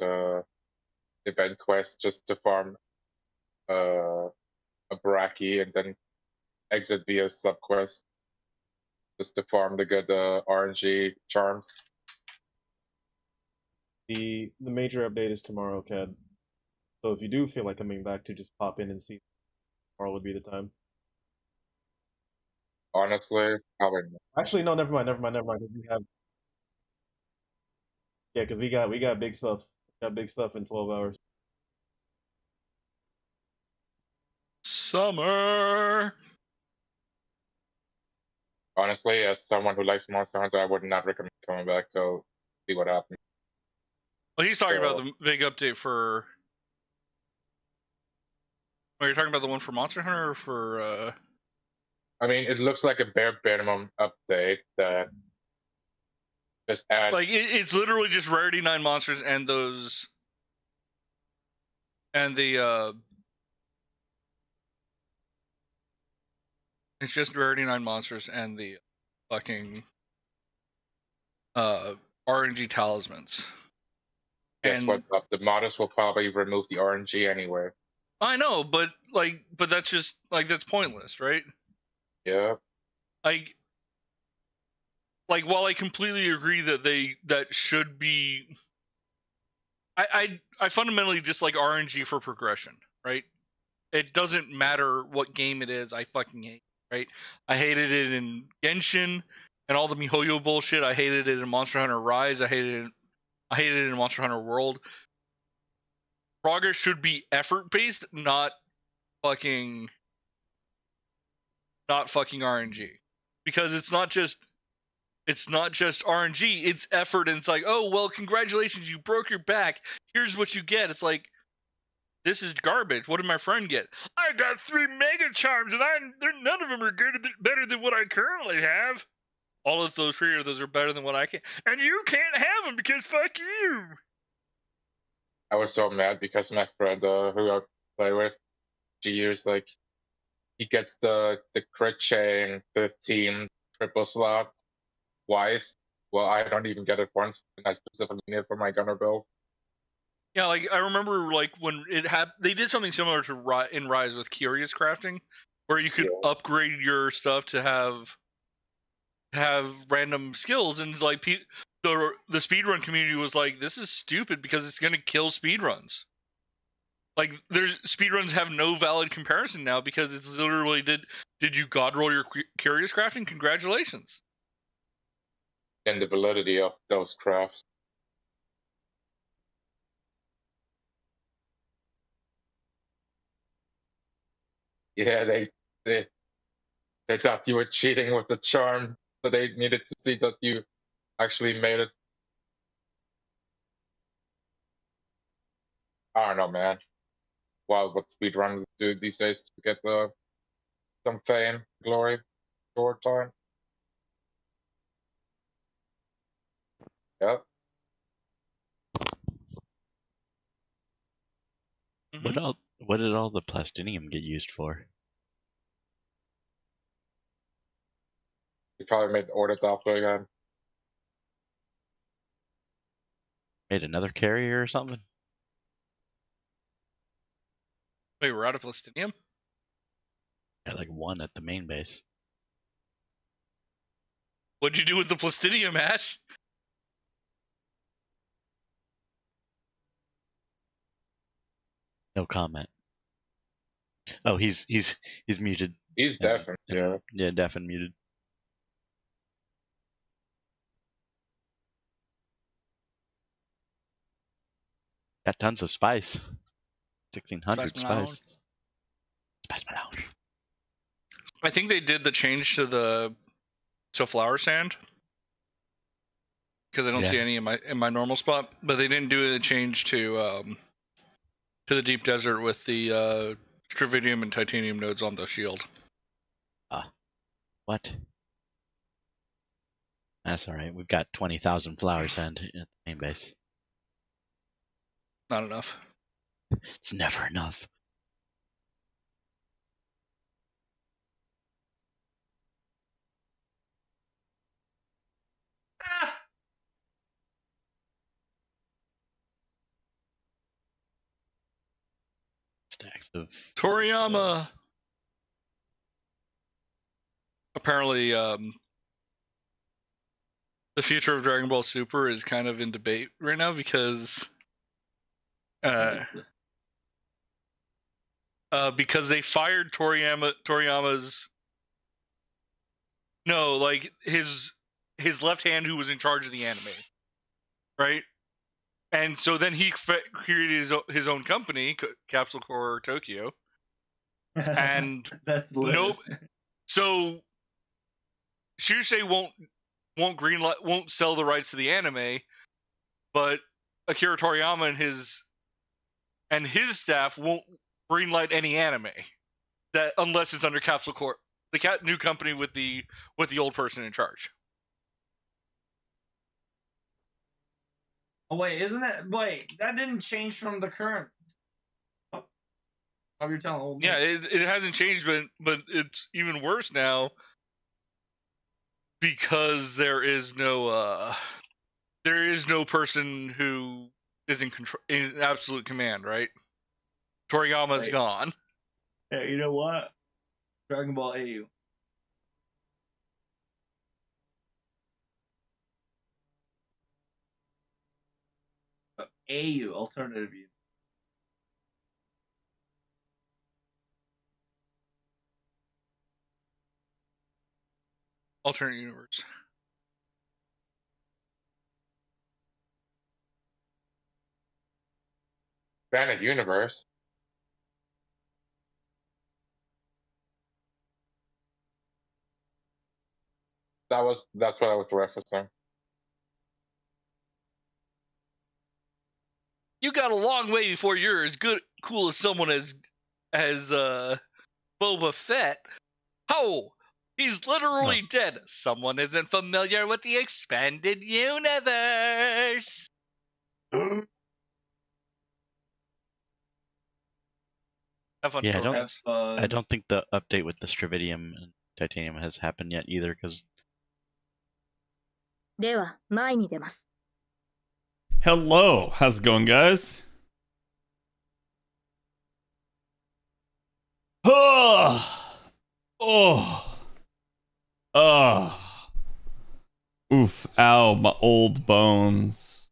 event quest just to farm uh, a Baraki and then exit via subquest just to farm the good RNG charms. The major update is tomorrow, Cad. So if you do feel like coming back to just pop in and see, tomorrow would be the time. Honestly, probably not. Actually, no, never mind. 'Cause we have, yeah, because we got big stuff. We got big stuff in 12 hours. Summer. Honestly, as someone who likes Monster Hunter, I would not recommend coming back to see what happens. Well, he's talking So- about the big update for. Are you talking about the one for Monster Hunter or for? I mean, it looks like a bare minimum update that just adds. Like it's literally just rarity 9 monsters and those. And the. It's just rarity 9 monsters and the fucking. RNG talismans. Guess And what? The modders will probably remove the RNG anyway. I know, but that's just that's pointless, right? Yeah. Like while I completely agree that that should be, I fundamentally dislike RNG for progression, right? It doesn't matter what game it is, I fucking hate it, right? I hated it in Genshin and all the MiHoYo bullshit. I hated it in Monster Hunter Rise. I hated it in Monster Hunter World. Progress should be effort based, not fucking RNG, because it's not just RNG, it's effort, and it's like, oh well, congratulations, you broke your back, here's what you get. It's like, this is garbage. What did my friend get? I got 3 mega charms, and none of them are better than what I currently have. All of those 3 of those are better than what I can, and you can't have them because fuck you. I was so mad because my friend who I play with, years like he gets the crit chain 15 triple slot twice. Well, I don't even get it once, and I specifically need it for my gunner build. Yeah, like I remember, like when it had, they did something similar to in Rise with Curious Crafting, where you could upgrade your stuff to have random skills, and like the speedrun community was like, this is stupid because it's gonna kill speedruns. Like there's speedruns have no valid comparison now because it's literally did you god roll your Curious Crafting? Congratulations. And the validity of those crafts. Yeah, they thought you were cheating with the charm, so they needed to see that you actually made it. I don't know, man. Wow, what speedrunners do these days to get some fame, glory, short time. Yep. What did all the plastinium get used for? You probably made the order doppler again. Made another carrier or something? Wait, we're out of plastinium? Got like 1 at the main base. What'd you do with the plastinium, Ash? No comment. Oh, he's muted. He's deaf and yeah. Yeah, deaf and muted. Got tons of spice. 1600 spice. Spice melange. I think they did the change to flower sand because I don't see any in my normal spot, but they didn't do the change to the deep desert with the Stravidium and Titanium nodes on the shield. What? That's alright. We've got 20,000 flower sand at the main base. Not enough. It's never enough. stacks of Toriyama stuff. apparently the future of Dragon Ball Super is kind of in debate right now because they fired Toriyama's like his left hand who was in charge of the anime, right? And so then he created his own company, Capsule Corp Tokyo, and That's lit. So Shusei won't sell the rights to the anime, but Akira Toriyama and his staff won't greenlight any anime that unless it's under Capsule Corp, the new company with the old person in charge. Oh wait, isn't it? Wait, that didn't change from the current. Oh, you're telling old. Yeah, it hasn't changed, but it's even worse now because there is no person who is in control, in absolute command, right? Toriyama's gone. Hey, you know what? Dragon Ball AU. AU, alternative view. Alternate universe. Planet Universe. That's what I was referencing. You got a long way before you're as cool as someone as Boba Fett. Oh, he's literally dead. Someone isn't familiar with the expanded universe. Have fun, Yeah, Torres. I don't think the update with the Stravidium and Titanium has happened yet either, because... Hello, how's it going, guys? Oof, ow, my old bones.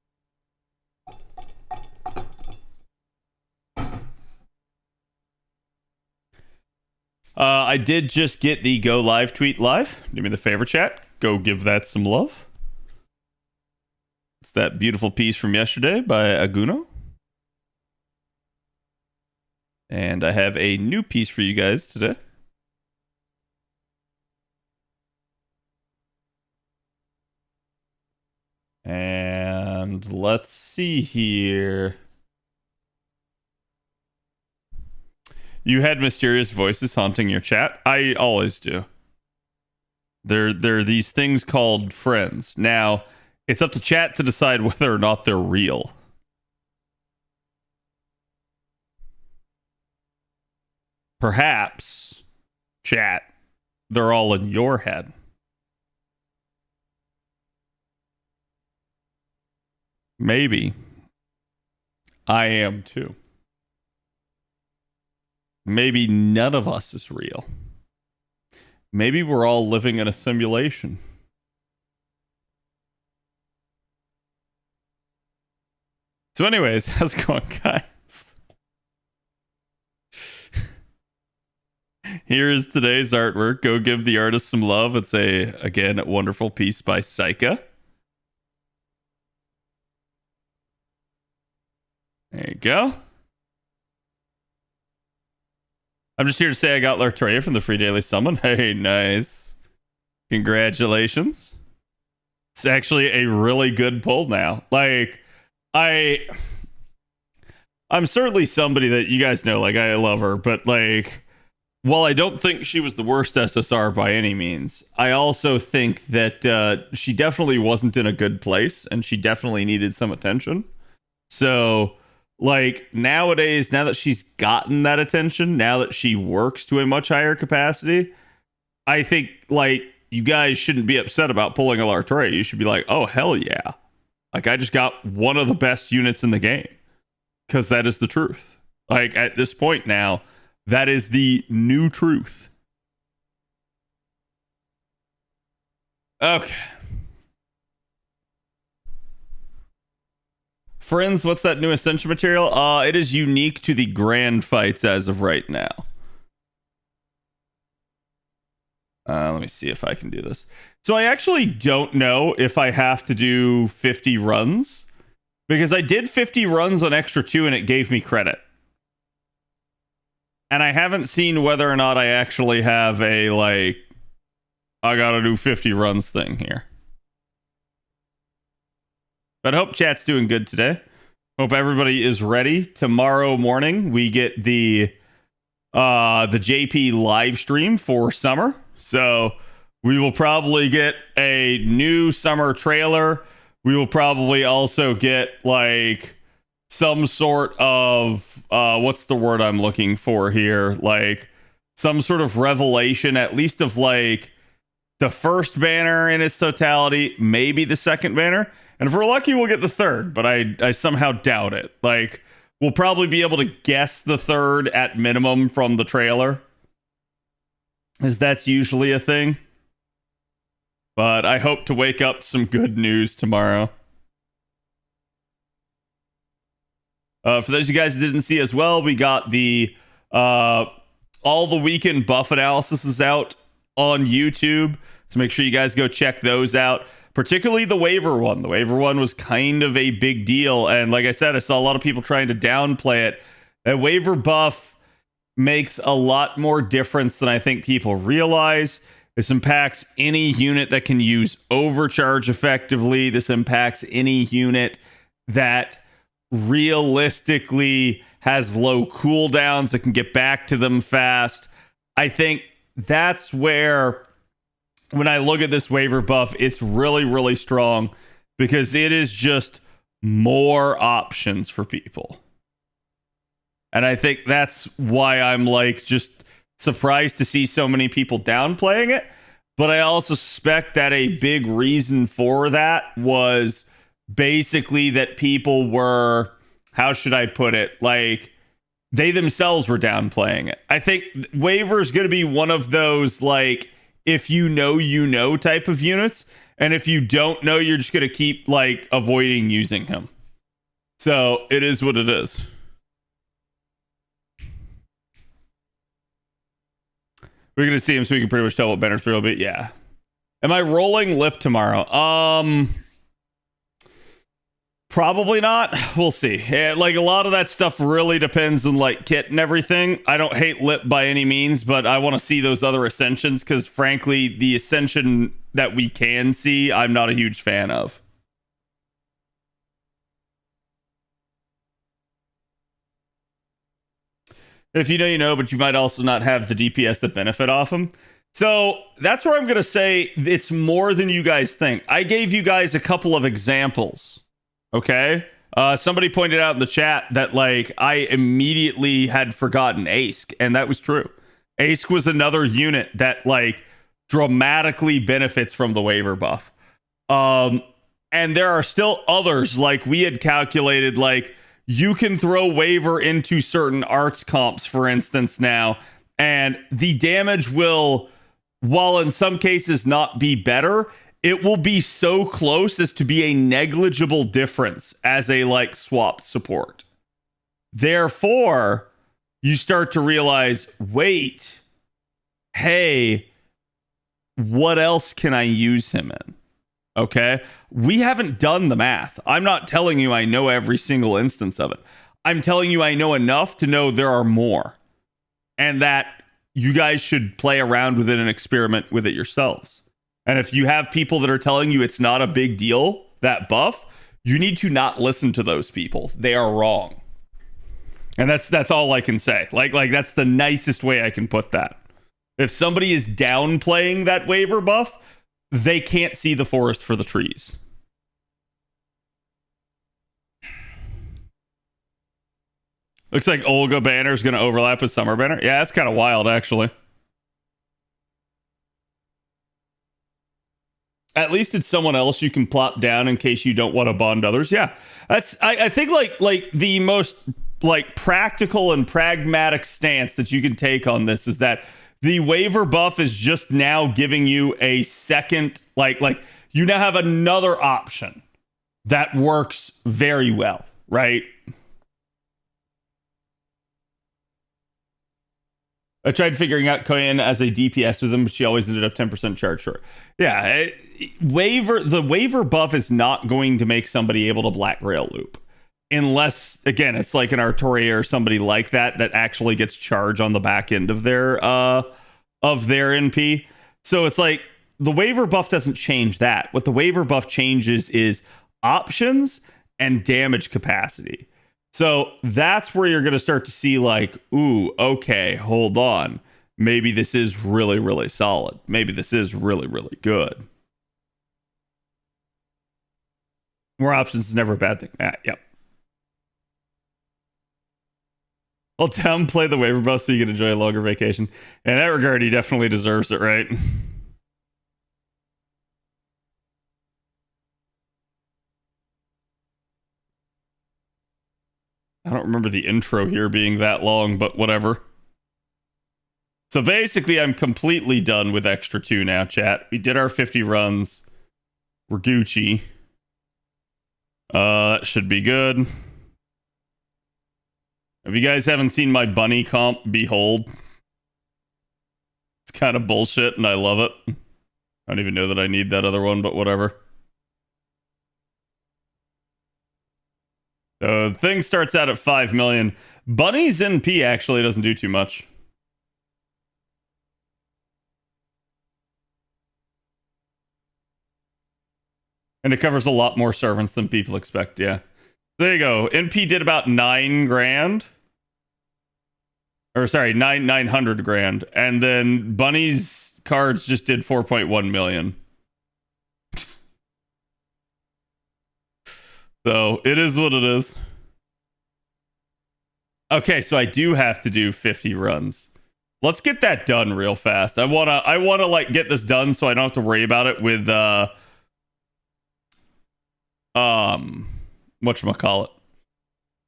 I did just get the go live tweet live. Do me the favor, chat. Go give that some love. It's that beautiful piece from yesterday by Aguno. And I have a new piece for you guys today. And let's see here. You had mysterious voices haunting your chat. I always do. There are these things called friends. Now, it's up to chat to decide whether or not they're real. Perhaps, chat, they're all in your head. Maybe. I am too. Maybe none of us is real. Maybe we're all living in a simulation. So anyways, how's it going, guys? Here is today's artwork. Go give the artist some love. It's again, wonderful piece by Saika. There you go. I'm just here to say I got Lartoria from the free daily summon. Hey, nice. Congratulations. It's actually a really good pull now. Like, I'm certainly somebody that you guys know, like, I love her, but like, while I don't think she was the worst SSR by any means, I also think that she definitely wasn't in a good place and she definitely needed some attention. So, like, nowadays, now that she's gotten that attention, now that she works to a much higher capacity, I think, like, you guys shouldn't be upset about pulling a Lartoria. You should be like, oh, hell yeah. Like, I just got one of the best units in the game. Because that is the truth. Like at this point now, that is the new truth. Okay. Friends, what's that new Ascension material? It is unique to the grand fights as of right now. Let me see if I can do this. So I actually don't know if I have to do 50 runs, because I did 50 runs on Extra 2 and it gave me credit. And I haven't seen whether or not I actually have a, like, I gotta do 50 runs thing here. But I hope chat's doing good today. Hope everybody is ready. Tomorrow morning we get the JP live stream for summer. So we will probably get a new summer trailer. We will probably also get like some sort of what's the word I'm looking for here? Like some sort of revelation, at least of like the first banner in its totality, maybe the second banner. And if we're lucky, we'll get the third, but I somehow doubt it. Like, we'll probably be able to guess the third at minimum from the trailer, as that's usually a thing. But I hope to wake up to some good news tomorrow. For those of you guys that didn't see as well, we got the all the weekend buff analysis is out on YouTube, so make sure you guys go check those out. Particularly the waiver one. The waiver one was kind of a big deal. And like I said, I saw a lot of people trying to downplay it. That waiver buff makes a lot more difference than I think people realize. This impacts any unit that can use overcharge effectively. This impacts any unit that realistically has low cooldowns that can get back to them fast. I think that's where, when I look at this waiver buff, it's really, really strong because it is just more options for people. And I think that's why I'm like just surprised to see so many people downplaying it. But I also suspect that a big reason for that was basically that people were, how should I put it? Like, they themselves were downplaying it. I think waiver is going to be one of those, like, if you know type of units. And if you don't know, you're just going to keep, like, avoiding using him. So it is what it is. We're going to see him so we can pretty much tell what Banner 3 will be. Yeah. Am I rolling lip tomorrow? Probably not. We'll see. Yeah, like, a lot of that stuff really depends on, like, kit and everything. I don't hate lip by any means, but I want to see those other ascensions because, frankly, the ascension that we can see, I'm not a huge fan of. If you know, you know, but you might also not have the DPS that benefit off them. So that's where I'm going to say it's more than you guys think. I gave you guys a couple of examples. Okay. Somebody pointed out in the chat that, like, I immediately had forgotten Ask, and that was true. Ask was another unit that, like, dramatically benefits from the waiver buff. And there are still others, like we had calculated, like, you can throw waiver into certain arts comps, for instance, now, and the damage will, while in some cases not be better, it will be so close as to be a negligible difference as a, like, swapped support. Therefore, you start to realize, wait, hey, what else can I use him in? Okay? We haven't done the math. I'm not telling you I know every single instance of it. I'm telling you I know enough to know there are more. And that you guys should play around with it and experiment with it yourselves. And if you have people that are telling you it's not a big deal, that buff, you need to not listen to those people. They are wrong. And that's all I can say. Like that's the nicest way I can put that. If somebody is downplaying that waiver buff, they can't see the forest for the trees. Looks like Olga Banner is going to overlap with Summer Banner. Yeah, that's kind of wild, actually. At least it's someone else you can plop down in case you don't want to bond others. Yeah, that's I think like the most like practical and pragmatic stance that you can take on this is that the waiver buff is just now giving you a second, like you now have another option that works very well, right? I tried figuring out Koyan as a DPS with him, but she always ended up 10% charge short. Yeah, the waiver buff is not going to make somebody able to black rail loop. Unless, again, it's like an Artoria or somebody like that actually gets charge on the back end of their NP. So it's like the waiver buff doesn't change that. What the waiver buff changes is options and damage capacity. So that's where you're going to start to see like, ooh, okay, hold on. Maybe this is really, really solid. Maybe this is really, really good. More options is never a bad thing. Yep. Well, Tim, play the waiver buff so you can enjoy a longer vacation. In that regard, he definitely deserves it, right? I don't remember the intro here being that long, but whatever. So basically, I'm completely done with Extra 2 now, chat. We did our 50 runs. We're Gucci. Should be good. If you guys haven't seen my bunny comp, behold. It's kind of bullshit, and I love it. I don't even know that I need that other one, but whatever. So the thing starts out at 5 million. Bunny's NP actually doesn't do too much. And it covers a lot more servants than people expect, yeah. There you go. NP did about 9 grand. Or sorry, 900 grand. And then Bunny's cards just did 4.1 million. So it is what it is. Okay, so I do have to do 50 runs. Let's get that done real fast. I wanna like get this done so I don't have to worry about it with whatchamacallit.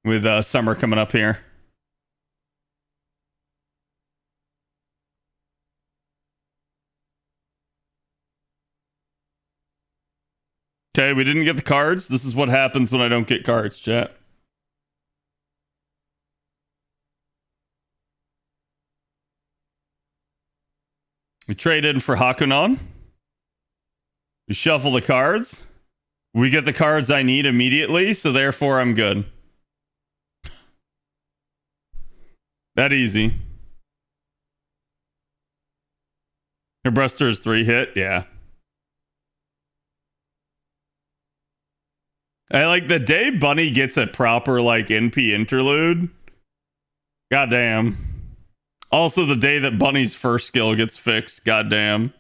With summer coming up here. Okay, we didn't get the cards. This is what happens when I don't get cards, chat. We trade in for Hakunon. We shuffle the cards. We get the cards I need immediately, so therefore I'm good. That easy. Her Buster is 3 hit, yeah. I like the day Bunny gets a proper like NP interlude. Goddamn. Also the day that Bunny's first skill gets fixed. Goddamn.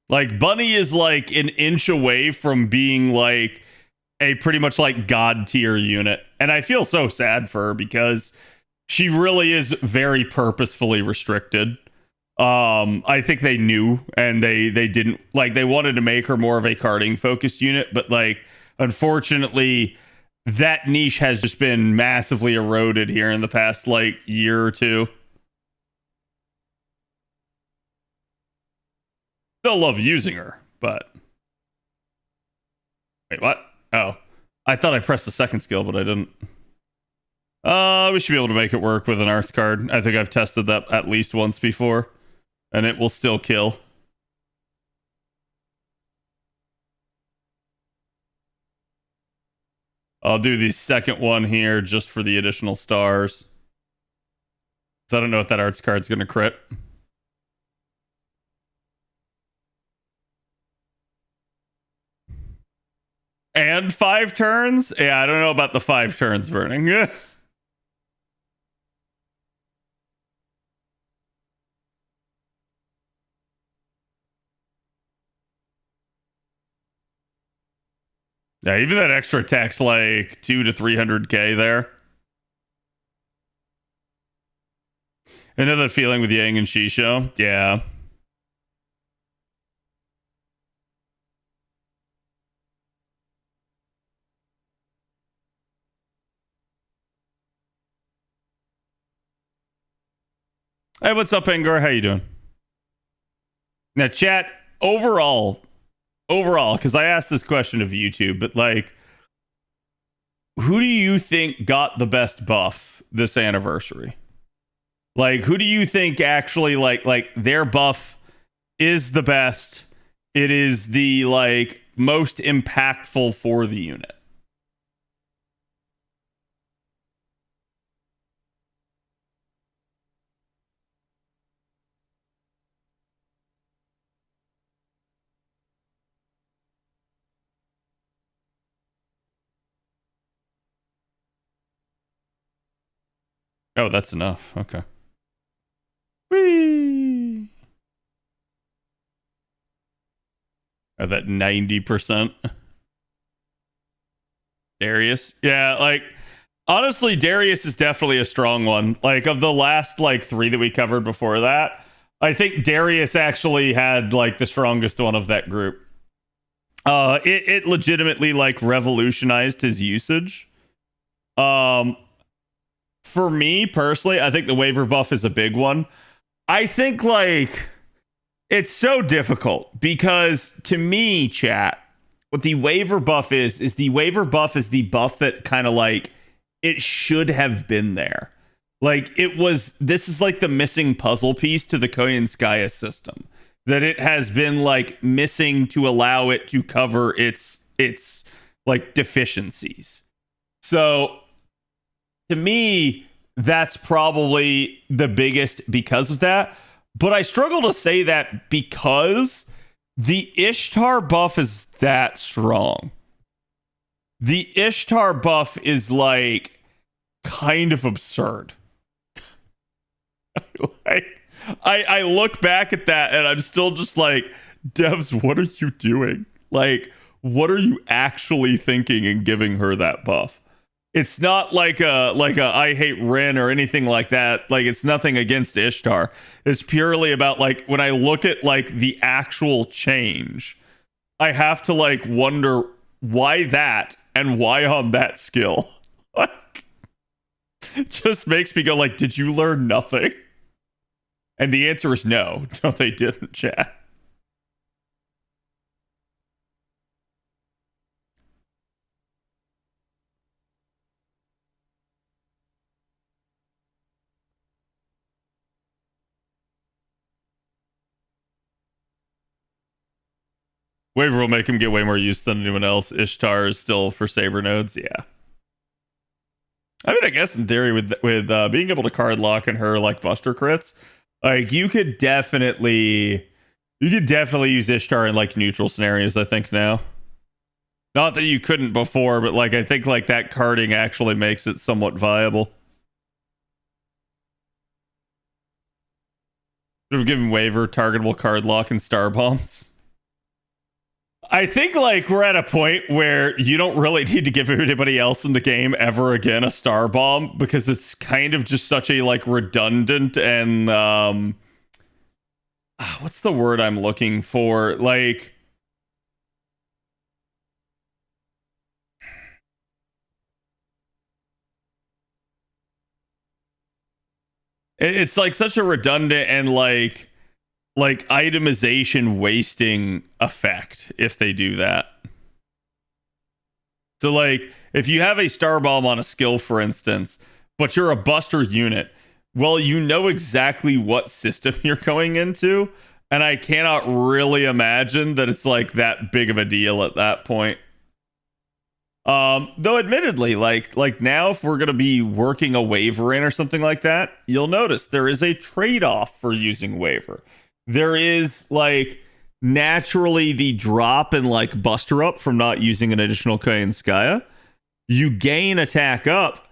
Like Bunny is like an inch away from being like a pretty much like god tier unit. And I feel so sad for her because she really is very purposefully restricted. I think they knew and they didn't like they wanted to make her more of a carding focused unit, but like unfortunately that niche has just been massively eroded here in the past like year or two. Still love using her, but wait, what? Oh, I thought I pressed the second skill, but I didn't. We should be able to make it work with an Arth card. I think I've tested that at least once before. And it will still kill. I'll do the second one here just for the additional stars. So I don't know if that arts card's going to crit. And 5 turns? Yeah, I don't know about the 5 turns burning. Yeah, even that extra attack's like 200 to 300k there. Another feeling with Yang and Shisho. Yeah. Hey, what's up, Angor? How you doing? Now, chat, overall, because I asked this question of YouTube, but like, who do you think got the best buff this anniversary? Like, who do you think actually like their buff is the best? It is the like most impactful for the unit. Oh, that's enough. Okay. Whee! Oh, that 90%. Darius. Yeah, like honestly, Darius is definitely a strong one. Like of the last like 3 that we covered before that, I think Darius actually had like the strongest one of that group. It legitimately like revolutionized his usage. For me personally, I think the waiver buff is a big one. I think like it's so difficult because to me, chat, what the waiver buff is the waiver buff is the buff that kind of like it should have been there. Like this is like the missing puzzle piece to the Koyanskaya system that it has been like missing to allow it to cover its like deficiencies. So to me, that's probably the biggest because of that. But I struggle to say that because the Ishtar buff is that strong. The Ishtar buff is like kind of absurd. Like, I look back at that and I'm still just like, devs, what are you doing? Like, what are you actually thinking in giving her that buff? It's not like a I hate Ren or anything like that. Like it's nothing against Ishtar. It's purely about like when I look at like the actual change, I have to like wonder why that and why on that skill. Like it just makes me go like, did you learn nothing? And the answer is no. No, they didn't, chat. Waiver will make him get way more use than anyone else. Ishtar is still for Saber nodes, yeah. I mean, I guess in theory, with being able to card lock and her like buster crits, like you could definitely use Ishtar in like neutral scenarios. I think now, not that you couldn't before, but like I think like that carding actually makes it somewhat viable. Should have given waiver targetable card lock and star bombs. I think like we're at a point where you don't really need to give anybody else in the game ever again a star bomb because it's kind of just such a like redundant and what's the word I'm looking for? Like it's like such a redundant and like itemization wasting effect if they do that. So like if you have a star bomb on a skill, for instance, but you're a buster unit, well, you know exactly what system you're going into, and I cannot really imagine that it's like that big of a deal at that point. Though admittedly, like now if we're gonna be working a waiver in or something like that, you'll notice there is a trade-off for using waiver. There is like naturally the drop in like buster up from not using an additional Kayanskaya. You gain attack up,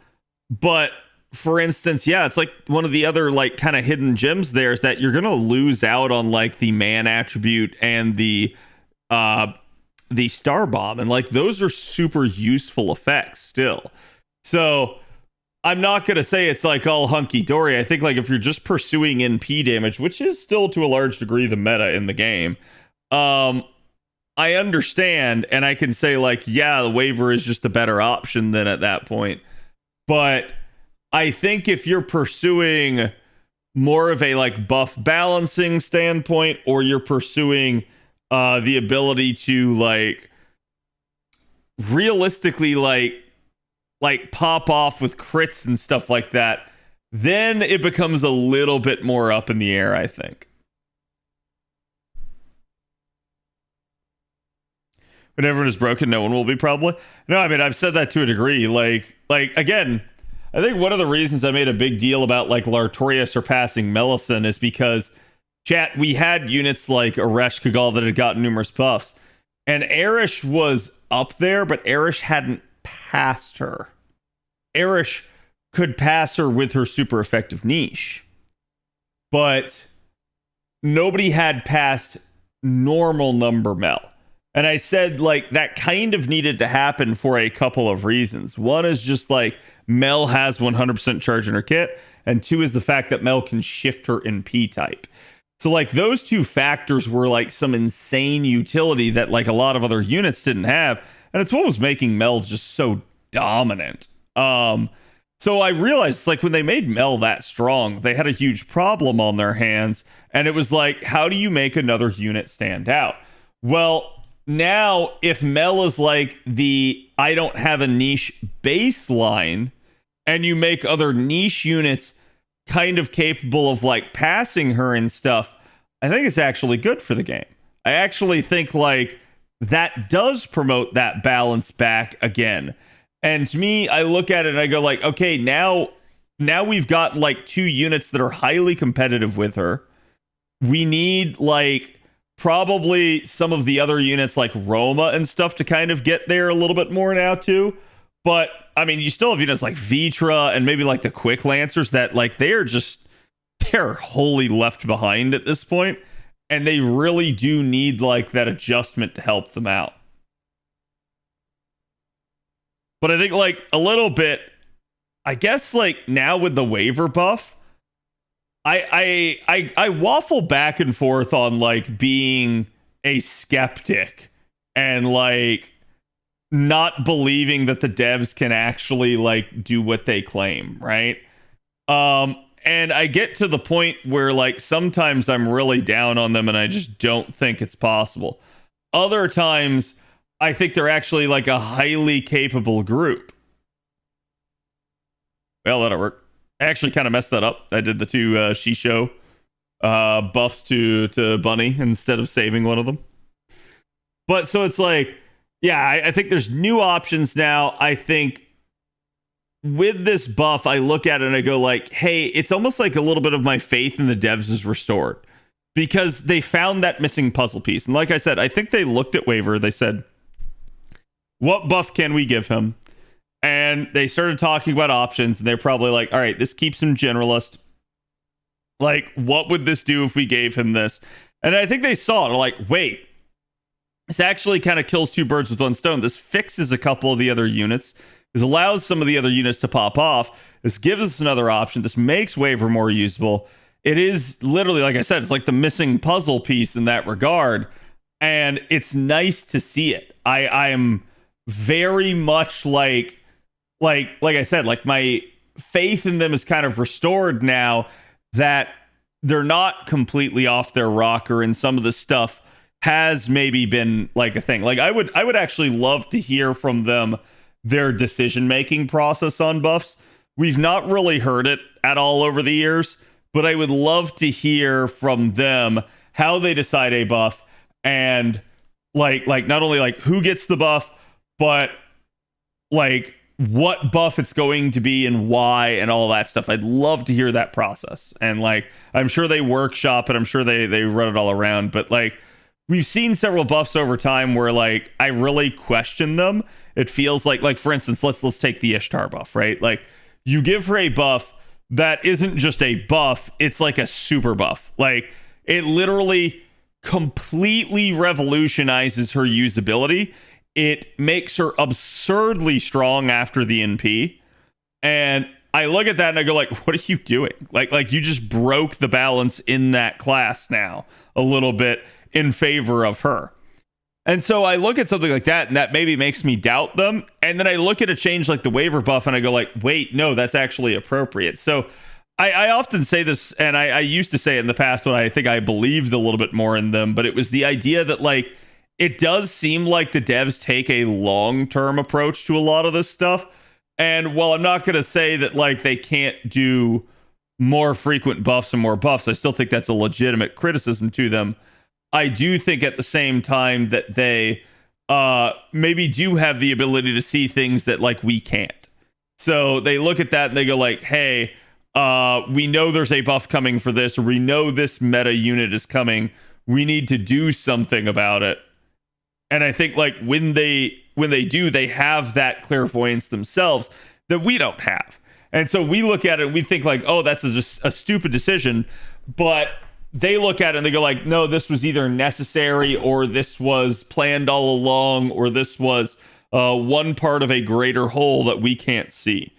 but for instance, yeah, it's like one of the other like kind of hidden gems there is that you're gonna lose out on like the man attribute and the star bomb, and like those are super useful effects still. So I'm not going to say it's like all hunky-dory. I think like if you're just pursuing NP damage, which is still to a large degree the meta in the game, I understand and I can say like, yeah, the waiver is just a better option than at that point. But I think if you're pursuing more of a like buff balancing standpoint, or you're pursuing the ability to like realistically like pop off with crits and stuff like that, then it becomes a little bit more up in the air, I think. When everyone is broken, no one will be, probably. No, I mean, I've said that to a degree. Like again, I think one of the reasons I made a big deal about like Lartoria surpassing Melisson is because, chat, we had units like Aresh Kagal that had gotten numerous buffs, and Erish was up there, but Erish hadn't passed her. Erish could pass her with her super effective niche, but nobody had passed normal number Mel. And I said, like, that kind of needed to happen for a couple of reasons. One is just like Mel has 100% charge in her kit, and two is the fact that Mel can shift her in P type. So like those two factors were like some insane utility that like a lot of other units didn't have, and it's what was making Mel just so dominant. So I realized, like, when they made Mel that strong, they had a huge problem on their hands, and it was like, how do you make another unit stand out? Well, now if Mel is like the I don't have a niche baseline, and you make other niche units kind of capable of like passing her and stuff, I think it's actually good for the game. I actually think like that does promote that balance back again. And to me, I look at it and I go like, okay, now we've got like two units that are highly competitive with her. We need like probably some of the other units like Roma and stuff to kind of get there a little bit more now too. But I mean, you still have units like Vitra and maybe like the Quick Lancers that like they're wholly left behind at this point, and they really do need like that adjustment to help them out. But I think like a little bit, I guess like now with the waiver buff, I waffle back and forth on like being a skeptic and like not believing that the devs can actually like do what they claim, right? And I get to the point where like sometimes I'm really down on them and I just don't think it's possible. Other times I think they're actually like a highly capable group. Well, that'll work. I actually kind of messed that up. I did the two Shisho buffs to Bunny instead of saving one of them. But so it's like, yeah, I think there's new options now. I think with this buff, I look at it and I go like, hey, it's almost like a little bit of my faith in the devs is restored because they found that missing puzzle piece. And like I said, I think they looked at waiver. They said, what buff can we give him? And they started talking about options, and they're probably like, all right, this keeps him generalist. Like, what would this do if we gave him this? And I think they saw it. They're like, wait, this actually kind of kills two birds with one stone. This fixes a couple of the other units. This allows some of the other units to pop off. This gives us another option. This makes waiver more usable. It is literally, like I said, it's like the missing puzzle piece in that regard. And it's nice to see it. I am very much like I said, like my faith in them is kind of restored now that they're not completely off their rocker, and some of the stuff has maybe been like a thing. Like I would actually love to hear from them their decision-making process on buffs. We've not really heard it at all over the years, but I would love to hear from them how they decide a buff, and like not only like who gets the buff, but like what buff it's going to be and why and all that stuff. I'd love to hear that process. And like I'm sure they workshop it, I'm sure they run it all around, but like we've seen several buffs over time where like I really question them. It feels like for instance, let's take the Ishtar buff, right? Like you give her a buff that isn't just a buff, it's like a super buff. Like it literally completely revolutionizes her usability. It makes her absurdly strong after the NP. And I look at that and I go like, what are you doing? Like you just broke the balance in that class now a little bit in favor of her. And so I look at something like that, and that maybe makes me doubt them. And then I look at a change like the waiver buff and I go like, wait, no, that's actually appropriate. So I often say this, and I used to say it in the past when I think I believed a little bit more in them, but it was the idea that, like, it does seem like the devs take a long-term approach to a lot of this stuff. And while I'm not going to say that, like, they can't do more frequent buffs and more buffs, I still think that's a legitimate criticism to them. I do think at the same time that they maybe do have the ability to see things that, like, we can't. So they look at that and they go like, hey, we know there's a buff coming for this, or we know this meta unit is coming. We need to do something about it. And I think, like, when they do, they have that clairvoyance themselves that we don't have. And so we look at it and we think like, oh, that's just a stupid decision. But they look at it and they go like, no, this was either necessary, or this was planned all along, or this was one part of a greater whole that we can't see.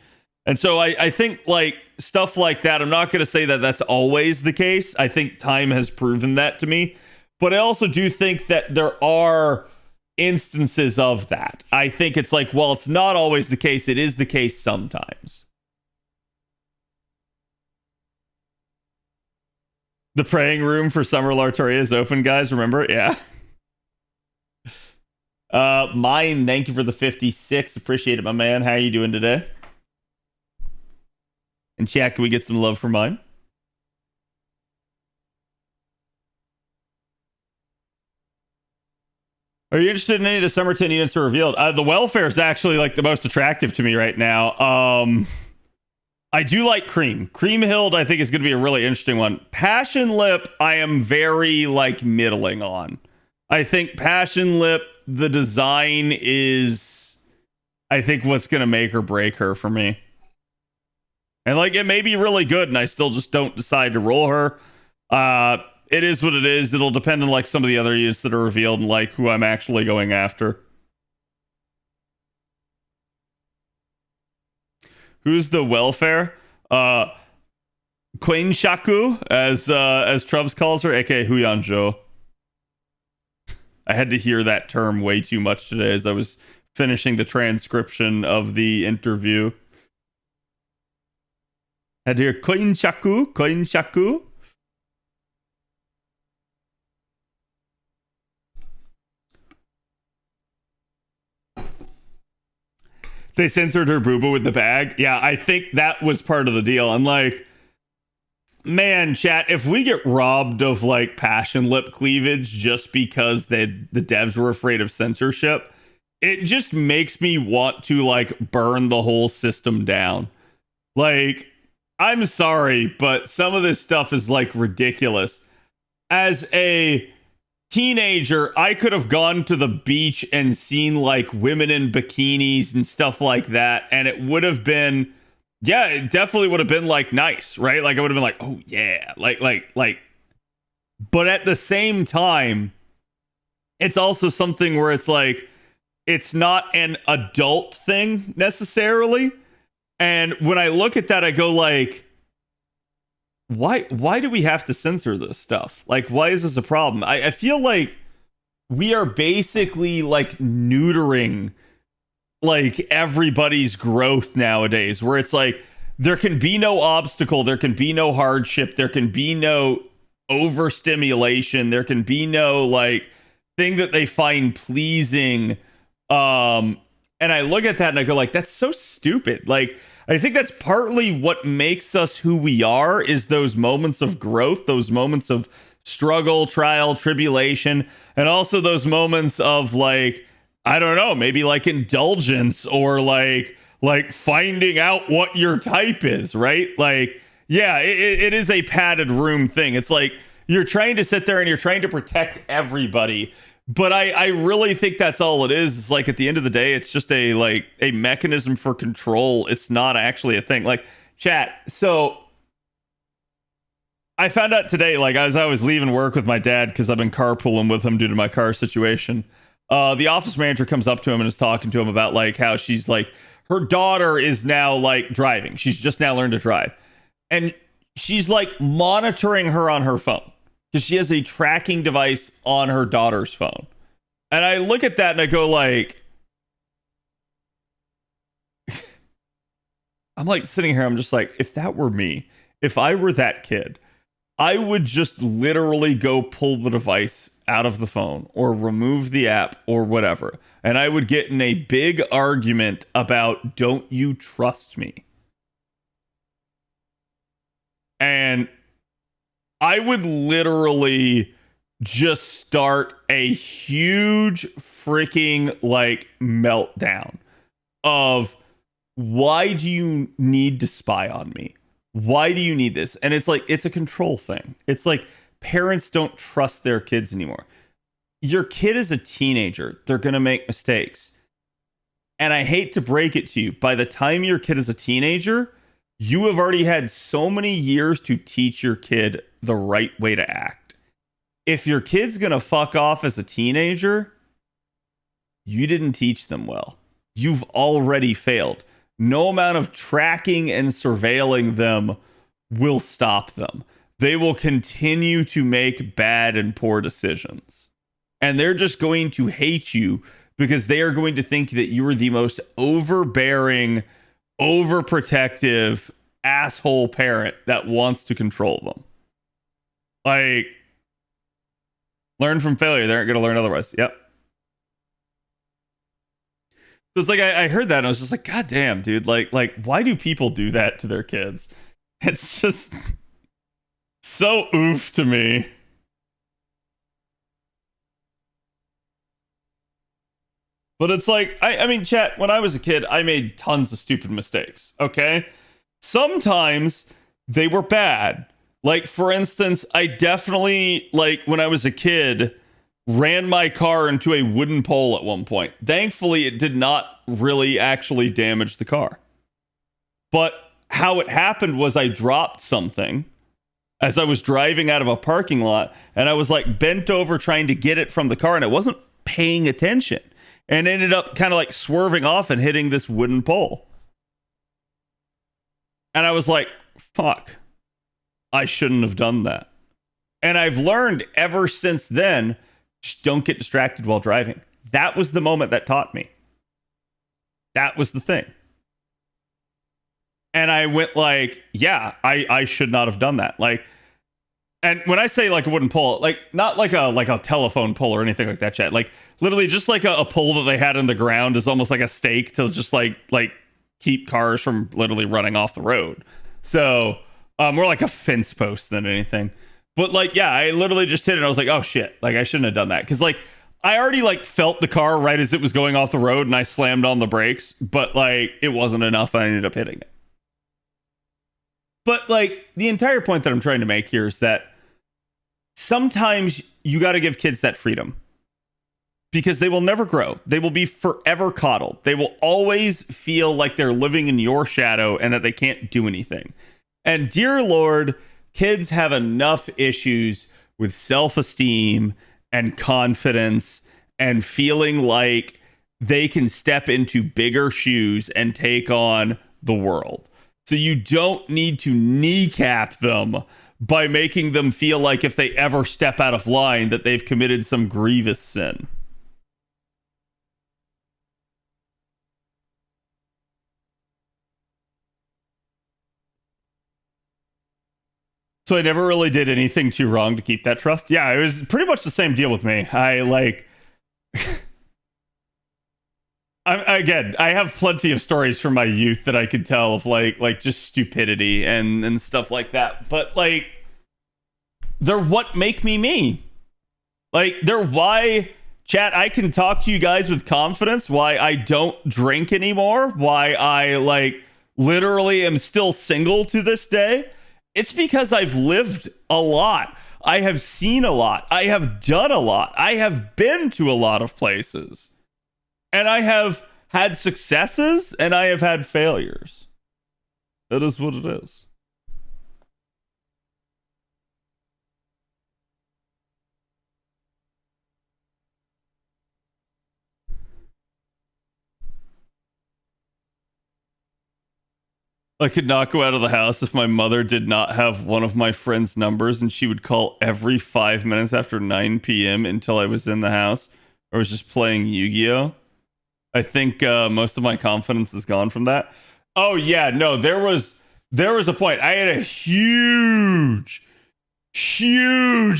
And so I think, like, stuff like that, I'm not going to say that that's always the case. I think time has proven that to me. But I also do think that there are instances of that. I think it's like, well, it's not always the case. It is the case sometimes. The praying room for Summer Lartoria is open, guys. Remember it? Yeah. Mine, thank you for the 56. Appreciate it, my man. How are you doing today? And chat, can we get some love for mine? Are you interested in any of the Summer 10 units that are revealed? The welfare is actually, like, the most attractive to me right now. I do like Cream. Creamhild, I think, is going to be a really interesting one. Passion Lip, I am very, like, middling on. I think Passion Lip, the design is, I think, what's going to make or break her for me. And, like, it may be really good, and I still just don't decide to roll her. It is what it is. It'll depend on, like, some of the other units that are revealed and, like, who I'm actually going after. Who's the welfare? Queen Shaku, as Trubs calls her, aka Huyanzhou. I had to hear that term way too much today as I was finishing the transcription of the interview. Had to hear Queen Shaku, Queen Shaku. They censored her booba with the bag. Yeah, I think that was part of the deal. And, like, man, chat, if we get robbed of, like, passion lip cleavage just because the devs were afraid of censorship, it just makes me want to, like, burn the whole system down. Like, I'm sorry, but some of this stuff is, like, ridiculous. As a teenager, I could have gone to the beach and seen, like, women in bikinis and stuff like that, and it would have been, yeah, it definitely would have been, like, nice, right? Like, I would have been like, oh yeah, like, but at the same time, it's also something where it's like, it's not an adult thing necessarily. And when I look at that, I go like, why do we have to censor this stuff? Like, why is this a problem? I feel like we are basically, like, neutering, like, everybody's growth nowadays, where it's like, there can be no obstacle, there can be no hardship, there can be no overstimulation, there can be no, like, thing that they find pleasing. And I look at that and I go like, that's so stupid. Like, I think that's partly what makes us who we are, is those moments of growth, those moments of struggle, trial, tribulation, and also those moments of, like, I don't know, maybe like indulgence, or like finding out what your type is, right? Like, yeah, it is a padded room thing. It's like you're trying to sit there and you're trying to protect everybody. But I really think that's all it is. It's like, at the end of the day, it's just a mechanism for control. It's not actually a thing. Like, chat. So I found out today, like, as I was leaving work with my dad, because I've been carpooling with him due to my car situation, the office manager comes up to him and is talking to him about, like, how she's like, her daughter is now, like, driving. She's just now learned to drive. And she's, like, monitoring her on her phone, because she has a tracking device on her daughter's phone. And I look at that and I go like, I'm like sitting here, I'm just like, if that were me, if I were that kid, I would just literally go pull the device out of the phone or remove the app or whatever. And I would get in a big argument about, don't you trust me? And I would literally just start a huge freaking like meltdown of, why do you need to spy on me? Why do you need this? And it's like, it's a control thing. It's like parents don't trust their kids anymore. Your kid is a teenager. They're going to make mistakes. And I hate to break it to you, by the time your kid is a teenager, you have already had so many years to teach your kid the right way to act. If your kid's going to fuck off as a teenager, you didn't teach them well. You've already failed. No amount of tracking and surveilling them will stop them. They will continue to make bad and poor decisions. And they're just going to hate you because they are going to think that you are the most overbearing, overprotective asshole parent that wants to control them. Like, learn from failure. They aren't going to learn otherwise. Yep. It's like I heard that and I was just like, God damn, dude. Like, why do people do that to their kids? It's just so oof to me. But it's like, I mean, chat, when I was a kid, I made tons of stupid mistakes, okay? Sometimes they were bad. Like, for instance, I definitely, like, when I was a kid, ran my car into a wooden pole at one point. Thankfully, it did not really actually damage the car. But how it happened was I dropped something as I was driving out of a parking lot, and I was, like, bent over trying to get it from the car, and I wasn't paying attention. And ended up kind of like swerving off and hitting this wooden pole. And I was like, fuck, I shouldn't have done that. And I've learned ever since then, just don't get distracted while driving. That was the moment that taught me. That was the thing. And I went like, yeah, I should not have done that. Like, and when I say like a wooden pole, like not like a telephone pole or anything like that, chat. Like literally just like a pole that they had in the ground is almost like a stake to just like keep cars from literally running off the road. So more like a fence post than anything. But like, yeah, I literally just hit it and I was like, oh shit, like I shouldn't have done that. Cause like I already like felt the car right as it was going off the road and I slammed on the brakes, but like it wasn't enough and I ended up hitting it. But like the entire point that I'm trying to make here is that sometimes you got to give kids that freedom because they will never grow. They will be forever coddled. They will always feel like they're living in your shadow and that they can't do anything. And dear Lord, kids have enough issues with self-esteem and confidence and feeling like they can step into bigger shoes and take on the world. So you don't need to kneecap them by making them feel like if they ever step out of line that they've committed some grievous sin. So I never really did anything too wrong to keep that trust. Yeah, it was pretty much the same deal with me. I like... I have plenty of stories from my youth that I could tell of like just stupidity and stuff like that. But like, they're what make me me. Like, they're why, chat, I can talk to you guys with confidence, why I don't drink anymore, why I like literally am still single to this day. It's because I've lived a lot. I have seen a lot. I have done a lot. I have been to a lot of places. And I have had successes and I have had failures. That is what it is. I could not go out of the house if my mother did not have one of my friend's numbers, and she would call every 5 minutes after 9 p.m. until I was in the house or was just playing Yu-Gi-Oh! I think most of my confidence is gone from that. Oh, yeah, no, there was There was a point I had a huge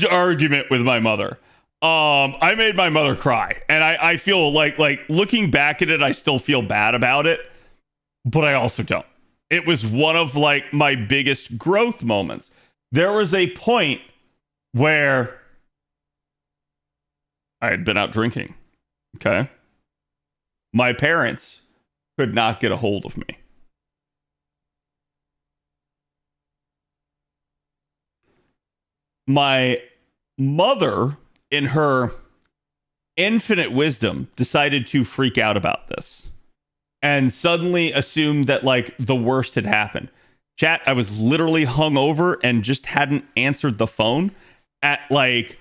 argument with my mother. I made my mother cry, and I feel like looking back at it, I still feel bad about it, but I also don't. It was one of like my biggest growth moments. There was a point where I had been out drinking. Okay. My parents could not get a hold of me. My mother, in her infinite wisdom, decided to freak out about this and suddenly assumed that like the worst had happened. Chat, I was literally hungover and just hadn't answered the phone at like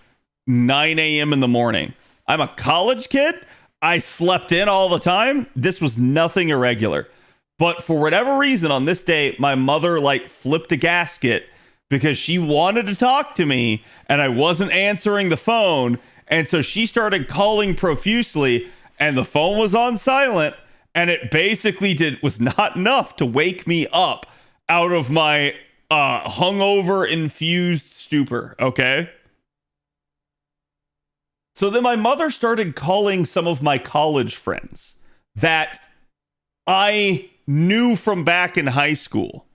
9 a.m. in the morning. I'm a college kid. I slept in all the time. This was nothing irregular. But for whatever reason, on this day, my mother like flipped a gasket because she wanted to talk to me and I wasn't answering the phone. And so she started calling profusely and the phone was on silent. And it basically was not enough to wake me up out of my hungover infused stupor. Okay. So then my mother started calling some of my college friends that I knew from back in high school.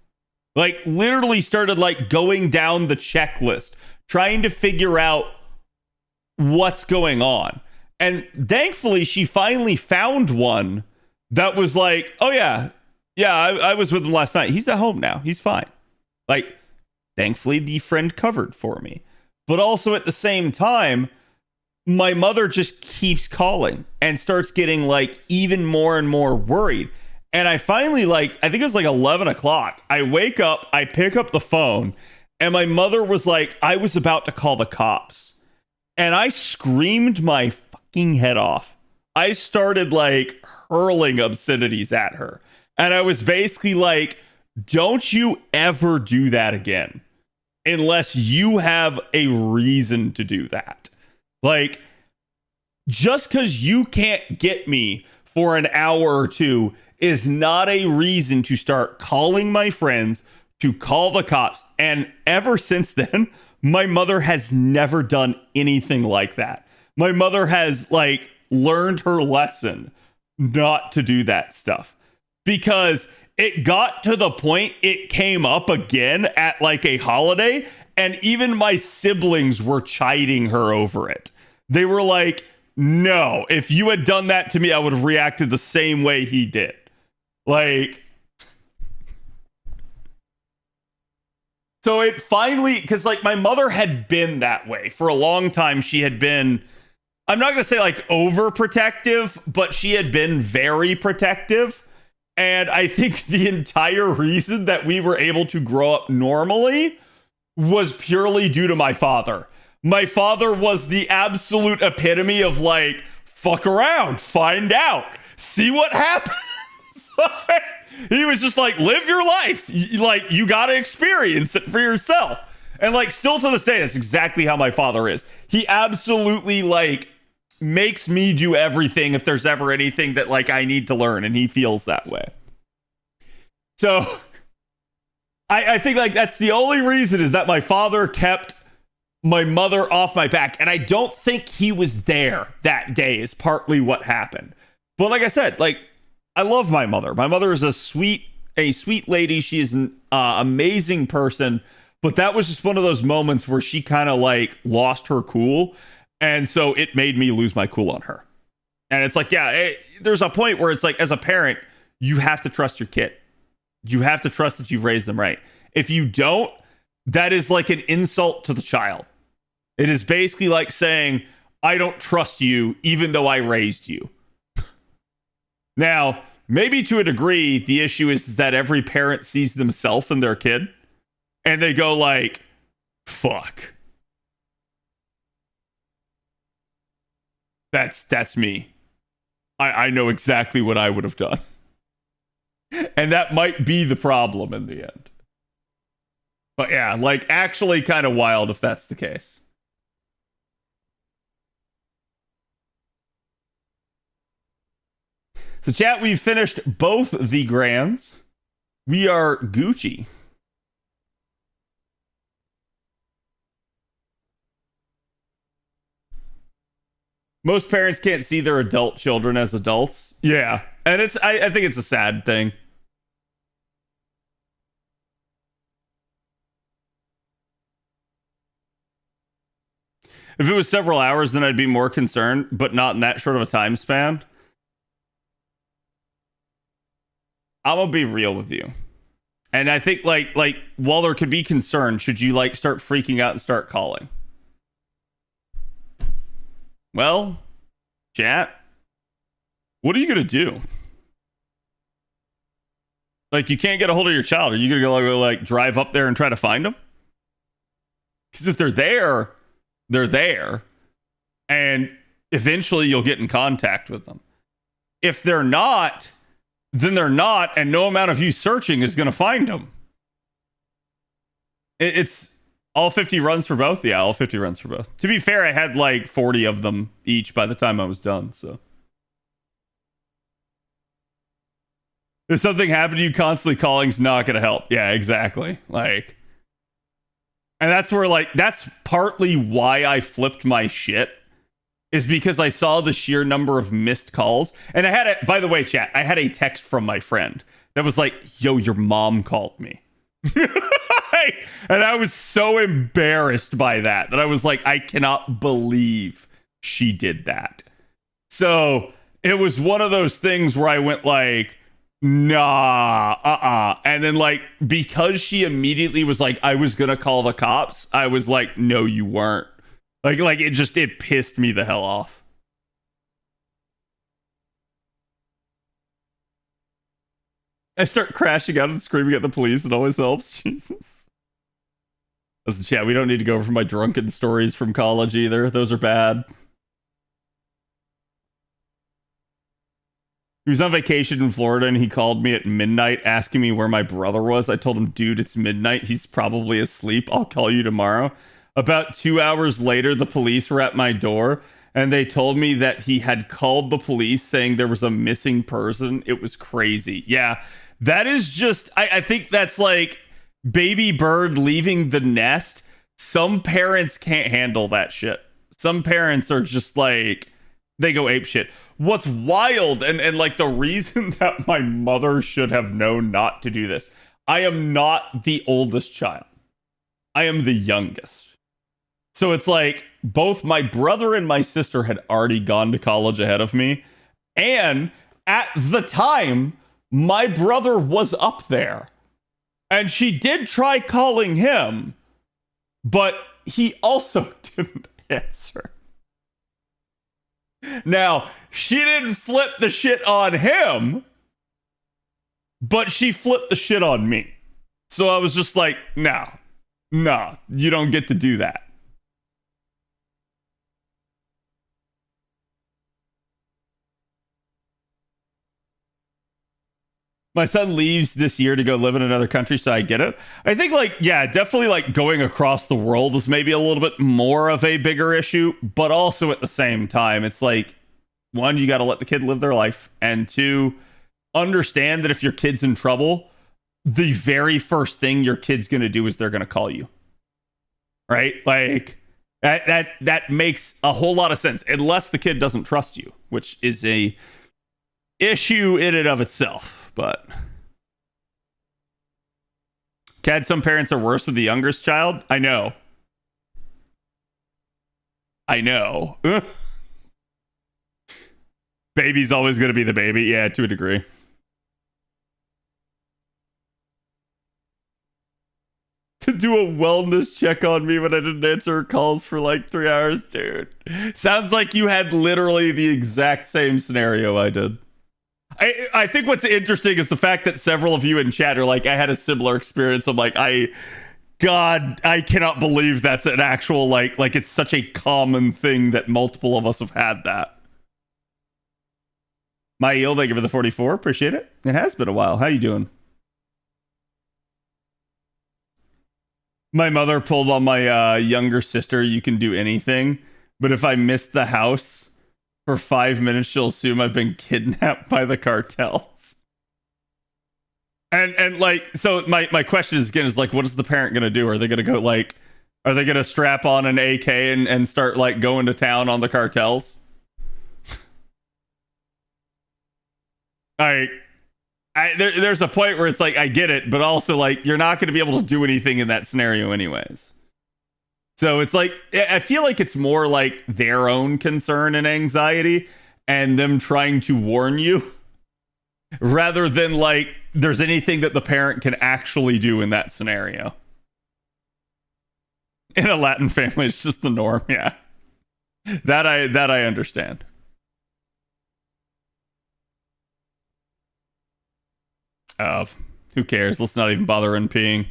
Like literally started like going down the checklist, trying to figure out what's going on. And thankfully she finally found one that was like, oh yeah, I was with him last night. He's at home now. He's fine. Like, thankfully the friend covered for me. But also at the same time, my mother just keeps calling and starts getting like even more and more worried. And I finally like, I think it was like 11 o'clock. I wake up, I pick up the phone, and my mother was like, I was about to call the cops. And I screamed my fucking head off. I started like hurling obscenities at her. And I was basically like, don't you ever do that again unless you have a reason to do that. Like, just because you can't get me for an hour or two is not a reason to start calling my friends, to call the cops. And ever since then, my mother has never done anything like that. My mother has like learned her lesson not to do that stuff because it got to the point it came up again at like a holiday and even my siblings were chiding her over it. They were like, no, if you had done that to me, I would have reacted the same way he did. Like, so it finally, because like my mother had been that way for a long time. She had been, I'm not going to say like overprotective, but she had been very protective. And I think the entire reason that we were able to grow up normally was purely due to my father. My father was the absolute epitome of like, fuck around, find out, see what happens. He was just like, live your life. Like, you got to experience it for yourself. And like, still to this day, that's exactly how my father is. He absolutely like makes me do everything if there's ever anything that like I need to learn. And he feels that way. So I think like that's the only reason is that my father kept my mother off my back. And I don't think he was there that day is partly what happened. But like I said, like, I love my mother. My mother is a sweet lady. She is an amazing person. But that was just one of those moments where she kind of like lost her cool. And so it made me lose my cool on her. And it's like, yeah, there's a point where it's like, as a parent, you have to trust your kid. You have to trust that you've raised them right. If you don't, that is like an insult to the child. It is basically like saying, I don't trust you, even though I raised you. Now, maybe to a degree, the issue is that every parent sees themselves in their kid. And they go like, fuck. That's me. I know exactly what I would have done. And that might be the problem in the end. But yeah, like actually kind of wild if that's the case. So chat, we've finished both the grands. We are Gucci. Most parents can't see their adult children as adults. Yeah. And I think it's a sad thing. If it was several hours, then I'd be more concerned, but not in that short of a time span. I'm gonna be real with you. And I think like while there could be concern, should you like start freaking out and start calling? Well, chat, what are you gonna do? Like, you can't get a hold of your child. Are you gonna go like drive up there and try to find them? Because if they're there, they're there, and eventually you'll get in contact with them. If they're not, then they're not, and no amount of you searching is going to find them. It's all 50 runs for both. Yeah, all 50 runs for both. To be fair, I had like 40 of them each by the time I was done, so. If something happened to you, constantly calling's not going to help. Yeah, exactly. Like, and that's where, like, that's partly why I flipped my shit, is because I saw the sheer number of missed calls. And I had it, by the way, chat, I had a text from my friend that was like, yo, your mom called me. And I was so embarrassed by that I was like, I cannot believe she did that. So it was one of those things where I went like, nah, and then like, because she immediately was like, I was gonna call the cops, I was like, no, you weren't. Like it pissed me the hell off. I start crashing out and screaming at the police. It always helps. Jesus. Listen, chat, we don't need to go over my drunken stories from college either. Those are bad. He was on vacation in Florida and he called me at midnight asking me where my brother was. I told him, dude, it's midnight. He's probably asleep. I'll call you tomorrow. About 2 hours later, the police were at my door and they told me that he had called the police saying there was a missing person. It was crazy. Yeah, that is just, I think that's like baby bird leaving the nest. Some parents can't handle that shit. Some parents are just like, they go ape shit. What's wild, and like the reason that my mother should have known not to do this, I am not the oldest child. I am the youngest. So it's like both my brother and my sister had already gone to college ahead of me. And at the time, my brother was up there. And she did try calling him, but he also didn't answer. Now, she didn't flip the shit on him, but she flipped the shit on me. So I was just like, no, you don't get to do that. My son leaves this year to go live in another country, so I get it. I think, like, yeah, definitely, like, going across the world is maybe a little bit more of a bigger issue, but also at the same time, it's like, one, you got to let the kid live their life, and two, understand that if your kid's in trouble, the very first thing your kid's going to do is they're going to call you. Right? Like, that makes a whole lot of sense, unless the kid doesn't trust you, which is a issue in and of itself. But Cad, some parents are worse with the youngest child. I know. Baby's always going to be the baby. Yeah, to a degree. To do a wellness check on me when I didn't answer her calls for like 3 hours, dude. Sounds like you had literally the exact same scenario I did. I think what's interesting is the fact that several of you in chat are like, I had a similar experience. I'm like, God, I cannot believe that's an actual, like it's such a common thing that multiple of us have had that. My yield, thank you for the 44. Appreciate it. It has been a while. How you doing? My mother pulled on my younger sister, you can do anything. But if I miss the house for 5 minutes, she'll assume I've been kidnapped by the cartels. And like, so my question is again is like, what is the parent gonna do? Are they gonna go like, are they gonna strap on an AK and start like going to town on the cartels? Like, there's a point where it's like, I get it, but also like, you're not going to be able to do anything in that scenario anyways. So it's like, I feel like it's more like their own concern and anxiety and them trying to warn you rather than like there's anything that the parent can actually do in that scenario. In a Latin family, it's just the norm. Yeah. That I understand. Who cares? Let's not even bother NPing.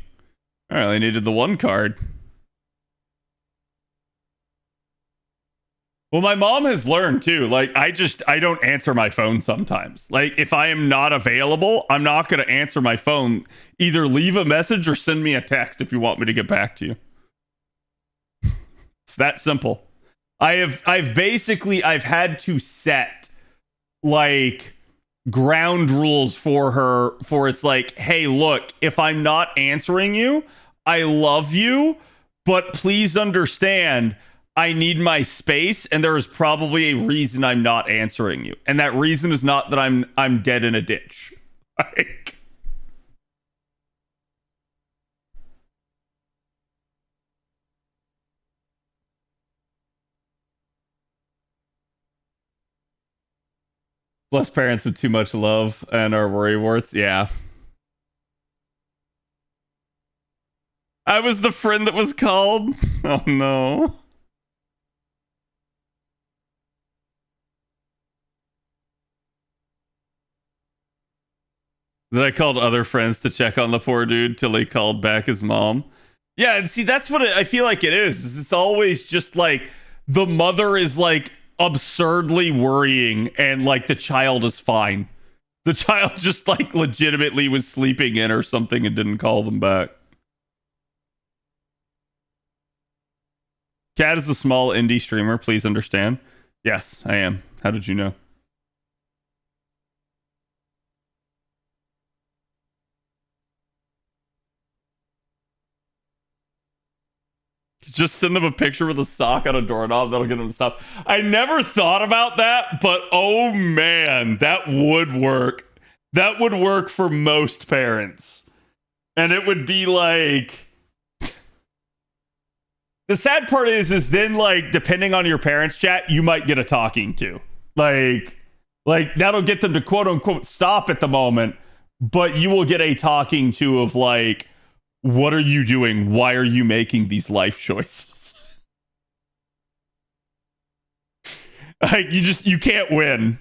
I only needed the one card. Well, my mom has learned too. Like, I don't answer my phone sometimes. Like, if I am not available, I'm not going to answer my phone. Either leave a message or send me a text if you want me to get back to you. It's that simple. I've had to set like ground rules for her for it's like, hey, look, if I'm not answering you, I love you, but please understand I need my space, and there is probably a reason I'm not answering you. And that reason is not that I'm dead in a ditch. Like, bless parents with too much love and our worry warts. Yeah. I was the friend that was called. Oh no. Then I called other friends to check on the poor dude till he called back his mom. Yeah, and see, that's what I feel like it is. It's always just like the mother is like absurdly worrying and like the child is fine. The child just like legitimately was sleeping in or something and didn't call them back. Cat is a small indie streamer, please understand. Yes, I am. How did you know? Just send them a picture with a sock on a doorknob. That'll get them to stop. I never thought about that, but oh man, that would work. That would work for most parents. And it would be like... The sad part is then, like, depending on your parents' chat, you might get a talking to. Like that'll get them to quote-unquote stop at the moment, but you will get a talking to of, like, what are you doing? Why are you making these life choices? Like, you can't win.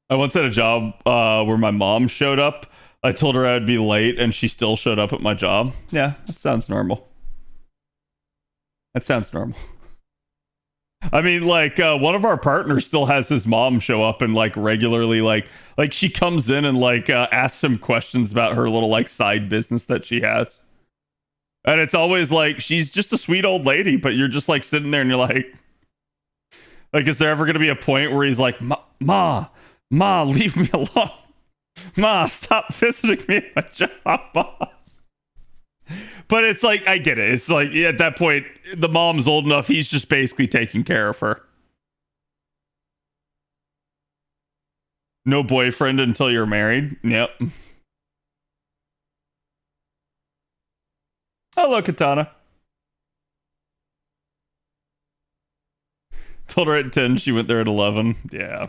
I once had a job where my mom showed up. I told her I'd be late and she still showed up at my job. Yeah, that sounds normal. That sounds normal. I mean, like, one of our partners still has his mom show up and, like, regularly, like she comes in and, like, asks him questions about her little, like, side business that she has. And it's always, like, she's just a sweet old lady, but you're just, like, sitting there and you're like, is there ever going to be a point where he's like, Ma, leave me alone. Ma, stop visiting me at my job. But it's like, I get it. It's like, at that point, the mom's old enough. He's just basically taking care of her. No boyfriend until you're married. Yep. Hello, Katana. Told her at 10. She went there at 11. Yeah.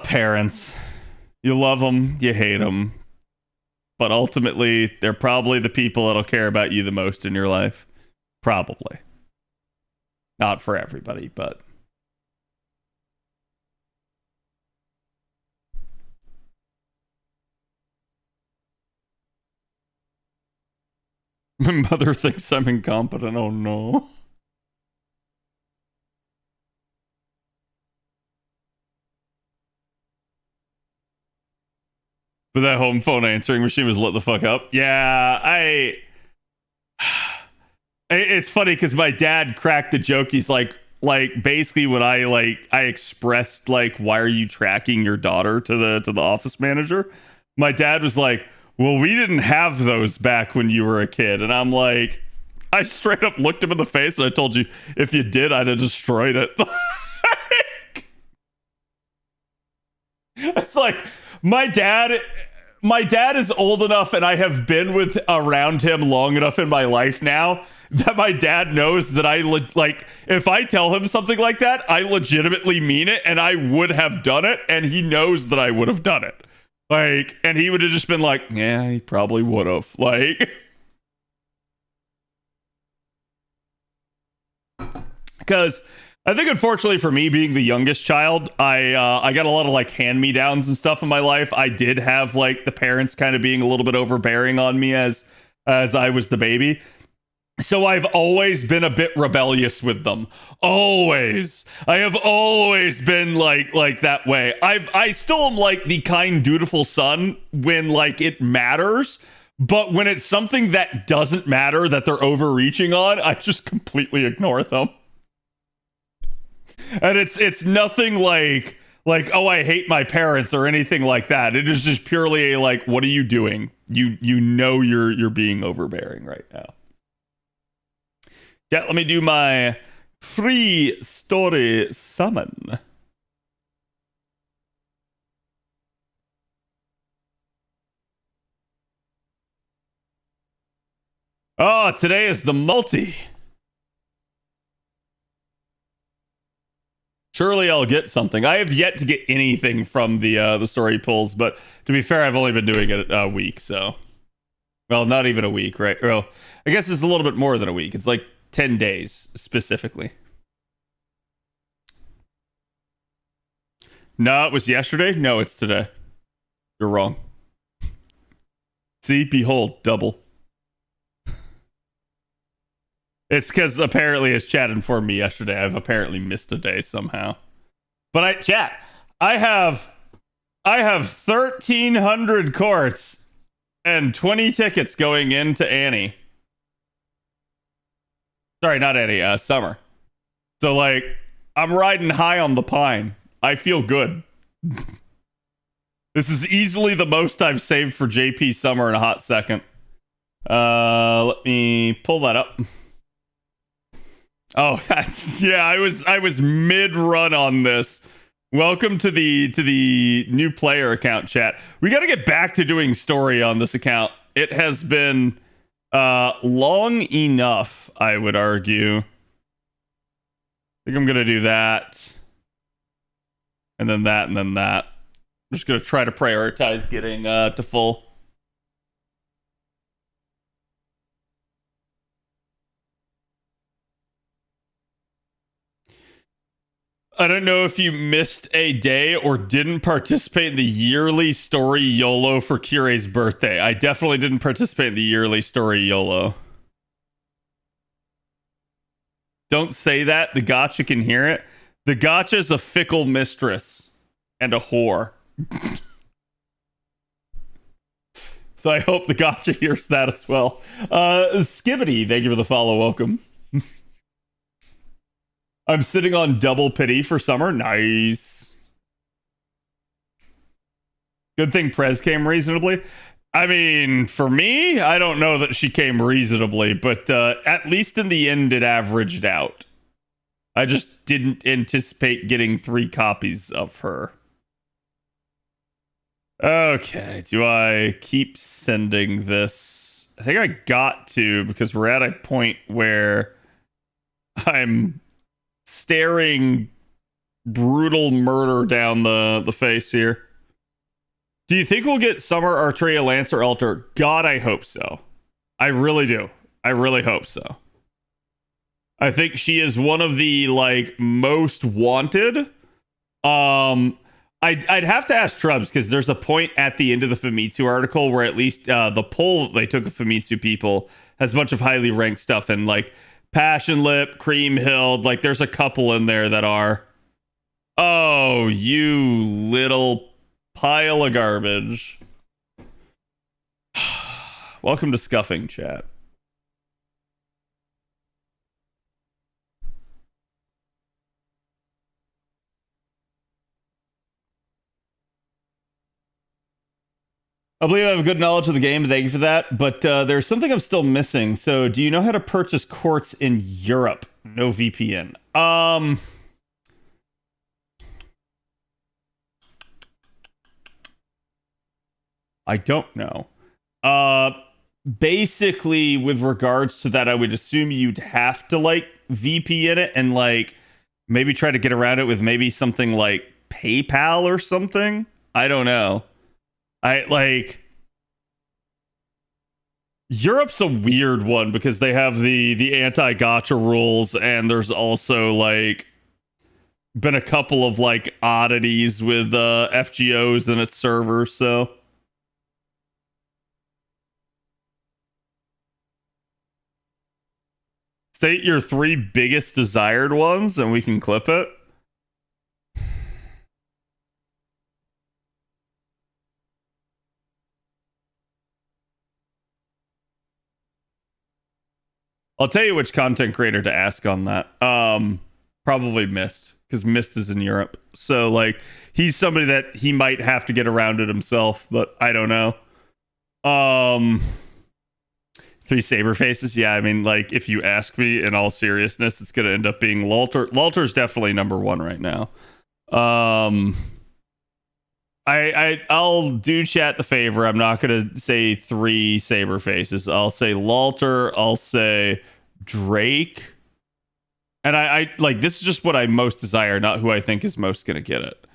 Parents. You love them. You hate them. But ultimately, they're probably the people that'll care about you the most in your life. Probably. Not for everybody, but... My mother thinks I'm incompetent. Oh no. But that home phone answering machine was lit the fuck up. Yeah, it's funny because my dad cracked the joke. He's like basically when I expressed like, why are you tracking your daughter to the office manager? My dad was like, well, we didn't have those back when you were a kid. And I'm like, I straight up looked him in the face and I told you, if you did, I'd have destroyed it. It's like, my dad is old enough and I have been with around him long enough in my life now that my dad knows that like, if I tell him something like that, I legitimately mean it and I would have done it, and he knows that I would have done it. Like, and he would have just been like, yeah, he probably would have. Like, because I think, unfortunately for me, being the youngest child, I got a lot of like hand-me-downs and stuff in my life. I did have like the parents kind of being a little bit overbearing on me as I was the baby. So I've always been a bit rebellious with them. Always. I have always been like that way. I still am like the kind, dutiful son when like it matters. But when it's something that doesn't matter that they're overreaching on, I just completely ignore them. And it's nothing like, oh, I hate my parents or anything like that. It is just purely a like, what are you doing? You know you're being overbearing right now. Yeah, let me do my free story summon. Oh, today is the multi. Surely I'll get something. I have yet to get anything from the story pulls, but to be fair, I've only been doing it a week, so. Well, not even a week, right? Well, I guess it's a little bit more than a week. It's like 10 days, specifically. No, it was yesterday? No, it's today. You're wrong. See, behold, double. It's because apparently, as chat informed me yesterday, I've apparently missed a day somehow. But I have 1,300 courts and 20 tickets going into Annie. Sorry, not Annie, Summer. So, like, I'm riding high on the pine. I feel good. This is easily the most I've saved for JP Summer in a hot second. Let me pull that up. Oh, yeah, I was mid-run on this. Welcome to the new player account, chat. We got to get back to doing story on this account. It has been long enough, I would argue. I think I'm gonna do that, and then that, and then that. I'm just gonna try to prioritize getting to full. I don't know if you missed a day or didn't participate in the yearly story YOLO for Kirei's birthday. I definitely didn't participate in the yearly story YOLO. Don't say that. The gotcha can hear it. The gotcha is a fickle mistress and a whore. So I hope the gotcha hears that as well. Skibbity, thank you for the follow. Welcome. I'm sitting on double pity for Summer. Nice. Good thing Prez came reasonably. I mean, for me, I don't know that she came reasonably, but at least in the end, it averaged out. I just didn't anticipate getting 3 copies of her. Okay, do I keep sending this? I think I got to, because we're at a point where I'm staring brutal murder down the face here. Do you think we'll get Summer, Artrea, Lance, or Alter? God, I hope so. I really do. I really hope so. I think she is one of the like most wanted. I'd have to ask Trubs, because there's a point at the end of the Famitsu article where at least the poll they took of Famitsu people has a bunch of highly ranked stuff, and like Passion Lip, Cream Hild, like there's a couple in there that are. Oh, you little pile of garbage. Welcome to Scuffing, chat. I believe I have a good knowledge of the game. Thank you for that. But there's something I'm still missing. So, do you know how to purchase quartz in Europe? No VPN. I don't know. Basically, with regards to that, I would assume you'd have to like VPN it and like maybe try to get around it with maybe something like PayPal or something. I don't know. I like Europe's a weird one because they have the anti-gotcha rules, and there's also like been a couple of like oddities with FGOs and its servers, so state your 3 biggest desired ones and we can clip it. I'll tell you which content creator to ask on that. Probably Mist, because Mist is in Europe. So like he's somebody that he might have to get around it himself, but I don't know. 3 saber faces. Yeah, I mean, like if you ask me in all seriousness, it's gonna end up being Lalter. Lalter's definitely number 1 right now. I'll do chat the favor. I'm not gonna say 3 saber faces. I'll say Lalter. I'll say Drake. And I like this is just what I most desire, not who I think is most gonna get it.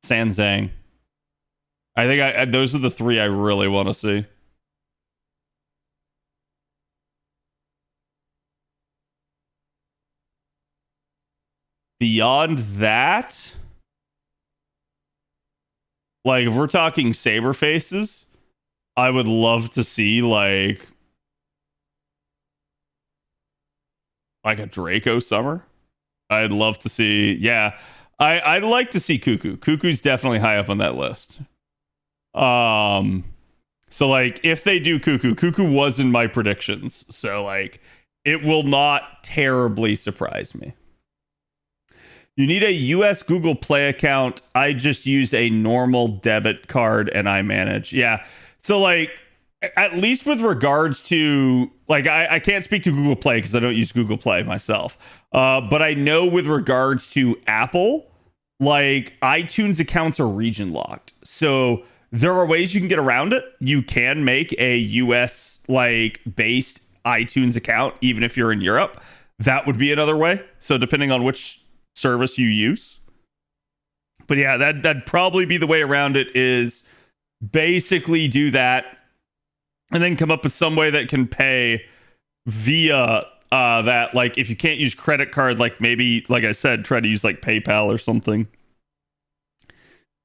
Sanzang. I think those are the 3 I really want to see. Beyond that, like if we're talking saber faces, I would love to see like a Draco Summer. I'd love to see, yeah. I'd like to see Cuckoo. Cuckoo's definitely high up on that list. So like if they do Cuckoo was in my predictions. So like it will not terribly surprise me. You need a US Google Play account. I just use a normal debit card and I manage. Yeah. So like at least with regards to like I can't speak to Google Play because I don't use Google Play myself. But I know with regards to Apple, like iTunes accounts are region locked. So there are ways you can get around it. You can make a US like based iTunes account even if you're in Europe. That would be another way. So depending on which service you use. But yeah, that'd probably be the way around it, is basically do that and then come up with some way that can pay via that. Like if you can't use credit card, like maybe, like I said, try to use like PayPal or something.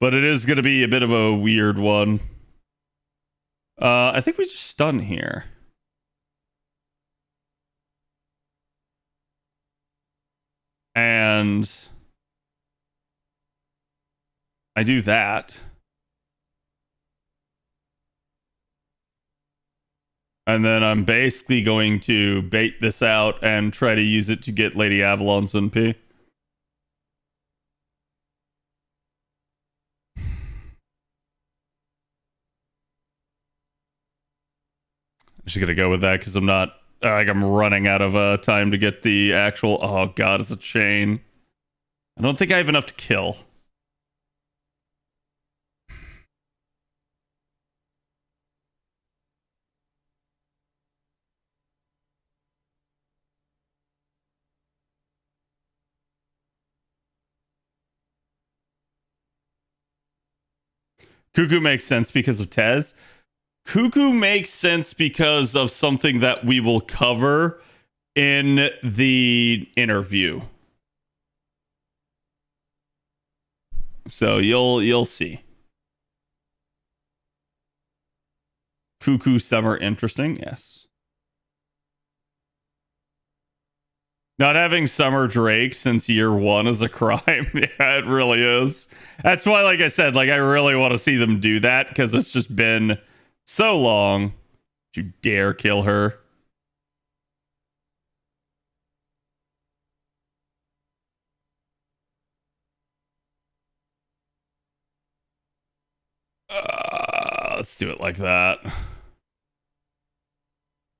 But it is going to be a bit of a weird one. I think we just stun here. And I do that. And then I'm basically going to bait this out and try to use it to get Lady Avalon's MP. I'm just gonna go with that because I'm not like I'm running out of time to get the actual. Oh god, it's a chain. I don't think I have enough to kill. Cuckoo makes sense because of Tez. Cuckoo makes sense because of something that we will cover in the interview. So you'll see. Cuckoo Summer interesting, yes. Not having Summer Drake since year 1 is a crime. Yeah, it really is. That's why, like I said, like I really want to see them do that because it's just been so long. Don't you dare kill her. Let's do it like that.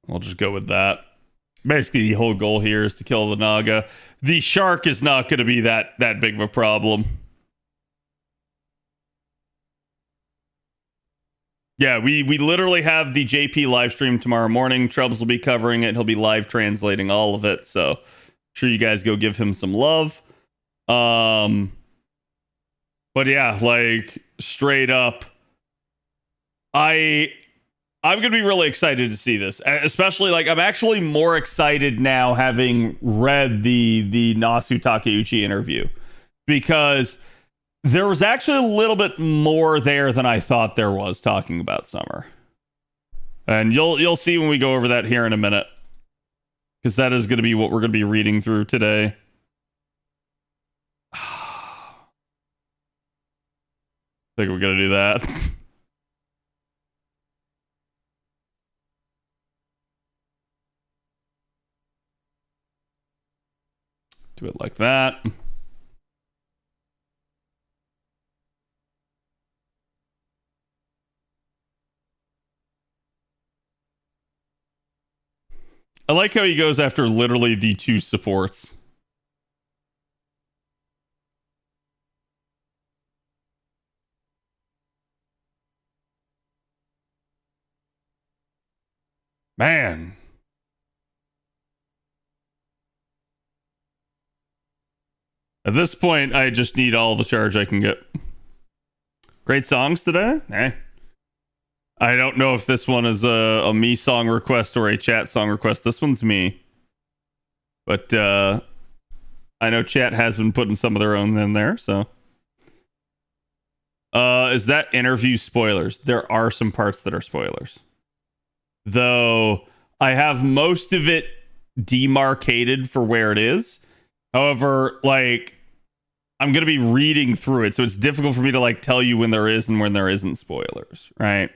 We'll just go with that. Basically, the whole goal here is to kill the Naga. The shark is not going to be that big of a problem. Yeah, we literally have the JP live stream tomorrow morning. Trubs will be covering it. He'll be live translating all of it. So, sure you guys go give him some love. But yeah, like straight up, I'm gonna be really excited to see this. Especially like I'm actually more excited now having read the Nasu Takeuchi interview, because there was actually a little bit more there than I thought there was talking about Summer. And you'll see when we go over that here in a minute, because that is going to be what we're going to be reading through today. I think we're going to do that. Do it like that. I like how he goes after literally the two supports. Man. At this point, I just need all the charge I can get. Great songs today? Eh. I don't know if this one is a me song request or a chat song request. This one's me. But I know chat has been putting some of their own in there, so. Is that interview spoilers? There are some parts that are spoilers. Though I have most of it demarcated for where it is. However, like, I'm going to be reading through it, so it's difficult for me to like tell you when there is and when there isn't spoilers, right?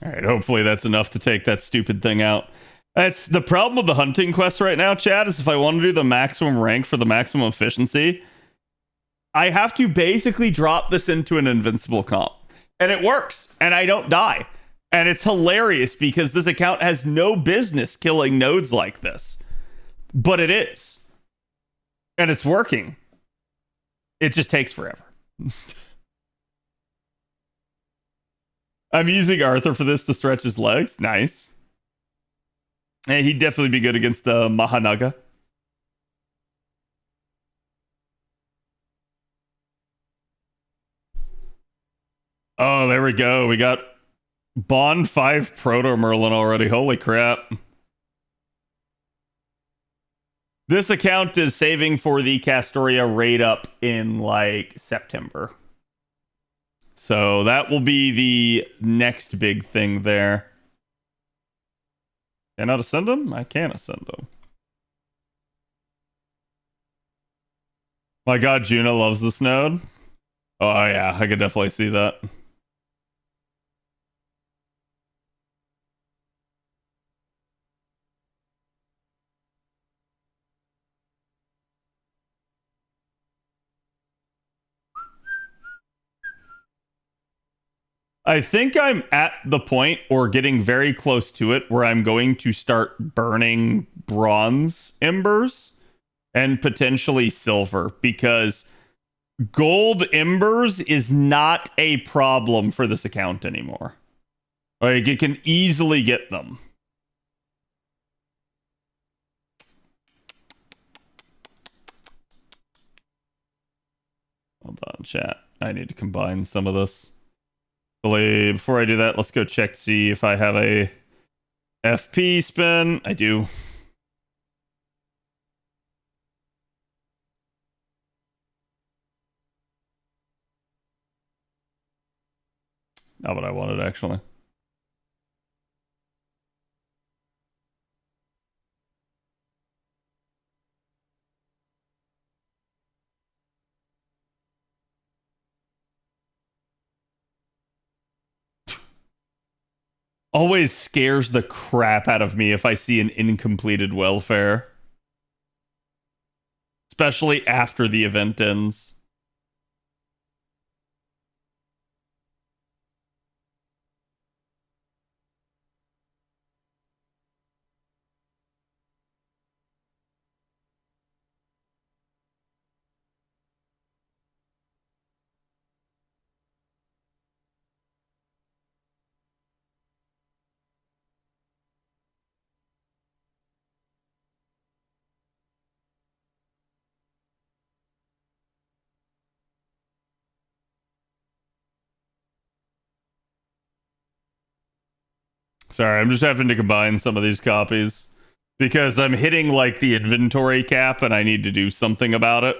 All right, hopefully that's enough to take that stupid thing out. That's the problem with the hunting quest right now, Chad, is if I want to do the maximum rank for the maximum efficiency, I have to basically drop this into an invincible comp. And it works, and I don't die. And it's hilarious because this account has no business killing nodes like this. But it is. And it's working. It just takes forever. I'm using Arthur for this to stretch his legs. Nice. And he'd definitely be good against the Mahanaga. Oh, there we go. We got Bond 5 Proto Merlin already. Holy crap. This account is saving for the Castoria raid up in like September. So that will be the next big thing there. Can I ascend him? I can ascend him. My god, Juna loves this node. Oh yeah, I could definitely see that. I think I'm at the point or getting very close to it where I'm going to start burning bronze embers and potentially silver, because gold embers is not a problem for this account anymore. Like, you can easily get them. Hold on, chat. I need to combine some of this. Before I do that, let's go check to see if I have a FP spin. I do. Not what I wanted, actually. always scares the crap out of me if I see an incompleted welfare. Especially after the event ends. Sorry, I'm just having to combine some of these copies because I'm hitting like the inventory cap and I need to do something about it.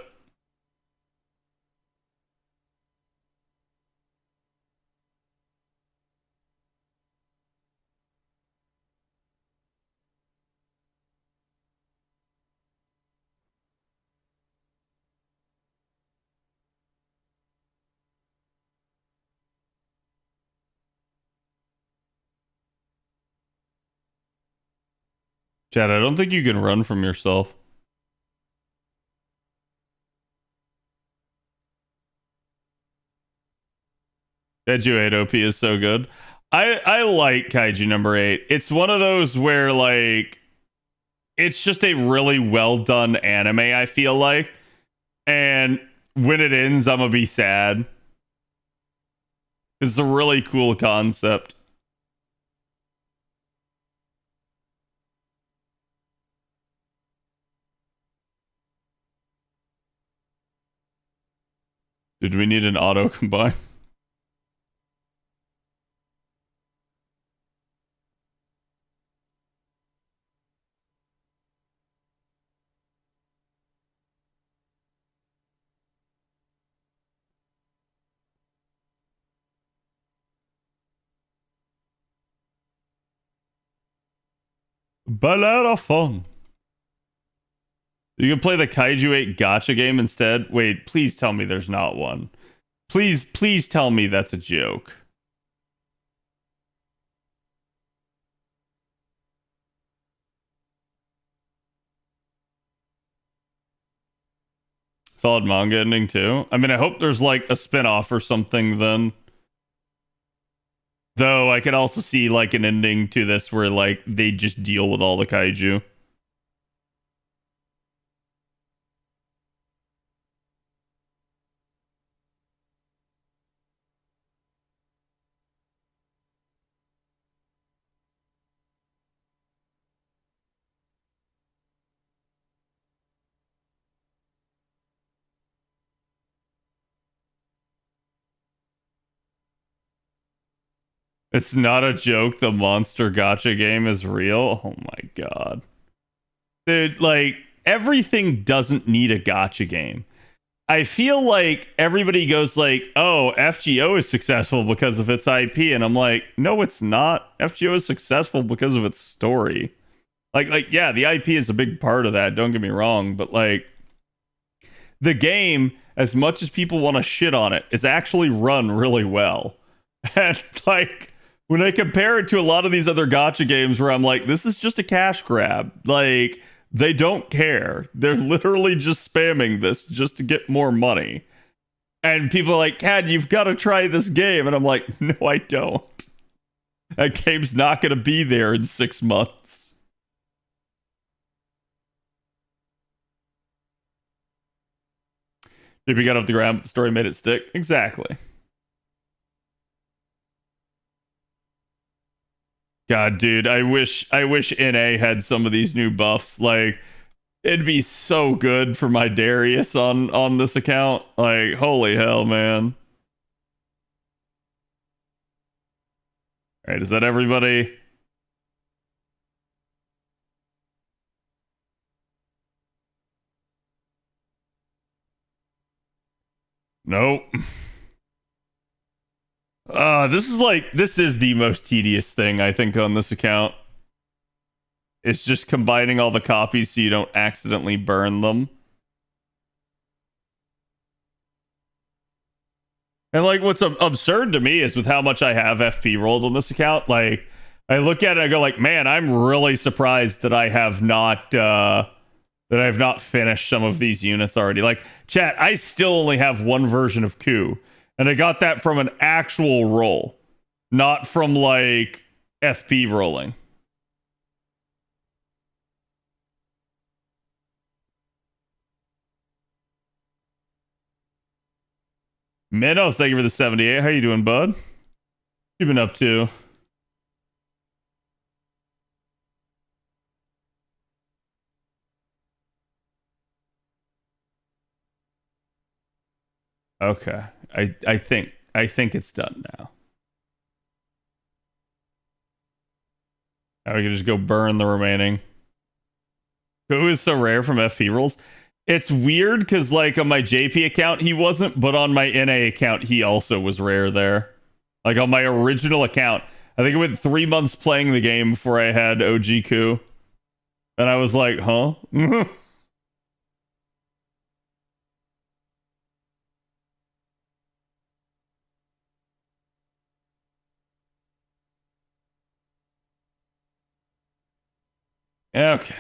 Chad, I don't think you can run from yourself. Kaiju 8 OP is so good. I like Kaiju number 8. It's one of those where like it's just a really well done anime, I feel like. And when it ends, I'm gonna be sad. It's a really cool concept. Did we need an auto combine? But a lot of fun. You can play the Kaiju 8 gacha game instead. Wait, please tell me there's not one. Please tell me that's a joke. Solid manga ending too. I mean, I hope there's like a spin-off or something then. Though I could also see like an ending to this where like they just deal with all the kaiju. It's not a joke. The monster gacha game is real. Oh my god. Dude, like, everything doesn't need a gacha game. I feel like everybody goes like, oh, FGO is successful because of its IP. And I'm like, no, it's not. FGO is successful because of its story. Like, yeah, the IP is a big part of that. Don't get me wrong. But like, the game, as much as people want to shit on it, is actually run really well. And like, when I compare it to a lot of these other gacha games where I'm like, this is just a cash grab. Like, they don't care. They're literally just spamming this just to get more money. And people are like, Cad, you've got to try this game. And I'm like, no, I don't. That game's not going to be there in 6 months. If you got off the ground, but the story made it stick. Exactly. God, dude, I wish NA had some of these new buffs. Like, it'd be so good for my Darius on this account. Like, holy hell, man. All right, is that everybody? Nope. This is the most tedious thing I think on this account. It's just combining all the copies so you don't accidentally burn them. And like what's absurd to me is with how much I have FP rolled on this account, like I look at it and I go like, man, I'm really surprised that I have not finished some of these units already. Like, chat, I still only have one version of coup, and I got that from an actual roll, not from like FP rolling. Minos, thank you for the 78. How you doing, bud? What you been up to? Okay. I think it's done now. Now we can just go burn the remaining. Who is so rare from FP rolls? It's weird because like on my JP account he wasn't, but on my NA account he also was rare there. Like on my original account, I think it went 3 months playing the game before I had OG coup. And I was like, huh? Okay.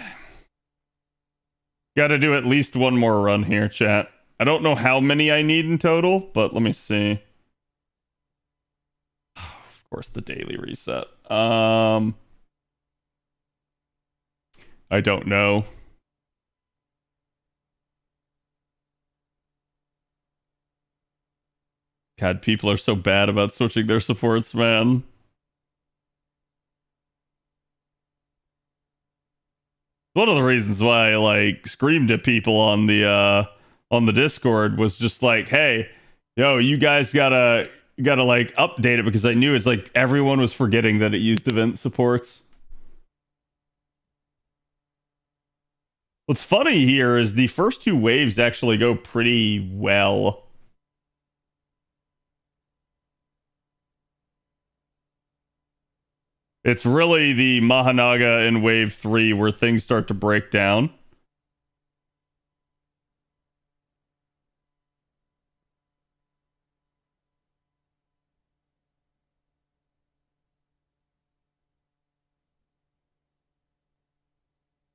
Got to do at least one more run here, chat. I don't know how many I need in total, but let me see. Of course, the daily reset. I don't know. God, people are so bad about switching their supports, man. One of the reasons why I like screamed at people on the Discord was just like, hey, yo, you guys gotta like update it, because I knew it's like everyone was forgetting that it used event supports. What's funny here is the first two waves actually go pretty well. It's really the Mahanaga in wave 3 where things start to break down.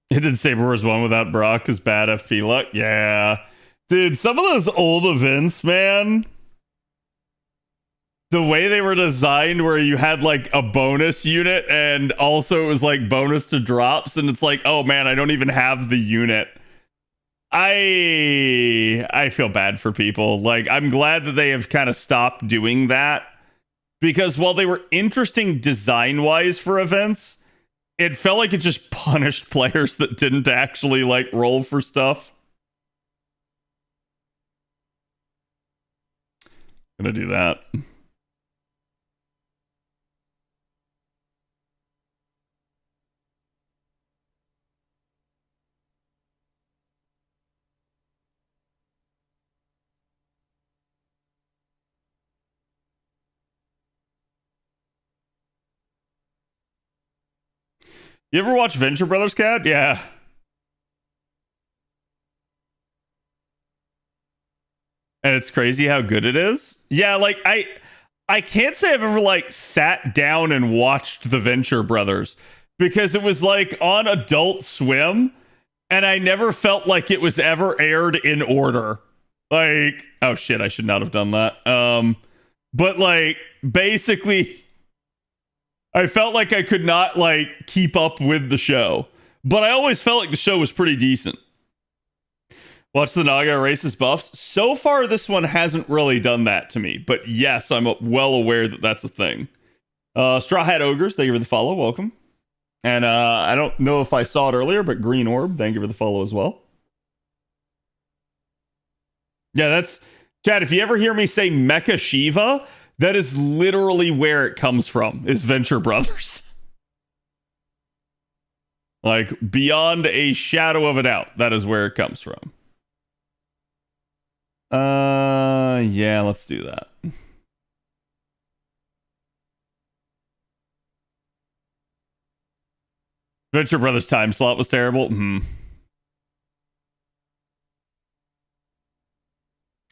Hidden Saber was one without Brock is bad FP luck. Yeah. Dude, some of those old events, man. The way they were designed where you had like a bonus unit and also it was like bonus to drops, and it's like, oh man, I don't even have the unit. I feel bad for people. Like, I'm glad that they have kind of stopped doing that, because while they were interesting design-wise for events, it felt like it just punished players that didn't actually like roll for stuff. Gonna do that. You ever watch Venture Brothers, Cat? Yeah. And it's crazy how good it is. Yeah, like I can't say I've ever like sat down and watched the Venture Brothers, because it was like on Adult Swim and I never felt like it was ever aired in order. Like, oh shit, I should not have done that. But like basically I felt like I could not like keep up with the show, but I always felt like the show was pretty decent. Watch the Naga races buffs. So far, this one hasn't really done that to me, but yes, I'm well aware that that's a thing. Straw Hat Ogres, thank you for the follow. Welcome. And I don't know if I saw it earlier, but Green Orb, thank you for the follow as well. Yeah, that's... Chad, if you ever hear me say Mecha Shiva, that is literally where it comes from, is Venture Brothers. Like, beyond a shadow of a doubt, that is where it comes from. Yeah, let's do that. Venture Brothers time slot was terrible.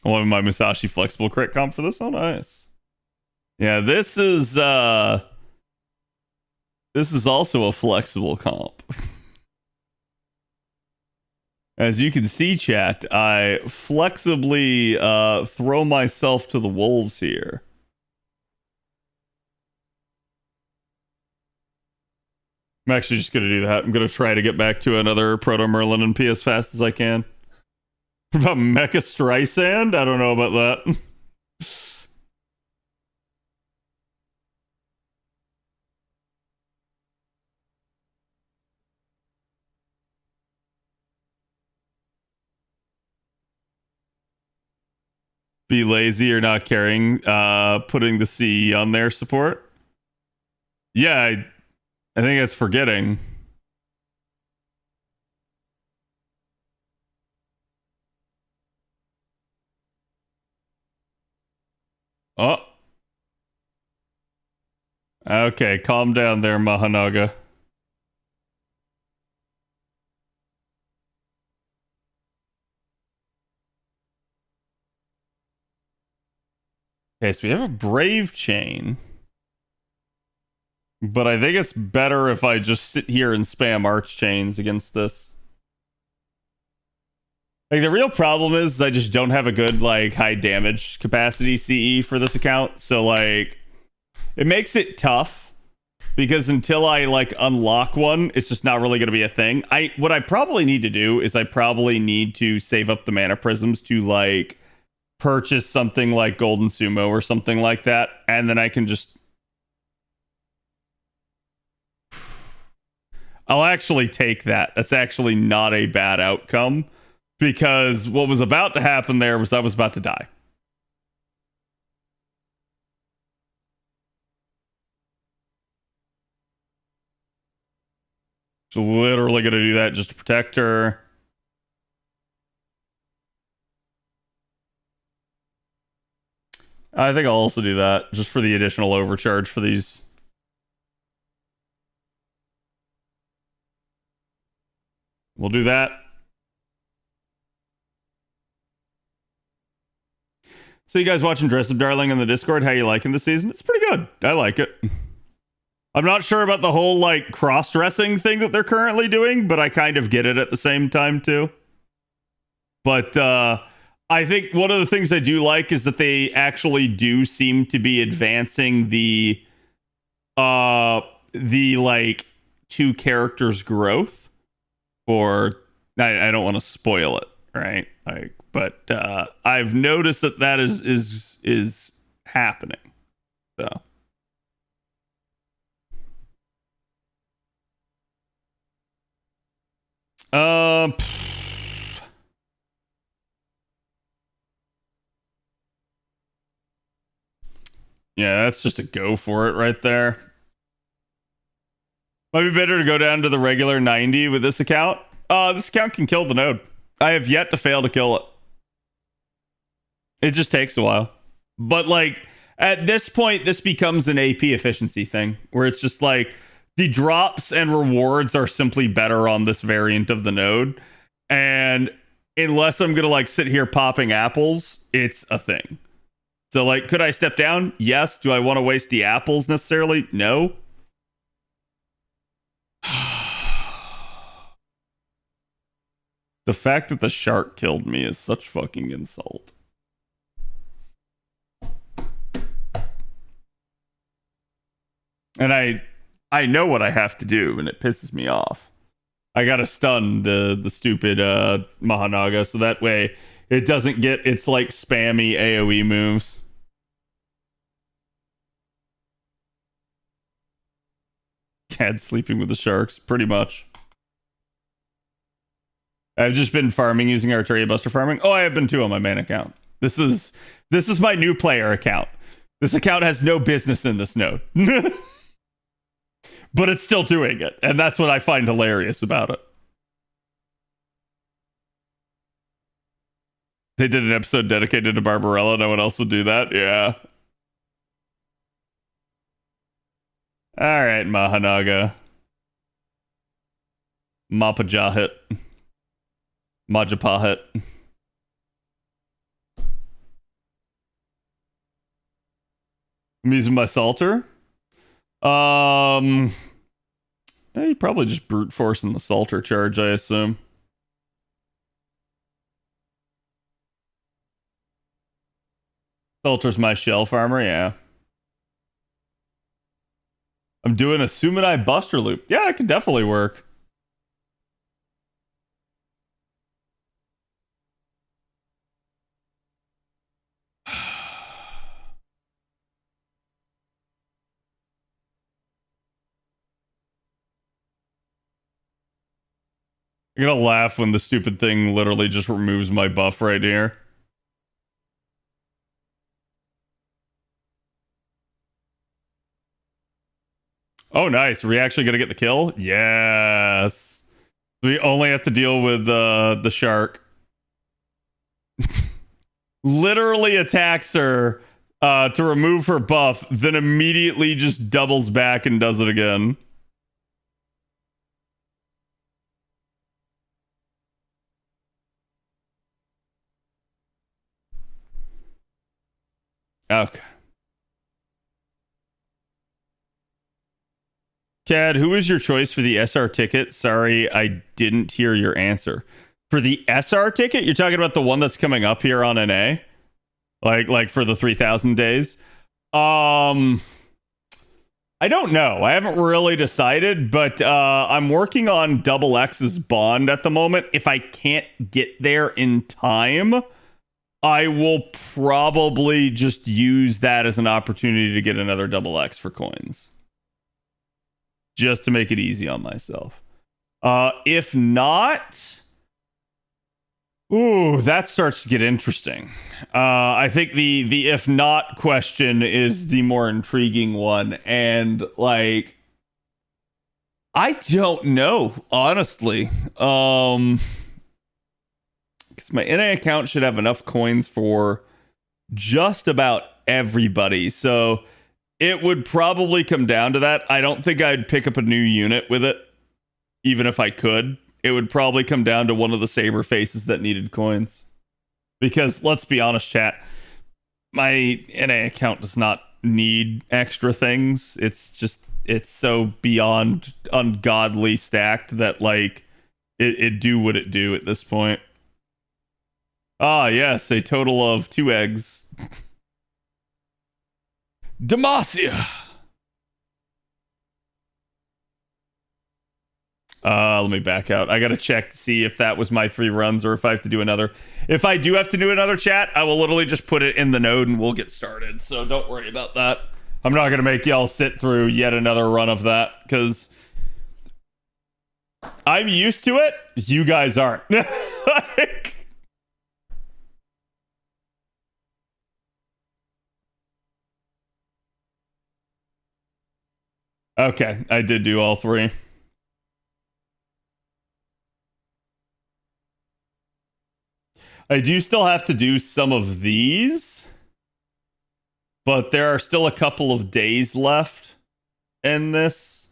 I love my Musashi flexible crit comp for this. Oh, nice. Yeah, this is This is also a flexible comp. As you can see, chat, I flexibly throw myself to the wolves here. I'm actually just going to do that. I'm going to try to get back to another Proto Merlin and P as fast as I can. About Mecha Streisand? I don't know about that. Be lazy or not caring, putting the CE on their support. Yeah, I think it's forgetting. Oh. Okay, calm down there, Mahanaga. Okay, so we have a Brave Chain. But I think it's better if I just sit here and spam Arch Chains against this. Like, the real problem is I just don't have a good, like, high damage capacity CE for this account. So, like, it makes it tough. Because until I, like, unlock one, it's just not really going to be a thing. What I probably need to do is I probably need to save up the mana prisms to, like, purchase something like Golden Sumo or something like that. And then I can just... I'll actually take that. That's actually not a bad outcome. Because what was about to happen there was I was about to die. So literally going to do that just to protect her. I think I'll also do that just for the additional overcharge for these. We'll do that. So you guys watching Dress Up Darling in the Discord? How you liking the season? It's pretty good. I like it. I'm not sure about the whole like cross-dressing thing that they're currently doing, but I kind of get it at the same time too. But I think one of the things I do like is that they actually do seem to be advancing the like two characters' growth. Or I don't want to spoil it, right? Like, but I've noticed that is happening. So. Yeah, that's just a go for it right there. Might be better to go down to the regular 90 with this account. This account can kill the node. I have yet to fail to kill it. It just takes a while. But like at this point, this becomes an AP efficiency thing where it's just like the drops and rewards are simply better on this variant of the node. And unless I'm going to like sit here popping apples, it's a thing. So like, could I step down? Yes. Do I want to waste the apples necessarily? No. The fact that the shark killed me is such fucking insult. And I know what I have to do, and it pisses me off. I gotta stun the stupid Mahanaga, so that way it doesn't get its like spammy AoE moves. Cad sleeping with the sharks, pretty much. I've just been farming using Arteria Buster farming. Oh, I have been too on my main account. This is my new player account. This account has no business in this node. But it's still doing it, and that's what I find hilarious about it. They did an episode dedicated to Barbarella. No one else would do that. Yeah. All right, Mahanaga. Mapajahit. Majapahit. I'm using my Salter. You probably just brute forcing the Salter charge, I assume. Salter's my shell farmer, yeah. I'm doing a Sumanai Buster Loop. Yeah, it could definitely work. I'm gonna laugh when the stupid thing literally just removes my buff right here. Oh, nice. Are we actually gonna get the kill? Yes. We only have to deal with the shark. Literally attacks her to remove her buff, then immediately just doubles back and does it again. Okay. Cad, who is your choice for the SR ticket? Sorry, I didn't hear your answer. For the SR ticket, you're talking about the one that's coming up here on NA? Like for the 3,000 days? I don't know. I haven't really decided, but I'm working on Double X's Bond at the moment. If I can't get there in time, I will probably just use that as an opportunity to get another Double X for coins. Just to make it easy on myself. If not, ooh, that starts to get interesting. I think the if not question is the more intriguing one, and like, I don't know, honestly. Because my NA account should have enough coins for just about everybody, so it would probably come down to that. I don't think I'd pick up a new unit with it, even if I could. It would probably come down to one of the saber faces that needed coins. Because, let's be honest, chat, my NA account does not need extra things. It's so beyond ungodly stacked that, like, it do what it do at this point. Ah, yes, a total of 2 eggs. Demacia. Let me back out. I gotta check to see if that was my 3 runs or if I have to do another. If I do have to do another chat, I will literally just put it in the node and we'll get started. So don't worry about that. I'm not gonna make y'all sit through yet another run of that because I'm used to it. You guys aren't. Like, okay, I did do all 3. I do still have to do some of these, but there are still a couple of days left in this.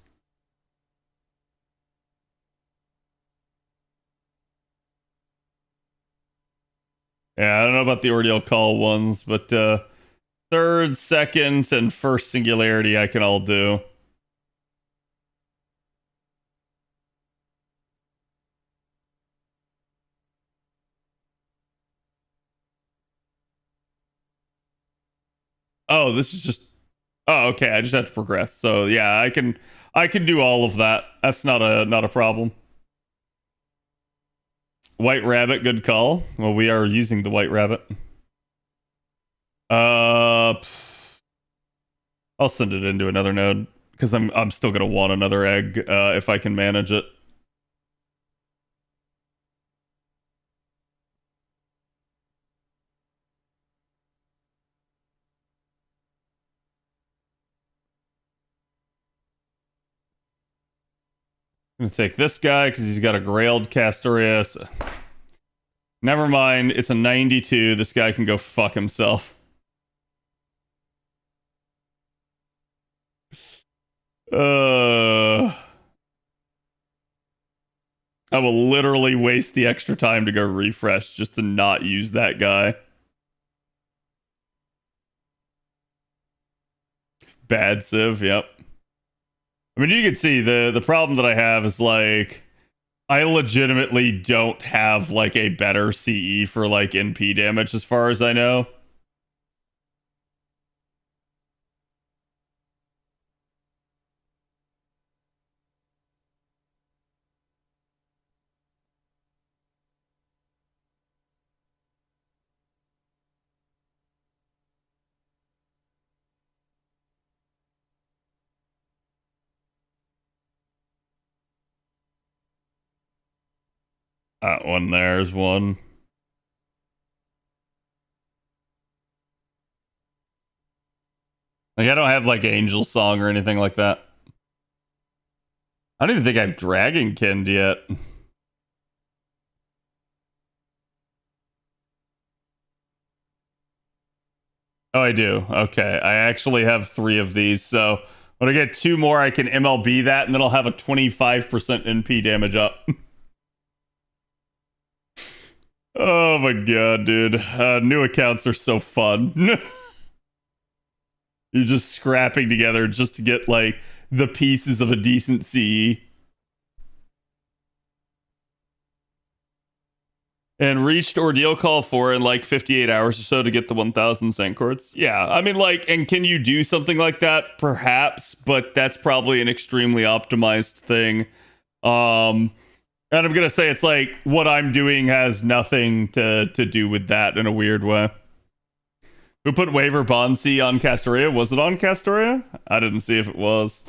Yeah, I don't know about the ordeal call ones, but third, second, and first singularity I can all do. Oh, this is just. Oh, okay. I just have to progress. So yeah, I can do all of that. That's not a problem. White rabbit, good call. Well, we are using the white rabbit. I'll send it into another node because I'm still gonna want another egg if I can manage it. I'm gonna take this guy because he's got a Grailed Castorius. Never mind, it's a 92. This guy can go fuck himself. I will literally waste the extra time to go refresh just to not use that guy. Bad Civ, yep. I mean, you can see the problem that I have is like I legitimately don't have like a better CE for like NP damage as far as I know. That one there's one. Like I don't have like Angel Song or anything like that. I don't even think I've Dragonkind yet. Oh, I do. Okay. I actually have 3 of these. So when I get 2 more, I can MLB that, and then I'll have a 25% NP damage up. Oh my god, dude. New accounts are so fun. You're just scrapping together just to get, like, the pieces of a decent CE. And reached ordeal call 4 in like 58 hours or so to get the 1,000 Sancords. Yeah, I mean, like, and can you do something like that? Perhaps, but that's probably an extremely optimized thing. And I'm gonna say it's like what I'm doing has nothing to do with that in a weird way. Who put Waiver Bonsi on Castoria? Was it on Castoria? I didn't see if it was.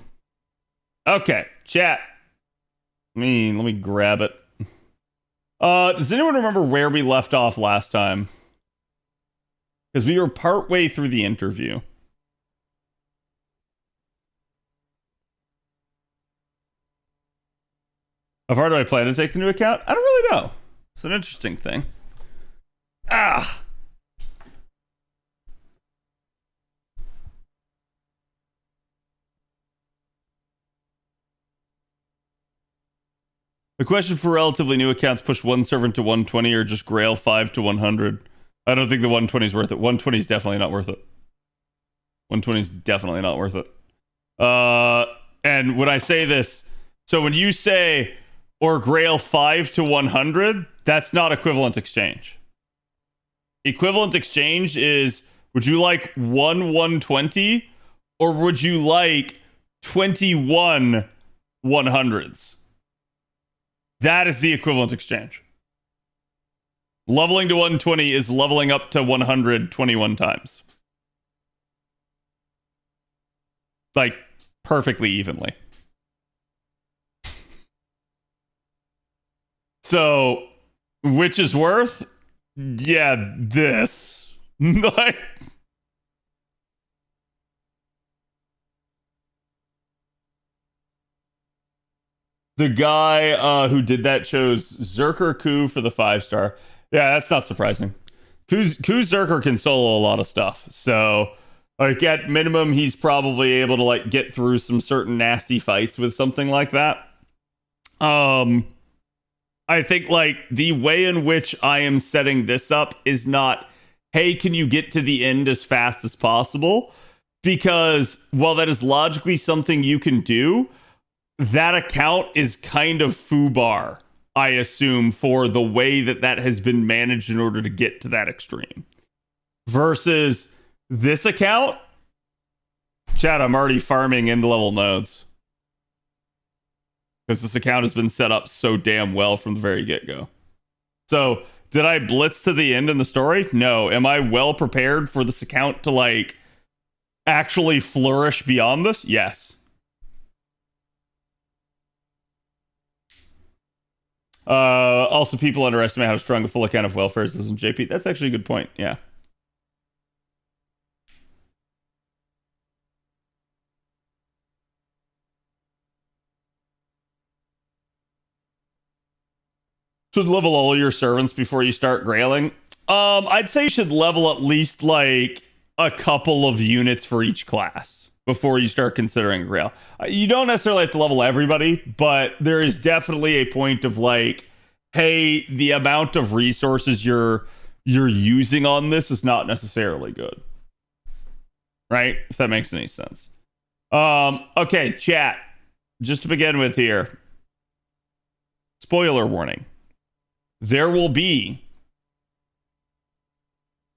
Okay, chat. Let me grab it. Does anyone remember where we left off last time? Because we were partway through the interview. How far do I plan to take the new account? I don't really know. It's an interesting thing. Ah. The question for relatively new accounts: push one servant to 120 or just Grail 5 to 100? I don't think the 120 is worth it. 120 is definitely not worth it. 120 is definitely not worth it. And when I say this, so when you say or Grail 5 to 100, that's not equivalent exchange. Equivalent exchange is, would you like 120 or would you like 21 100s? That is the equivalent exchange. Leveling to 120 is leveling up to 121 times. Like, perfectly evenly. So, which is worth? Yeah, this. Like, the guy who did that chose Zerker Ku for the 5-star. Yeah, that's not surprising. Ku Zerker can solo a lot of stuff. So, like, at minimum, he's probably able to, like, get through some certain nasty fights with something like that. I think, like, the way in which I am setting this up is not, hey, can you get to the end as fast as possible? Because while that is logically something you can do, that account is kind of foobar, I assume, for the way that that has been managed in order to get to that extreme. Versus this account, chat, I'm already farming end level nodes. Because this account has been set up so damn well from the very get-go. So, did I blitz to the end in the story? No. Am I well prepared for this account to, like, actually flourish beyond this? Yes. Also, people underestimate how strong a full account of welfare is in JP. That's actually a good point. Yeah. Should level all your servants before you start grailing. I'd say you should level at least like a couple of units for each class before you start considering grail. You don't necessarily have to level everybody, but there is definitely a point of like, hey, the amount of resources you're using on this is not necessarily good. Right? If that makes any sense. Okay, chat. just to begin with here, spoiler warning. There will be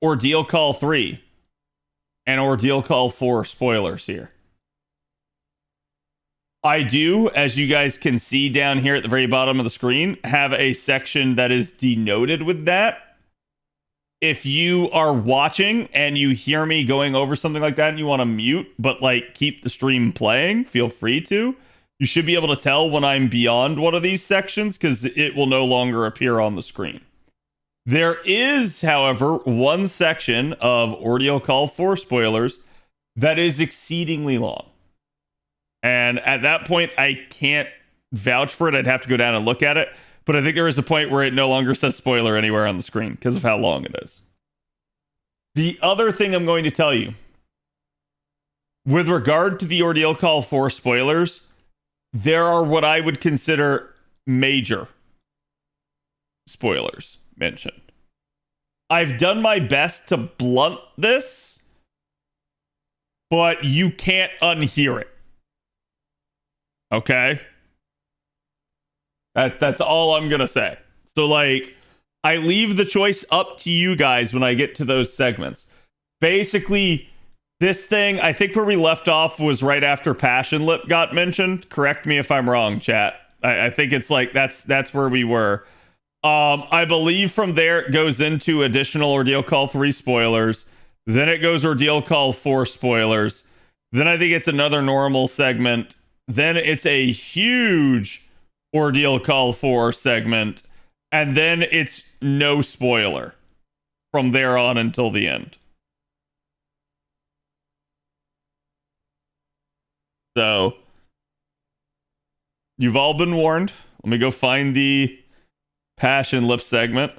Ordeal Call 3 and Ordeal Call 4 spoilers here. I do, as you guys can see down here at the very bottom of the screen, have a section that is denoted with that. If you are watching and you hear me going over something like that and you want to mute, but like keep the stream playing, feel free to. You should be able to tell when I'm beyond one of these sections because it will no longer appear on the screen. There is, however, one section of Ordeal Call 4 spoilers that is exceedingly long. And at that point, I can't vouch for it. I'd have to go down and look at it. But I think there is a point where it no longer says spoiler anywhere on the screen because of how long it is. The other thing I'm going to tell you, with regard to the Ordeal Call 4 spoilers, there are what I would consider major spoilers mentioned. I've done my best to blunt this, but you can't unhear it. Okay? That's all I'm gonna say. So, like, I leave the choice up to you guys when I get to those segments. Basically, this thing, I think where we left off was right after Passion Lip got mentioned. Correct me if I'm wrong, chat. I think it's like that's where we were. I believe from there it goes into additional Ordeal Call 3 spoilers. Then it goes Ordeal Call 4 spoilers. Then I think it's another normal segment. Then it's a huge Ordeal Call 4 segment. And then it's no spoiler from there on until the end. So, you've all been warned. Let me go find the Passion Lip segment.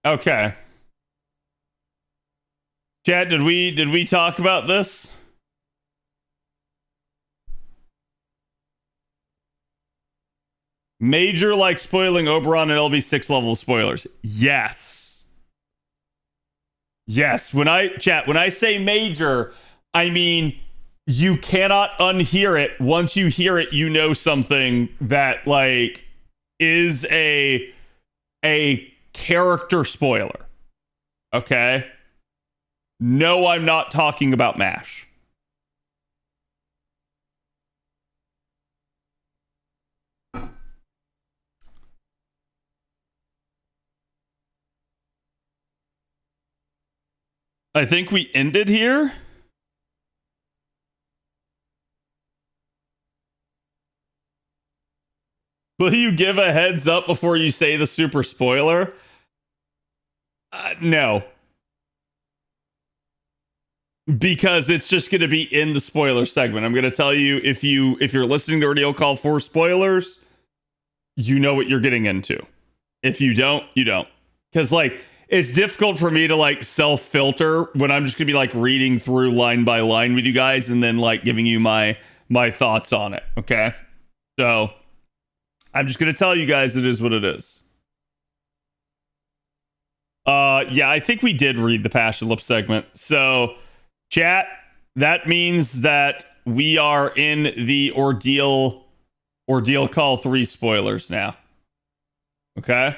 Okay. Chat, did we talk about this? Major like spoiling Oberon and LB6 level spoilers. Yes. Yes. When I say major, I mean you cannot unhear it. Once you hear it, you know something that like is a character spoiler. Okay? No, I'm not talking about MASH. I think we ended here. Will you give a heads up before you say the super spoiler? No. Because it's just going to be in the spoiler segment. I'm going to tell you if you're listening to Ordeal Call 4 spoilers, you know what you're getting into. If you don't, you don't. Because like it's difficult for me to like self-filter when I'm just going to be like reading through line by line with you guys and then like giving you my thoughts on it. Okay? So I'm just going to tell you guys it is what it is. Yeah, I think we did read the Passion Lip segment. So, chat, that means that we are in the Ordeal Call 3 spoilers now. Okay?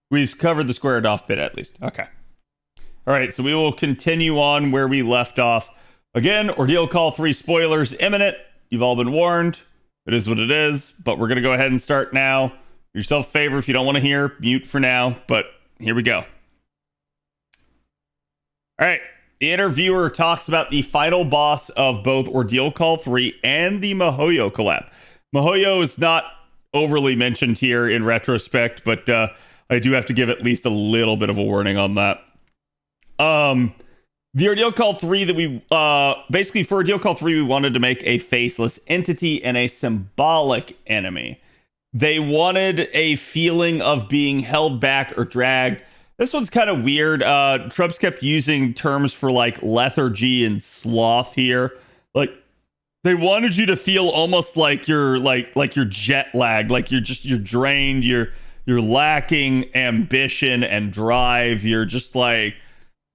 We've covered the squared off bit at least. Okay. All right, so we will continue on where we left off. Again, Ordeal Call 3 spoilers imminent. You've all been warned. It is what it is, but we're going to go ahead and start now. Do yourself a favor if you don't want to hear, mute for now, but here we go. All right. The interviewer talks about the final boss of both Ordeal Call 3 and the MiHoYo collab. MiHoYo is not overly mentioned here in retrospect, but I do have to give at least a little bit of a warning on that. The Ordeal Call 3 that we basically for Ordeal Call 3 we wanted to make a faceless entity and a symbolic enemy. They wanted a feeling of being held back or dragged This one's kind of weird. Trump's kept using terms for like lethargy and sloth here. Like they wanted you to feel almost like you're like you're jet lagged, like you're drained, you're lacking ambition and drive. You're just like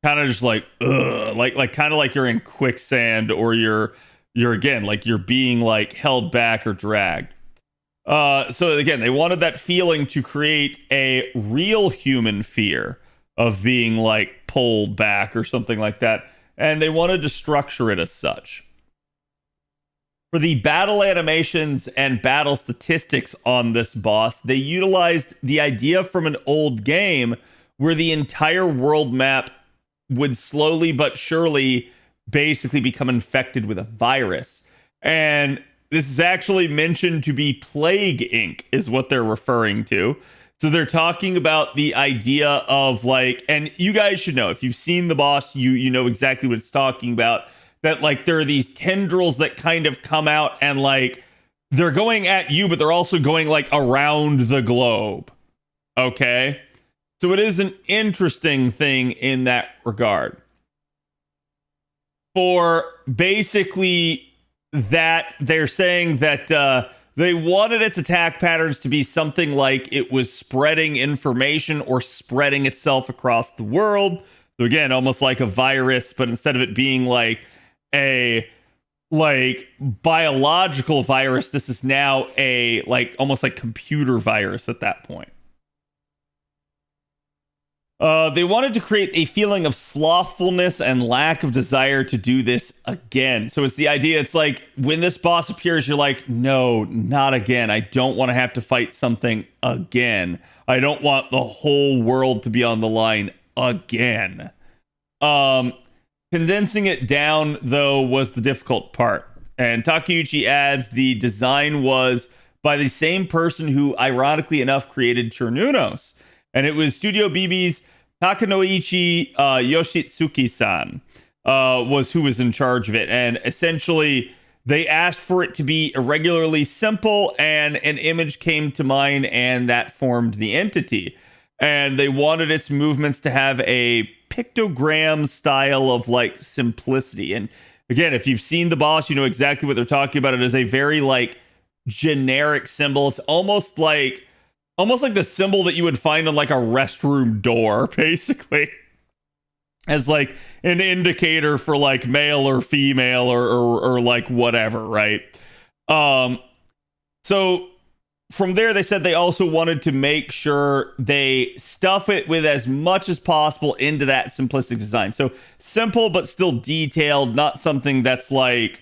kind of just like ugh, like kind of like you're in quicksand, or you're again like you're being like held back or dragged. So again, they wanted that feeling to create a real human fear of being like pulled back or something like that, and they wanted to structure it as such. For the battle animations and battle statistics on this boss, they utilized the idea from an old game where the entire world map would slowly but surely basically become infected with a virus. And this is actually mentioned to be Plague Inc. is what they're referring to. So they're talking about the idea of like, and you guys should know, if you've seen the boss, you know exactly what it's talking about. That like there are these tendrils that kind of come out and like they're going at you, but they're also going like around the globe. Okay? So it is an interesting thing in that regard. For basically that, they're saying that they wanted its attack patterns to be something like it was spreading information or spreading itself across the world. So again, almost like a virus, but instead of it being like a like biological virus, this is now a like almost like computer virus at that point. They wanted to create a feeling of slothfulness and lack of desire to do this again. So it's the idea, it's like when this boss appears, you're like, no, not again. I don't want to have to fight something again. I don't want the whole world to be on the line again. Condensing it down, though, was the difficult part. And Takeuchi adds the design was by the same person who, ironically enough, created Chernunos. And it was Studio BB's Takeuchi Yoshitsuki-san was who was in charge of it. And essentially, they asked for it to be irregularly simple, and an image came to mind, and that formed the entity. And they wanted its movements to have a pictogram style of like simplicity. And again, if you've seen the boss, you know exactly what they're talking about. It is a very like generic symbol. It's almost like the symbol that you would find on like a restroom door, basically, as like an indicator for like male or female or like whatever, right? So from there, they said they also wanted to make sure they stuff it with as much as possible into that simplistic design. So simple, but still detailed, not something that's like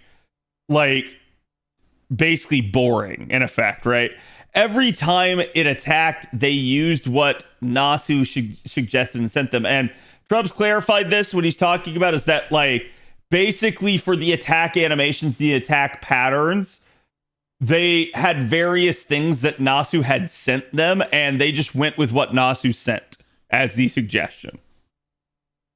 basically boring in effect, right? Every time it attacked, they used what Nasu suggested and sent them. And Trubbs clarified this. What he's talking about is that, like, basically for the attack animations, the attack patterns, they had various things that Nasu had sent them, and they just went with what Nasu sent as the suggestion.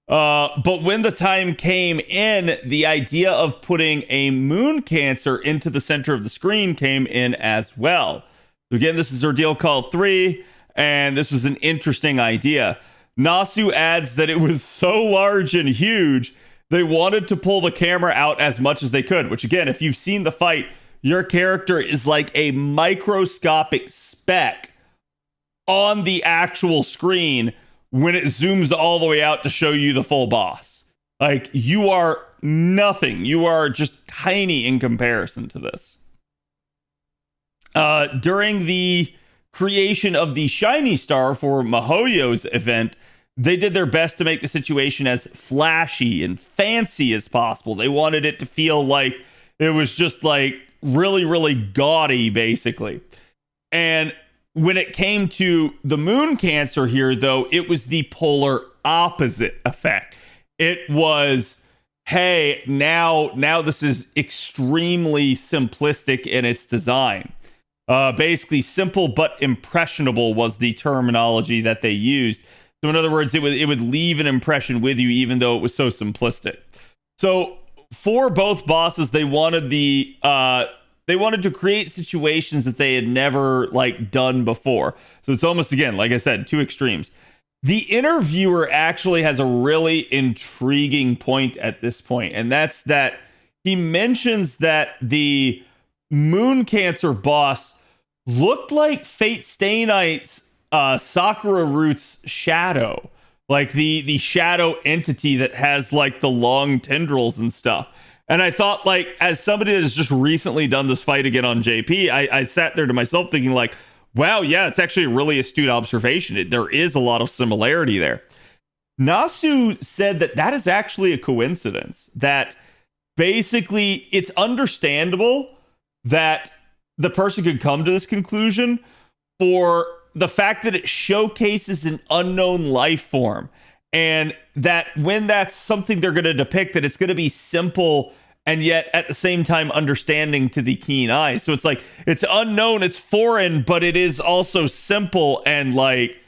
But when the time came in, the idea of putting a moon cancer into the center of the screen came in as well. So again, this is Ordeal Call 3, and this was an interesting idea. Nasu adds that it was so large and huge, they wanted to pull the camera out as much as they could, which again, if you've seen the fight, your character is like a microscopic speck on the actual screen when it zooms all the way out to show you the full boss. Like, you are nothing. You are just tiny in comparison to this. During the creation of the Shiny Star for Mihoyo's event, they did their best to make the situation as flashy and fancy as possible. They wanted it to feel like it was just like really, really gaudy, basically. And when it came to the moon cancer here, though, it was the polar opposite effect. It was, hey, now this is extremely simplistic in its design. Basically, simple but impressionable was the terminology that they used. So in other words, it would leave an impression with you, even though it was so simplistic. So for both bosses, they wanted to create situations that they had never like done before. So it's almost, again, like I said, two extremes. The interviewer actually has a really intriguing point at this point, and that's that he mentions that the Moon Cancer boss looked like Fate Stay Night's Sakura Root's shadow, like the shadow entity that has like the long tendrils and stuff. And I thought, like, as somebody that has just recently done this fight again on JP, I sat there to myself thinking, like, wow, yeah, it's actually a really astute observation. There is a lot of similarity there. Nasu said that that is actually a coincidence, that basically it's understandable that the person could come to this conclusion for the fact that it showcases an unknown life form, and that when that's something they're going to depict, that it's going to be simple and yet at the same time understanding to the keen eye. So it's like, it's unknown, it's foreign, but it is also simple and like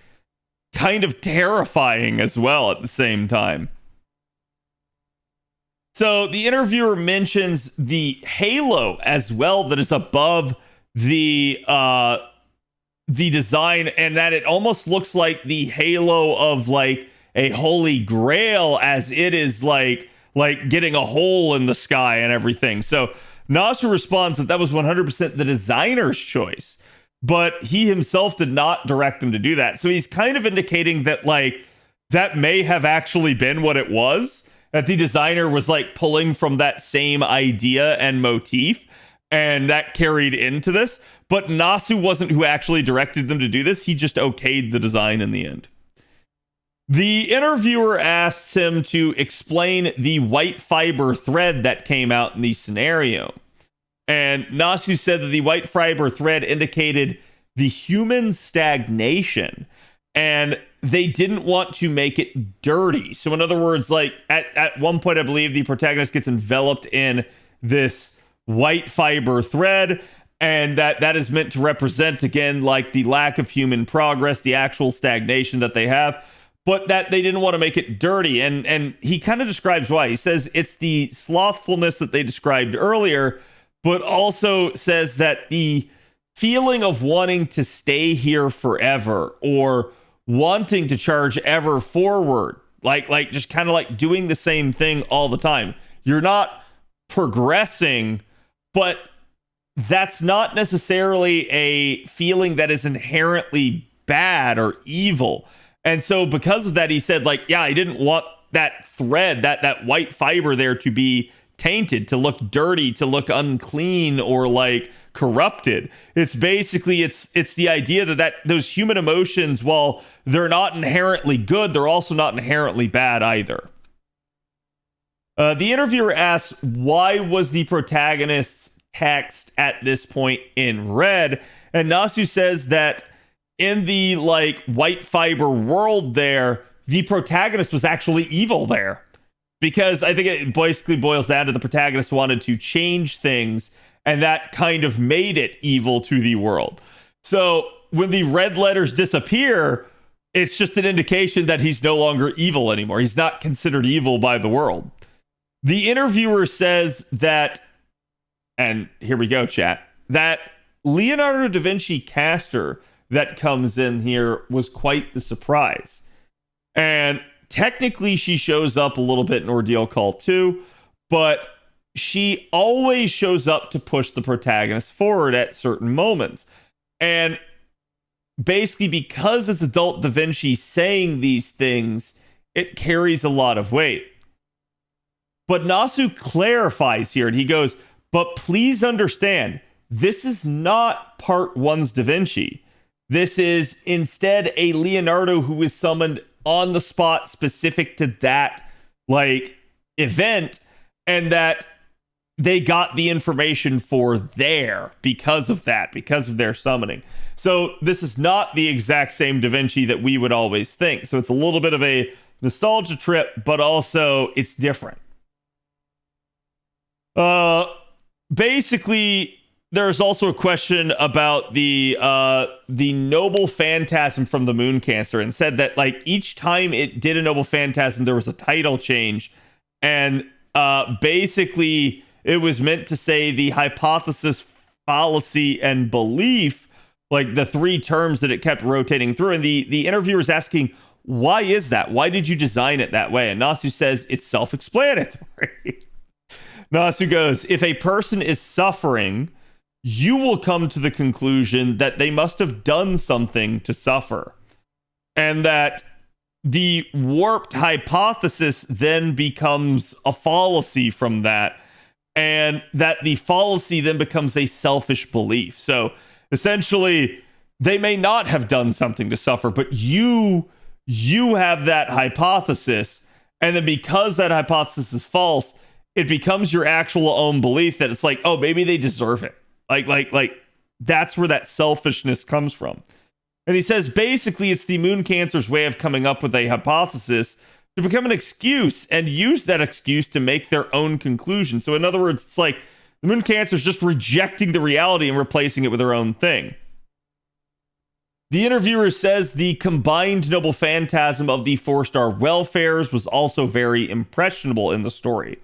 kind of terrifying as well at the same time. So the interviewer mentions the halo as well that is above the design, and that it almost looks like the halo of like a holy grail, as it is like getting a hole in the sky and everything. So Nasu responds that was 100% the designer's choice, but he himself did not direct them to do that. So he's kind of indicating that like that may have actually been what it was, that the designer was like pulling from that same idea and motif, and that carried into this. But Nasu wasn't who actually directed them to do this. He just okayed the design in the end. The interviewer asks him to explain the white fiber thread that came out in the scenario. And Nasu said that the white fiber thread indicated the human stagnation, and they didn't want to make it dirty. So in other words, like at one point, I believe the protagonist gets enveloped in this white fiber thread, and that is meant to represent, again, like the lack of human progress, the actual stagnation that they have, but that they didn't want to make it dirty. And he kind of describes why. He says it's the slothfulness that they described earlier, but also says that the feeling of wanting to stay here forever, or wanting to charge ever forward, like just kind of like doing the same thing all the time. You're not progressing, but that's not necessarily a feeling that is inherently bad or evil. And so because of that, he said, like, yeah, I didn't want that thread, that white fiber there to be tainted, to look dirty, to look unclean, or like corrupted. It's basically, it's the idea that those human emotions, while they're not inherently good, they're also not inherently bad either. The interviewer asks, why was the protagonist's text at this point in red? And Nasu says that in the like white fiber world there, the protagonist was actually evil there, because I think it basically boils down to the protagonist wanted to change things, and that kind of made it evil to the world. So when the red letters disappear, it's just an indication that he's no longer evil anymore. He's not considered evil by the world. The interviewer says that, and here we go, chat, that Leonardo da Vinci caster that comes in here was quite the surprise. And technically she shows up a little bit in Ordeal Call 2, but she always shows up to push the protagonist forward at certain moments. And basically, because it's adult Da Vinci saying these things, it carries a lot of weight. But Nasu clarifies here, and he goes, but please understand, this is not part 1's Da Vinci. This is instead a Leonardo who is summoned on the spot specific to that like event, and that they got the information for there because of that, because of their summoning. So this is not the exact same Da Vinci that we would always think. So it's a little bit of a nostalgia trip, but also it's different. Basically, there's also a question about the noble phantasm from the Moon Cancer, and said that like each time it did a noble phantasm, there was a title change, and basically it was meant to say the hypothesis, fallacy, and belief, like the three terms that it kept rotating through. And the interviewer is asking, why is that? Why did you design it that way? And Nasu says, it's self-explanatory. Nasu goes, if a person is suffering, you will come to the conclusion that they must have done something to suffer. And that the warped hypothesis then becomes a fallacy from that. And that the fallacy then becomes a selfish belief. So essentially, they may not have done something to suffer, but you have that hypothesis. And then because that hypothesis is false, it becomes your actual own belief that it's like, oh, maybe they deserve it. Like that's where that selfishness comes from. And he says, basically, it's the moon cancer's way of coming up with a hypothesis to become an excuse and use that excuse to make their own conclusion. So in other words, it's like the moon cancer's just rejecting the reality and replacing it with their own thing. The interviewer says the combined noble phantasm of the 4-star welfares was also very impressionable in the story.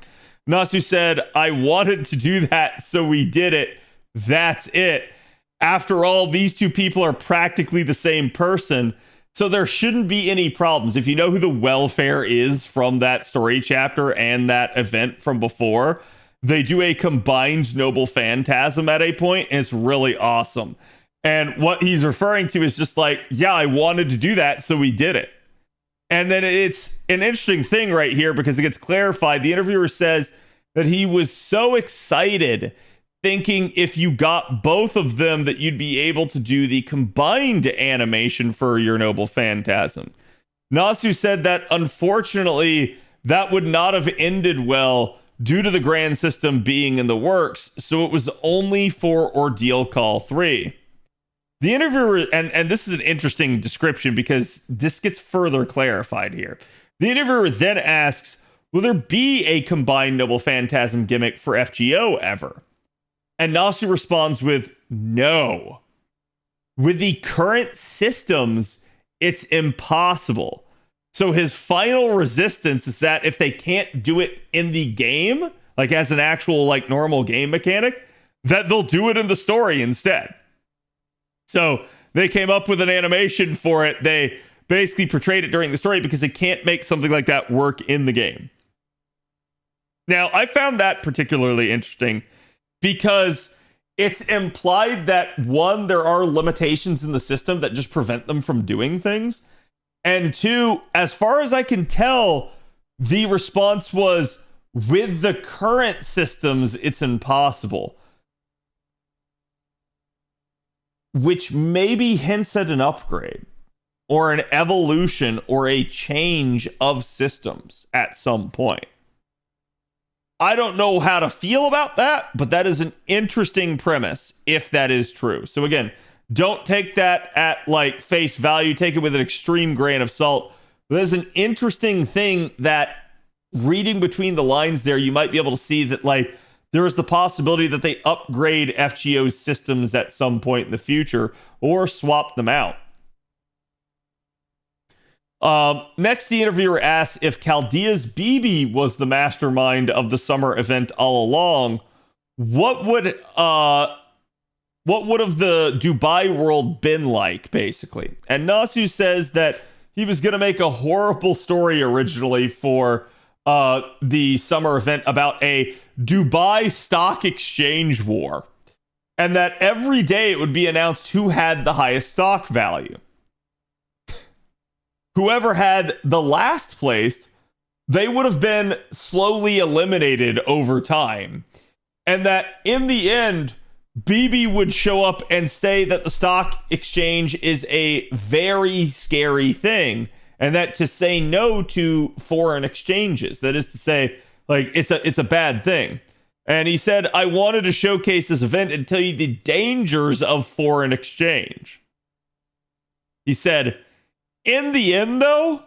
Nasu said, I wanted to do that, so we did it. That's it. After all, these two people are practically the same person, so there shouldn't be any problems. If you know who the welfare is from that story chapter and that event from before, they do a combined noble phantasm at a point, and it's really awesome. And what he's referring to is just like, yeah, I wanted to do that, so we did it. And then it's an interesting thing right here because it gets clarified. The interviewer says that he was so excited thinking if you got both of them that you'd be able to do the combined animation for your noble phantasm. Nasu said that unfortunately that would not have ended well due to the grand system being in the works, so it was only for Ordeal Call 3. The interviewer, and this is an interesting description because this gets further clarified here. The interviewer then asks, will there be a combined noble phantasm gimmick for FGO ever? And Nasu responds with, no. With the current systems, it's impossible. So his final resistance is that if they can't do it in the game, like as an actual like normal game mechanic, that they'll do it in the story instead. So they came up with an animation for it. They basically portrayed it during the story because they can't make something like that work in the game. Now, I found that particularly interesting because it's implied that, one, there are limitations in the system that just prevent them from doing things. And two, as far as I can tell, the response was, with the current systems, it's impossible. Which maybe hints at an upgrade or an evolution or a change of systems at some point. I don't know how to feel about that, but that is an interesting premise if that is true. So again, don't take that at like face value. Take it with an extreme grain of salt. But there's an interesting thing that reading between the lines there, you might be able to see that like there is the possibility that they upgrade FGO's systems at some point in the future or swap them out. Next, the interviewer asks if Chaldea's BB was the mastermind of the summer event all along. What would have the Dubai world been like, basically? And Nasu says that he was going to make a horrible story originally for the summer event about a Dubai stock exchange war, and that every day it would be announced who had the highest stock value. Whoever had the last place, they would have been slowly eliminated over time. And that in the end, BB would show up and say that the stock exchange is a very scary thing. And that to say no to foreign exchanges, that is to say, like, it's a bad thing. And he said, I wanted to showcase this event and tell you the dangers of foreign exchange. He said, in the end, though,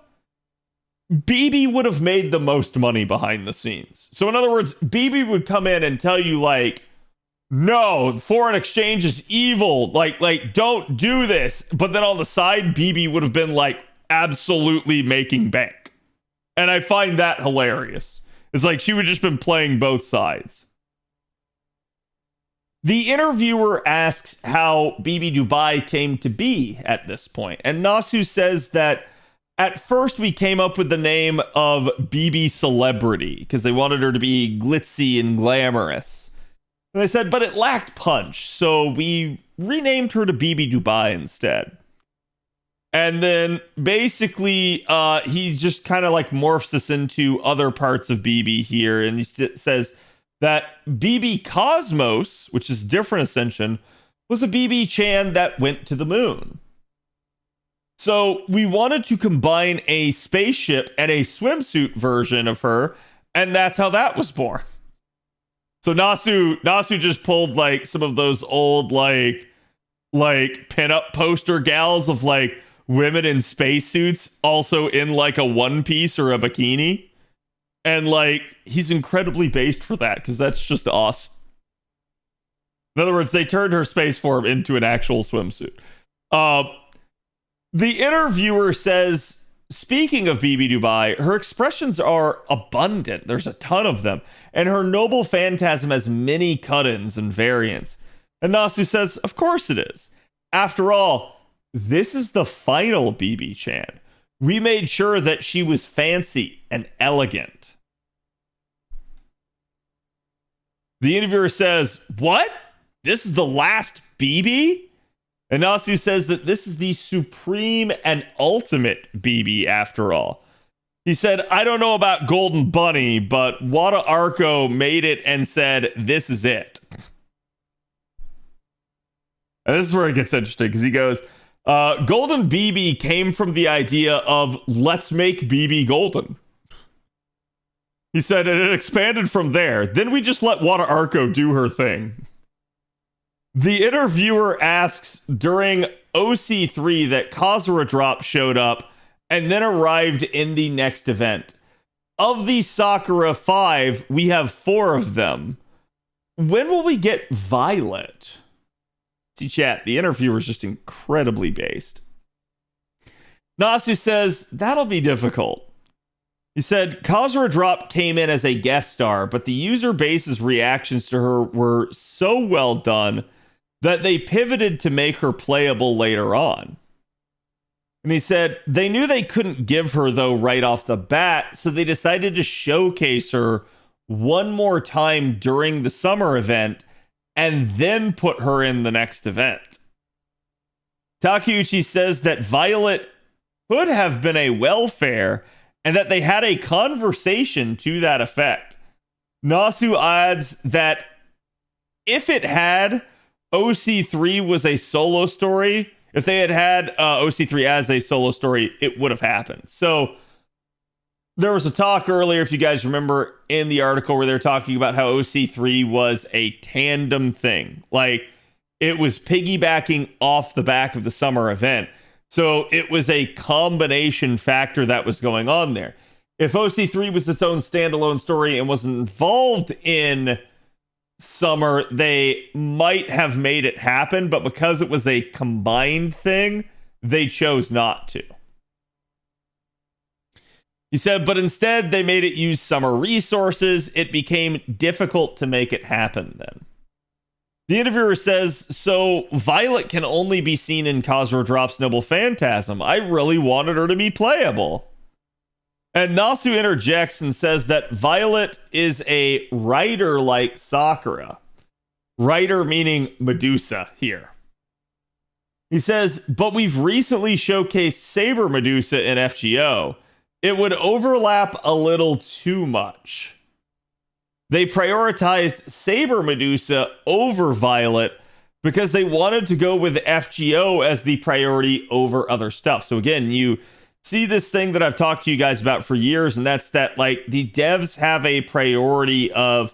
BB would have made the most money behind the scenes. So in other words, BB would come in and tell you, like, no, foreign exchange is evil. Like, don't do this. But then on the side, BB would have been, like, absolutely making bank. And I find that hilarious. It's like she would just been playing both sides. The interviewer asks how BB Dubai came to be at this point, and Nasu says that At first, we came up with the name of BB Celebrity because they wanted her to be glitzy and glamorous. And they said, but it lacked punch, so we renamed her to BB Dubai instead. And then basically, he just kind of like morphs this into other parts of BB here. And he says that BB Cosmos, which is different Ascension, was a BB Chan that went to the moon. So we wanted to combine a spaceship and a swimsuit version of her, and that's how that was born. So Nasu just pulled like some of those old like pinup poster gals of like women in spacesuits, also in like a one piece or a bikini, and like he's incredibly based for that because that's just awesome. In other words, they turned her space form into an actual swimsuit. The interviewer says, speaking of BB Dubai, her expressions are abundant. There's a ton of them. And her noble phantasm has many cut-ins and variants. And Nasu says, of course it is. After all, this is the final BB Chan. We made sure that she was fancy and elegant. The interviewer says, what? This is the last BB? And Nasu says that this is the supreme and ultimate BB after all. He said, I don't know about Golden Bunny, but Wada Arco made it and said, this is it. And this is where it gets interesting, because he goes, Golden BB came from the idea of let's make BB golden. He said, and it expanded from there. Then we just let Wada Arco do her thing. The interviewer asks during OC3 that Kazura Drop showed up and then arrived in the next event. Of the Sakura 5, we have 4 of them. When will we get Violet? See, chat, the interviewer is just incredibly based. Nasu says, that'll be difficult. He said, Kazura Drop came in as a guest star, but the user base's reactions to her were so well done that they pivoted to make her playable later on. And he said, they knew they couldn't give her, though, right off the bat, so they decided to showcase her one more time during the summer event and then put her in the next event. Takeuchi says that Violet could have been a welfare and that they had a conversation to that effect. Nasu adds that if it had, OC3 was a solo story. If they had OC3 as a solo story, it would have happened. So there was a talk earlier, if you guys remember, in the article where they're talking about how OC3 was a tandem thing. Like, it was piggybacking off the back of the summer event. So it was a combination factor that was going on there. If OC3 was its own standalone story and wasn't involved in summer, they might have made it happen, but because it was a combined thing, they chose not to. He said, but instead they made it use summer resources. It became difficult to make it happen then. The interviewer says, so Violet can only be seen in Kazura Drop's Noble Phantasm. I really wanted her to be playable. And Nasu interjects and says that Violet is a writer like Sakura. Writer meaning Medusa here. He says, but we've recently showcased Saber Medusa in FGO. It would overlap a little too much. They prioritized Saber Medusa over Violet because they wanted to go with FGO as the priority over other stuff. So again, you see this thing that I've talked to you guys about for years, and that's that, like, the devs have a priority of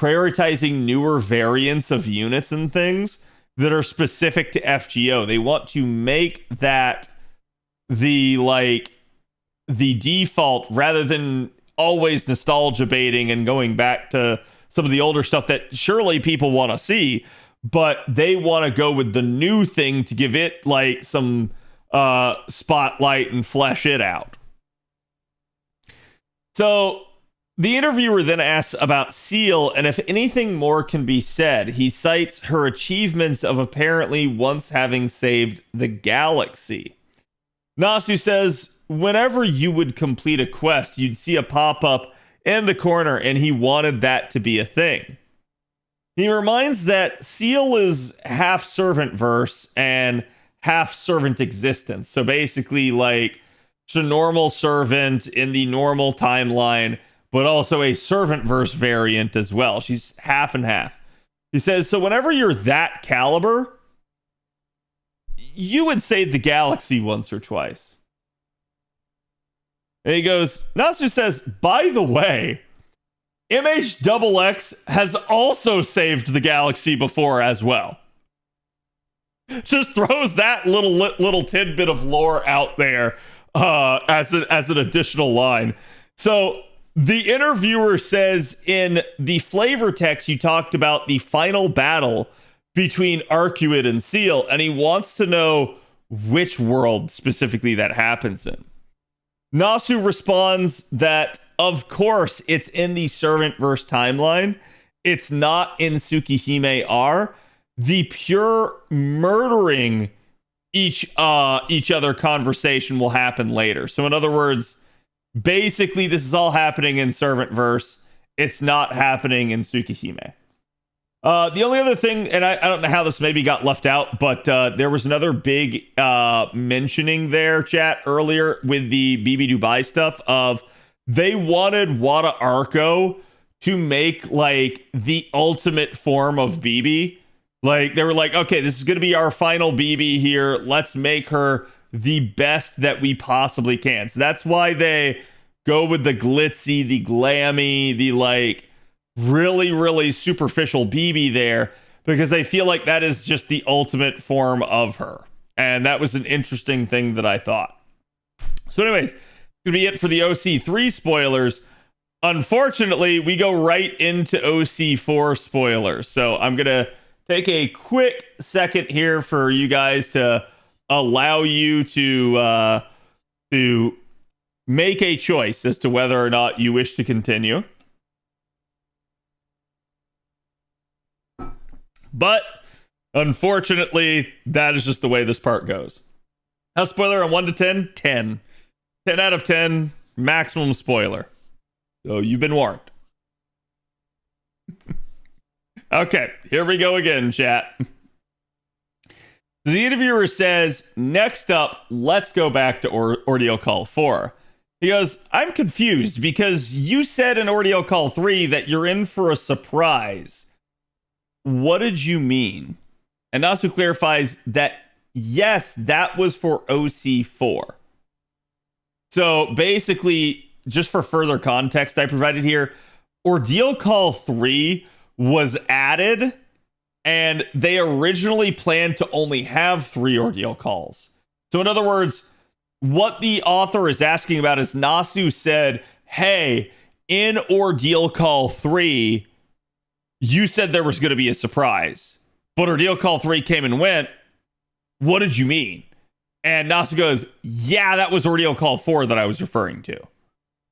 prioritizing newer variants of units and things that are specific to FGO. They want to make that the default rather than always nostalgia baiting and going back to some of the older stuff that surely people want to see, but they want to go with the new thing to give it like some spotlight and flesh it out. So the interviewer then asks about Seal and if anything more can be said. He cites her achievements of apparently once having saved the galaxy. Nasu says, whenever you would complete a quest, you'd see a pop-up in the corner, and he wanted that to be a thing. He reminds that Seal is half servant verse and half servant existence. So basically, like, it's a normal servant in the normal timeline, but also a servant verse variant as well. She's half and half. He says, so whenever you're that caliber, you would save the galaxy once or twice. And he goes, Nasu says, by the way, MHXX has also saved the galaxy before as well. Just throws that little tidbit of lore out there as an additional line. So the interviewer says in the flavor text you talked about the final battle between Arcuate and Seal, and he wants to know which world specifically that happens in. Nasu responds that, of course, it's in the Servantverse timeline. It's not in Tsukihime R. The pure murdering each other conversation will happen later. So in other words, basically this is all happening in Servantverse. It's not happening in Tsukihime. The only other thing, and I don't know how this maybe got left out, but there was another big mentioning there, chat, earlier with the BB Dubai stuff of they wanted Wada Arco to make like the ultimate form of BB. Like they were like, okay, this is going to be our final BB here. Let's make her the best that we possibly can. So that's why they go with the glitzy, the glammy, the like really, really superficial BB there, because I feel like that is just the ultimate form of her. And that was an interesting thing that I thought. So anyways, gonna be it for the OC3 spoilers. Unfortunately, we go right into OC4 spoilers. So I'm gonna take a quick second here for you guys to allow you to make a choice as to whether or not you wish to continue. But unfortunately, that is just the way this part goes. Now, spoiler on 1 to 10, 10. 10 out of 10, maximum spoiler. So you've been warned. Okay, here we go again, chat. The interviewer says, next up, let's go back to Ordeal Call 4. He goes, I'm confused because you said in Ordeal Call 3 that you're in for a surprise. What did you mean? And Nasu clarifies that, yes, that was for OC4. So basically, just for further context I provided here, Ordeal Call 3 was added, and they originally planned to only have 3 ordeal calls. So in other words, what the author is asking about is Nasu said, hey, in Ordeal Call 3, you said there was going to be a surprise, but Ordeal Call 3 came and went. What did you mean? And Nasu goes, yeah, that was Ordeal Call 4 that I was referring to.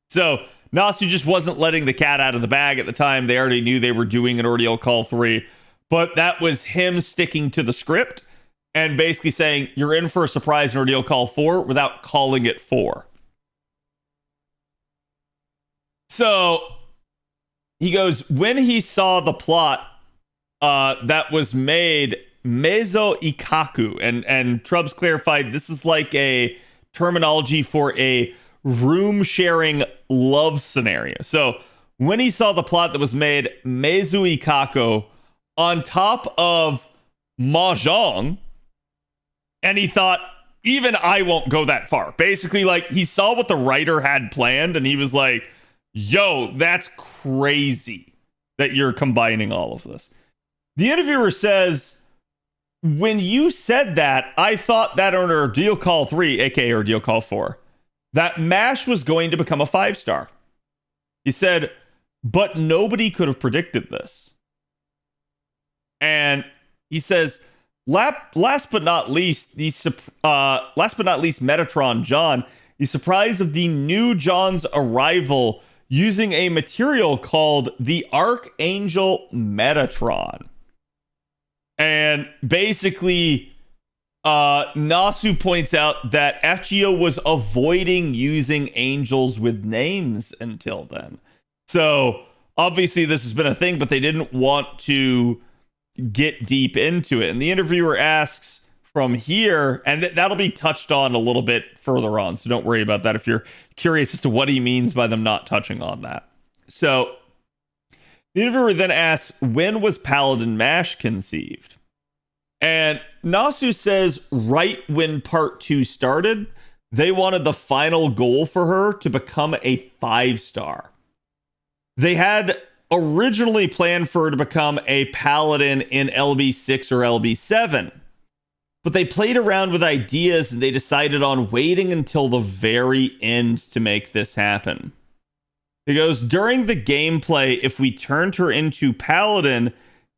So Nasu just wasn't letting the cat out of the bag at the time. They already knew they were doing an Ordeal Call 3, but that was him sticking to the script and basically saying, you're in for a surprise in Ordeal Call 4 without calling it 4. So he goes, when he saw the plot that was made, Mezo Ikaku, and Trubs clarified this is like a terminology for a room-sharing love scenario. So when he saw the plot that was made, Mezu Ikaku, on top of Mahjong, and he thought, even I won't go that far. Basically, like, he saw what the writer had planned, and he was like, yo, that's crazy that you're combining all of this. The interviewer says, when you said that, I thought that on Ordeal Call 3, aka Ordeal Call 4, that MASH was going to become a 5-star. He said, but nobody could have predicted this. And he says, last but not least, Metatron John, the surprise of the new John's arrival using a material called the Archangel Metatron. And basically, Nasu points out that FGO was avoiding using angels with names until then. So obviously this has been a thing, but they didn't want to get deep into it. And the interviewer asks from here, and that'll be touched on a little bit further on, so don't worry about that if you're curious as to what he means by them not touching on that. So the interviewer then asks, when was Paladin Mash conceived? And Nasu says right when part 2 started, they wanted the final goal for her to become a 5-star. They had originally planned for her to become a paladin in LB6 or LB7, but they played around with ideas and they decided on waiting until the very end to make this happen. He goes, during the gameplay, if we turned her into paladin,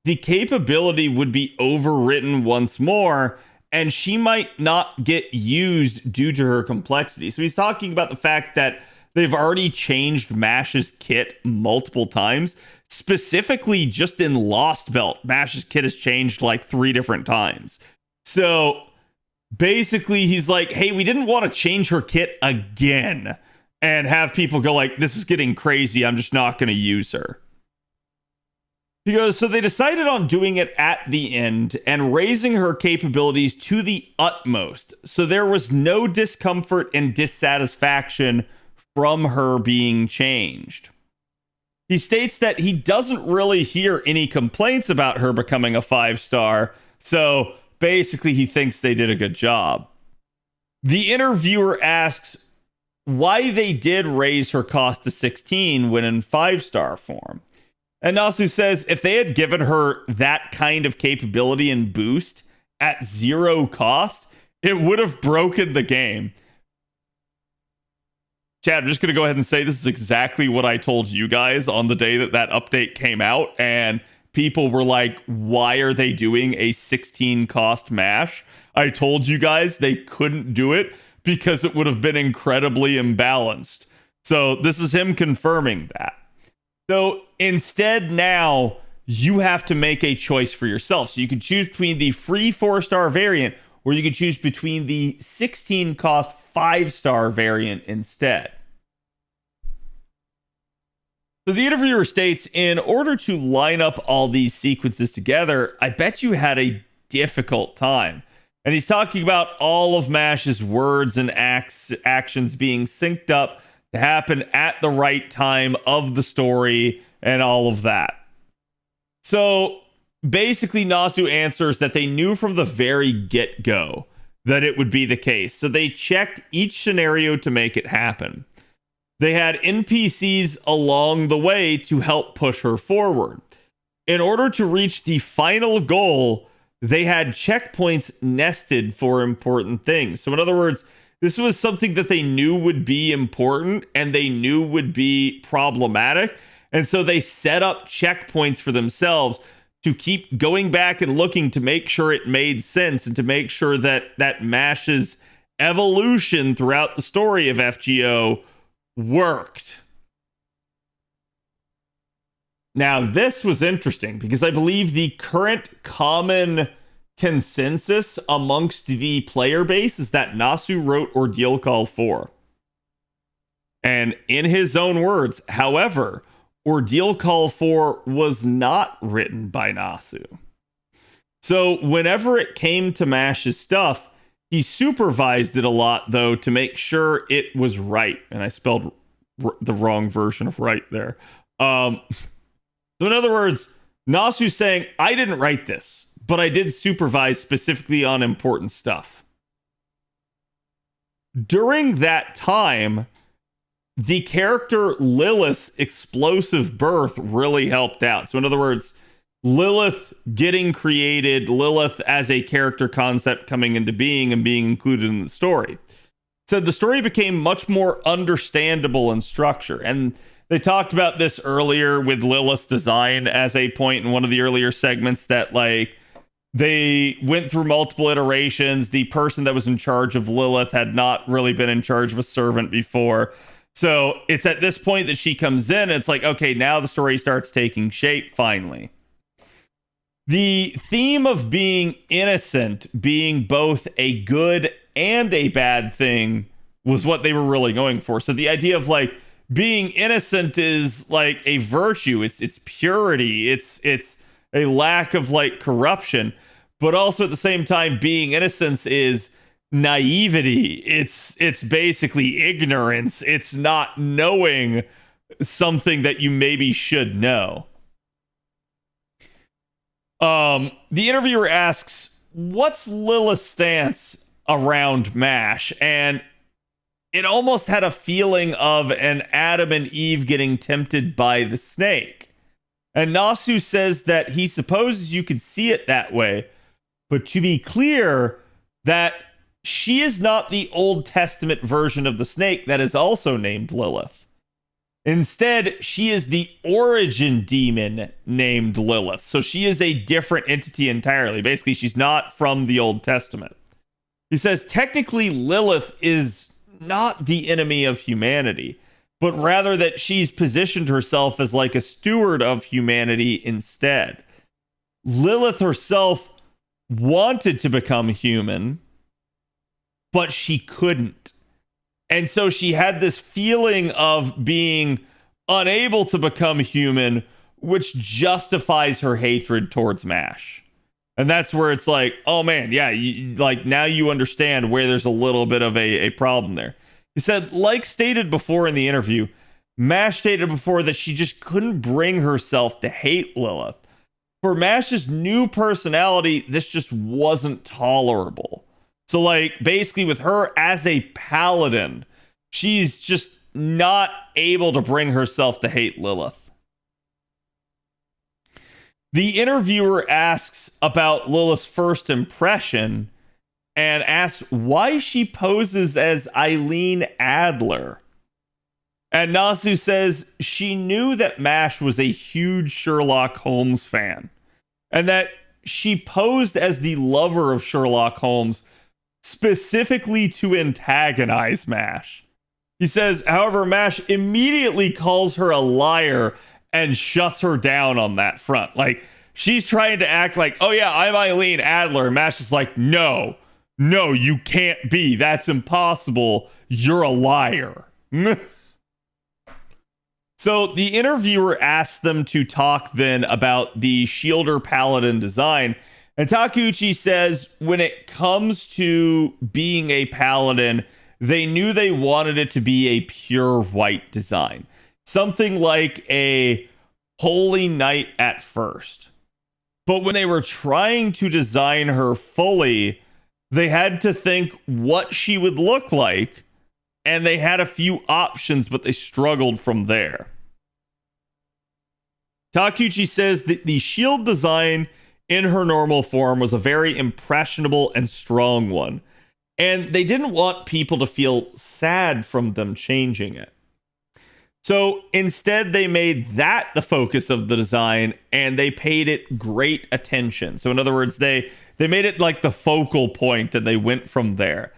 the capability would be overwritten once more, and she might not get used due to her complexity. So he's talking about the fact that they've already changed Mash's kit multiple times. Specifically, just in Lost Belt, Mash's kit has changed like 3 different times. So basically, he's like, hey, we didn't want to change her kit again and have people go like, this is getting crazy, I'm just not going to use her. He goes, so they decided on doing it at the end and raising her capabilities to the utmost. So there was no discomfort and dissatisfaction from her being changed. He states that he doesn't really hear any complaints about her becoming a 5-star. So basically, he thinks they did a good job. The interviewer asks why they did raise her cost to 16 when in 5-star form. And Nasu says if they had given her that kind of capability and boost at 0 cost, it would have broken the game. Chad, I'm just going to go ahead and say this is exactly what I told you guys on the day that that update came out. And people were like, why are they doing a 16 cost mash? I told you guys they couldn't do it because it would have been incredibly imbalanced. So this is him confirming that. So instead now you have to make a choice for yourself. So you can choose between the free 4-star variant or you can choose between the 16 cost 5-star variant instead. So the interviewer states, in order to line up all these sequences together, I bet you had a difficult time. And he's talking about all of Mash's words and actions being synced up to happen at the right time of the story and all of that. So basically, Nasu answers that they knew from the very get-go that it would be the case. So they checked each scenario to make it happen. They had NPCs along the way to help push her forward. In order to reach the final goal, they had checkpoints nested for important things. So in other words, this was something that they knew would be important and they knew would be problematic. And so they set up checkpoints for themselves to keep going back and looking to make sure it made sense and to make sure that Mash's evolution throughout the story of FGO worked. Now, this was interesting because I believe the current common consensus amongst the player base is that Nasu wrote Ordeal Call 4. And in his own words, however, Ordeal Call 4 was not written by Nasu. So whenever it came to Mash's stuff, he supervised it a lot, though, to make sure it was right. And I spelled the wrong version of right there. So in other words, Nasu's saying, I didn't write this, but I did supervise specifically on important stuff. During that time, the character Lilith's explosive birth really helped out. So in other words, Lilith getting created, Lilith as a character concept coming into being and being included in the story. So the story became much more understandable in structure. And they talked about this earlier with Lilith's design as a point in one of the earlier segments that like they went through multiple iterations. The person that was in charge of Lilith had not really been in charge of a servant before. So it's at this point that she comes in and it's like, okay, now the story starts taking shape finally. The theme of being innocent being both a good and a bad thing was what they were really going for. So the idea of like being innocent is like a virtue. It's purity. It's a lack of like corruption, but also at the same time being innocence is naivety. It's basically ignorance. It's not knowing something that you maybe should know. The interviewer asks, what's Lilith's stance around MASH? And it almost had a feeling of an Adam and Eve getting tempted by the snake. And Nasu says that he supposes you could see it that way, but to be clear, that she is not the Old Testament version of the snake that is also named Lilith. Instead, she is the origin demon named Lilith. So she is a different entity entirely. Basically, she's not from the Old Testament. He says, technically, Lilith is not the enemy of humanity, but rather that she's positioned herself as like a steward of humanity instead. Lilith herself wanted to become human, but she couldn't. And so she had this feeling of being unable to become human, which justifies her hatred towards MASH. And that's where it's like, oh man, yeah, like now you understand where there's a little bit of a problem there. He said, like stated before in the interview, MASH stated before that she just couldn't bring herself to hate Lilith. For MASH's new personality, this just wasn't tolerable. So, like, basically with her as a paladin, she's just not able to bring herself to hate Lilith. The interviewer asks about Lilith's first impression and asks why she poses as Eileen Adler. And Nasu says she knew that MASH was a huge Sherlock Holmes fan and that she posed as the lover of Sherlock Holmes specifically to antagonize MASH. He says, however, MASH immediately calls her a liar and shuts her down on that front. Like, she's trying to act like, oh yeah, I'm Eileen Adler. And MASH is like, no, you can't be. That's impossible. You're a liar. So the interviewer asked them to talk then about the Shielder Paladin design. And Takeuchi says when it comes to being a paladin, they knew they wanted it to be a pure white design. Something like a holy knight at first. But when they were trying to design her fully, they had to think what she would look like. And they had a few options, but they struggled from there. Takeuchi says that the shield design in her normal form was a very impressionable and strong one. And they didn't want people to feel sad from them changing it. So instead, they made that the focus of the design and they paid it great attention. So in other words, they made it like the focal point and they went from there.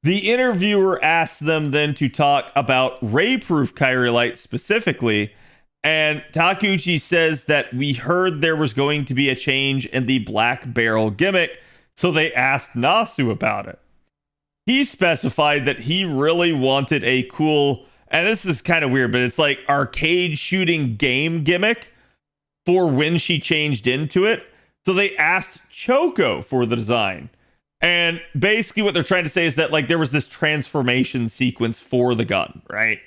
The interviewer asked them then to talk about ray-proof Kyrielite specifically. And Takeuchi says that we heard there was going to be a change in the black barrel gimmick, so they asked Nasu about it. He specified that he really wanted a cool, and this is kind of weird, but it's like arcade shooting game gimmick for when she changed into it. So they asked Choco for the design. And basically what they're trying to say is that like there was this transformation sequence for the gun, right?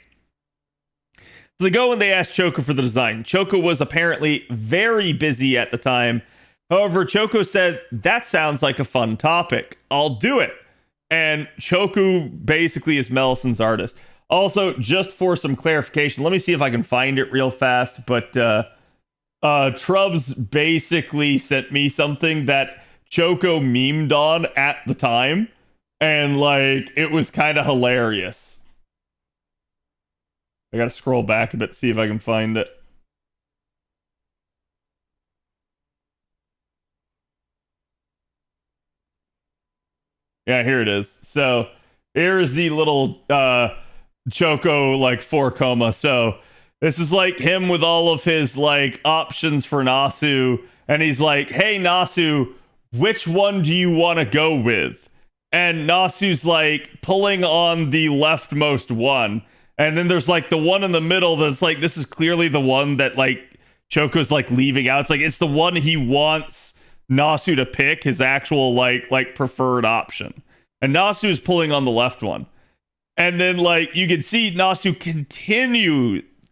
So they go and they ask Choco for the design. Choco was apparently very busy at the time. However, Choco said, that sounds like a fun topic. I'll do it. And Choco basically is Melison's artist. Also, just for some clarification, let me see if I can find it real fast. But Trubs basically sent me something that Choco memed on at the time. And like, it was kind of hilarious. I gotta scroll back a bit to see if I can find it. Yeah, here it is. So here's the little Choco like 4 coma. So this is like him with all of his like options for Nasu, and he's like, "Hey Nasu, which one do you want to go with?" And Nasu's like pulling on the leftmost one. And then there's like the one in the middle that's like, this is clearly the one that like Choco's like leaving out. It's like, it's the one he wants Nasu to pick, his actual like preferred option. And Nasu is pulling on the left one. And then like you can see Nasu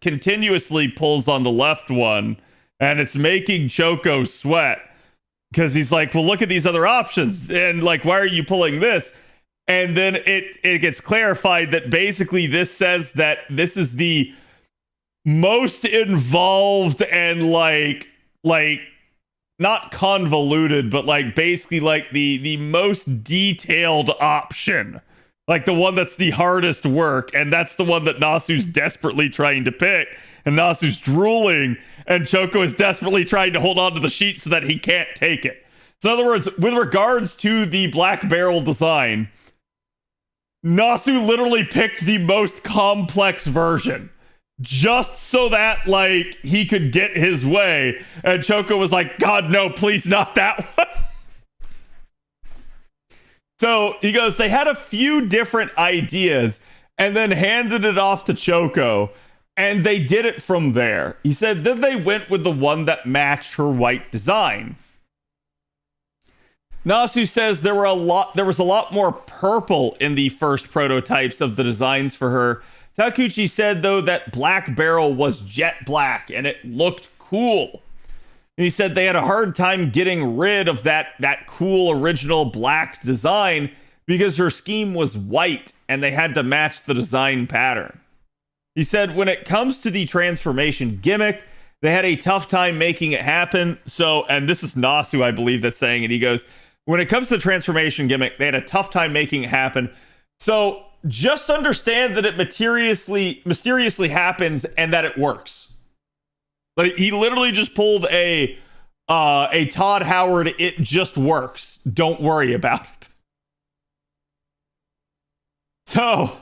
continuously pulls on the left one, and it's making Choco sweat. Because he's like, well, look at these other options. And like, why are you pulling this? And then it gets clarified that basically this says that this is the most involved and like not convoluted, but like basically like the most detailed option. Like the one that's the hardest work. And that's the one that Nasu's desperately trying to pick. And Nasu's drooling. And Choco is desperately trying to hold on to the sheet so that he can't take it. So in other words, with regards to the black barrel design, Nasu literally picked the most complex version just so that like he could get his way. And Choco was like, God, no, please not that one. So he goes, they had a few different ideas and then handed it off to Choco. And they did it from there. He said then they went with the one that matched her white design. Nasu says there was a lot more purple in the first prototypes of the designs for her. Takeuchi said though that Black Barrel was jet black and it looked cool. And he said they had a hard time getting rid of that cool original black design because her scheme was white and they had to match the design pattern. He said when it comes to the transformation gimmick, they had a tough time making it happen. So, and this is Nasu, I believe, that's saying it. He goes, when it comes to the transformation gimmick, they had a tough time making it happen. So just understand that it mysteriously happens and that it works. Like he literally just pulled a Todd Howard, it just works. Don't worry about it. So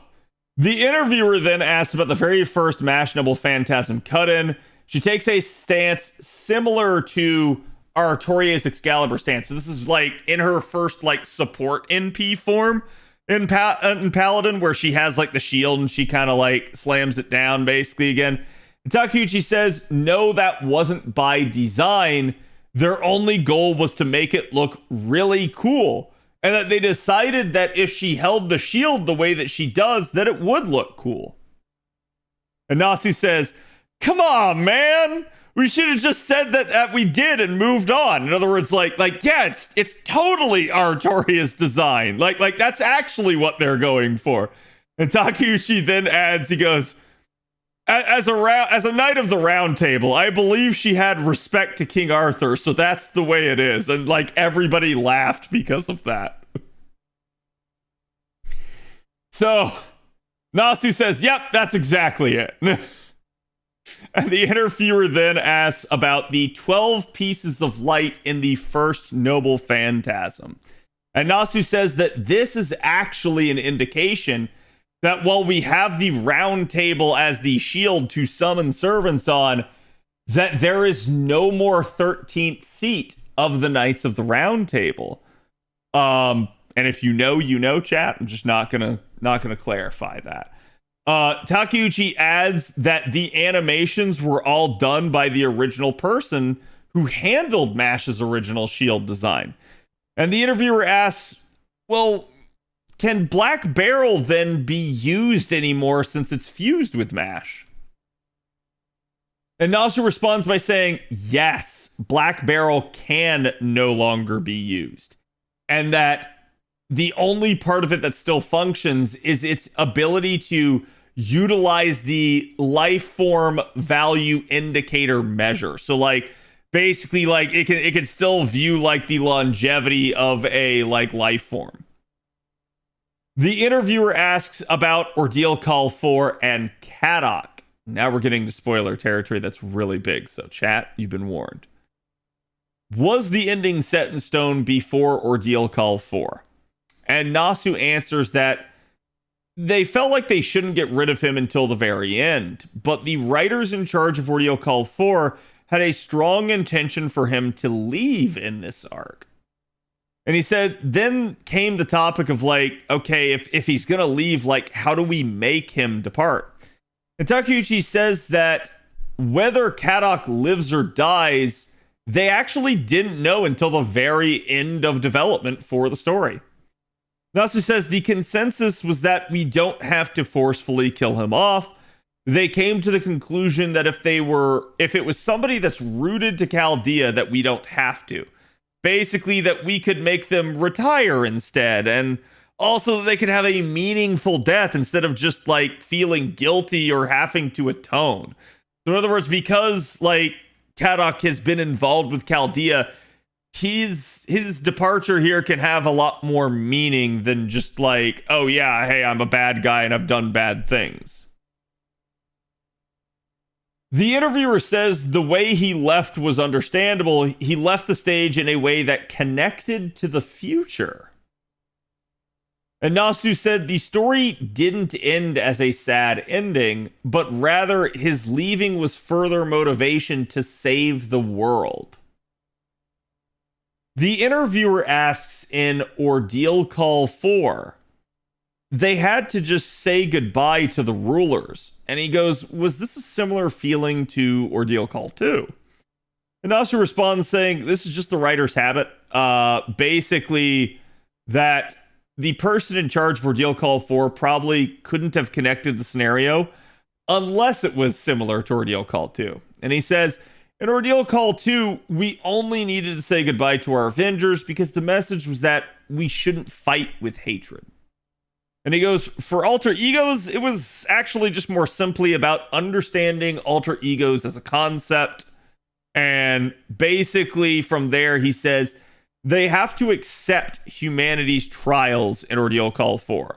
the interviewer then asks about the very first Mashable Phantasm cut-in. She takes a stance similar to Artoria's Excalibur stance. So this is like in her first like support NP form in Paladin, where she has like the shield and she kind of like slams it down basically again. And Takeuchi says, no, that wasn't by design. Their only goal was to make it look really cool. And that they decided that if she held the shield the way that she does, that it would look cool. And Nasu says, come on, man. We should have just said that we did and moved on. In other words, like yeah, it's totally Artoria's design. Like that's actually what they're going for. And Takeuchi then adds, he goes, as a knight of the round table, I believe she had respect to King Arthur, so that's the way it is. And like everybody laughed because of that. So Nasu says, yep, that's exactly it. And the interviewer then asks about the 12 pieces of light in the first Noble Phantasm. And Nasu says that this is actually an indication that while we have the round table as the shield to summon servants on, that there is no more 13th seat of the Knights of the Round Table. And if you know, chat. I'm just not gonna clarify that. Takeuchi adds that the animations were all done by the original person who handled MASH's original shield design. And the interviewer asks, well, can Black Barrel then be used anymore since it's fused with MASH? And Nasu responds by saying, yes, Black Barrel can no longer be used. And that the only part of it that still functions is its ability to utilize the life form value indicator measure. So like basically like it can still view like the longevity of a like life form. The interviewer asks about Ordeal Call 4 and Kadok. Now we're getting to spoiler territory that's really big, so chat, you've been warned. Was the ending set in stone before Ordeal Call 4? And Nasu answers that they felt like they shouldn't get rid of him until the very end, but the writers in charge of Ordeal Call 4 had a strong intention for him to leave in this arc. And he said, then came the topic of like, okay, if he's going to leave, like, how do we make him depart? And Takeuchi says that whether Kadok lives or dies, they actually didn't know until the very end of development for the story. Nasu says the consensus was that we don't have to forcefully kill him off. They came to the conclusion that if it was somebody that's rooted to Chaldea, that we don't have to. Basically, that we could make them retire instead, and also that they could have a meaningful death instead of just like feeling guilty or having to atone. So in other words, because like Kadok has been involved with Chaldea, his departure here can have a lot more meaning than just like, oh yeah, hey, I'm a bad guy and I've done bad things. The interviewer says the way he left was understandable. He left the stage in a way that connected to the future. And Nasu said the story didn't end as a sad ending, but rather his leaving was further motivation to save the world. The interviewer asks in Ordeal Call 4, they had to just say goodbye to the rulers. And he goes, was this a similar feeling to Ordeal Call 2? And Nasu responds saying, this is just the writer's habit. Basically, that the person in charge of Ordeal Call 4 probably couldn't have connected the scenario unless it was similar to Ordeal Call 2. And he says, in Ordeal Call 2, we only needed to say goodbye to our Avengers because the message was that we shouldn't fight with hatred. And he goes, for alter egos, it was actually just more simply about understanding alter egos as a concept. And basically from there, he says, they have to accept humanity's trials in Ordeal Call 4.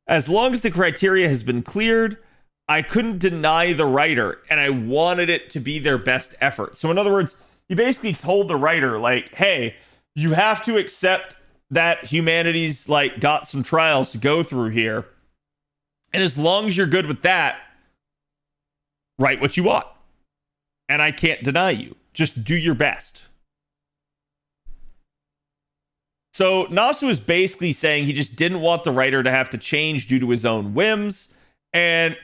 As long as the criteria has been cleared, I couldn't deny the writer, and I wanted it to be their best effort. So in other words, he basically told the writer, like, hey, you have to accept that humanity's like got some trials to go through here. And as long as you're good with that, write what you want. And I can't deny you. Just do your best. So Nasu is basically saying he just didn't want the writer to have to change due to his own whims. And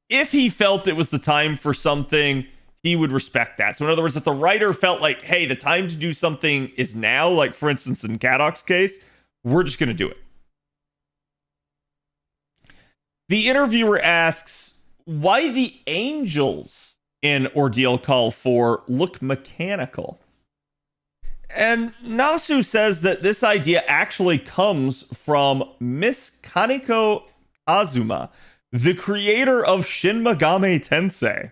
if he felt it was the time for something, he would respect that. So in other words, if the writer felt like, hey, the time to do something is now, like for instance in Kadok's case, we're just going to do it. The interviewer asks why the angels in Ordeal Call 4 look mechanical. And Nasu says that this idea actually comes from Miss Kaneko Kazuma, the creator of Shin Megami Tensei.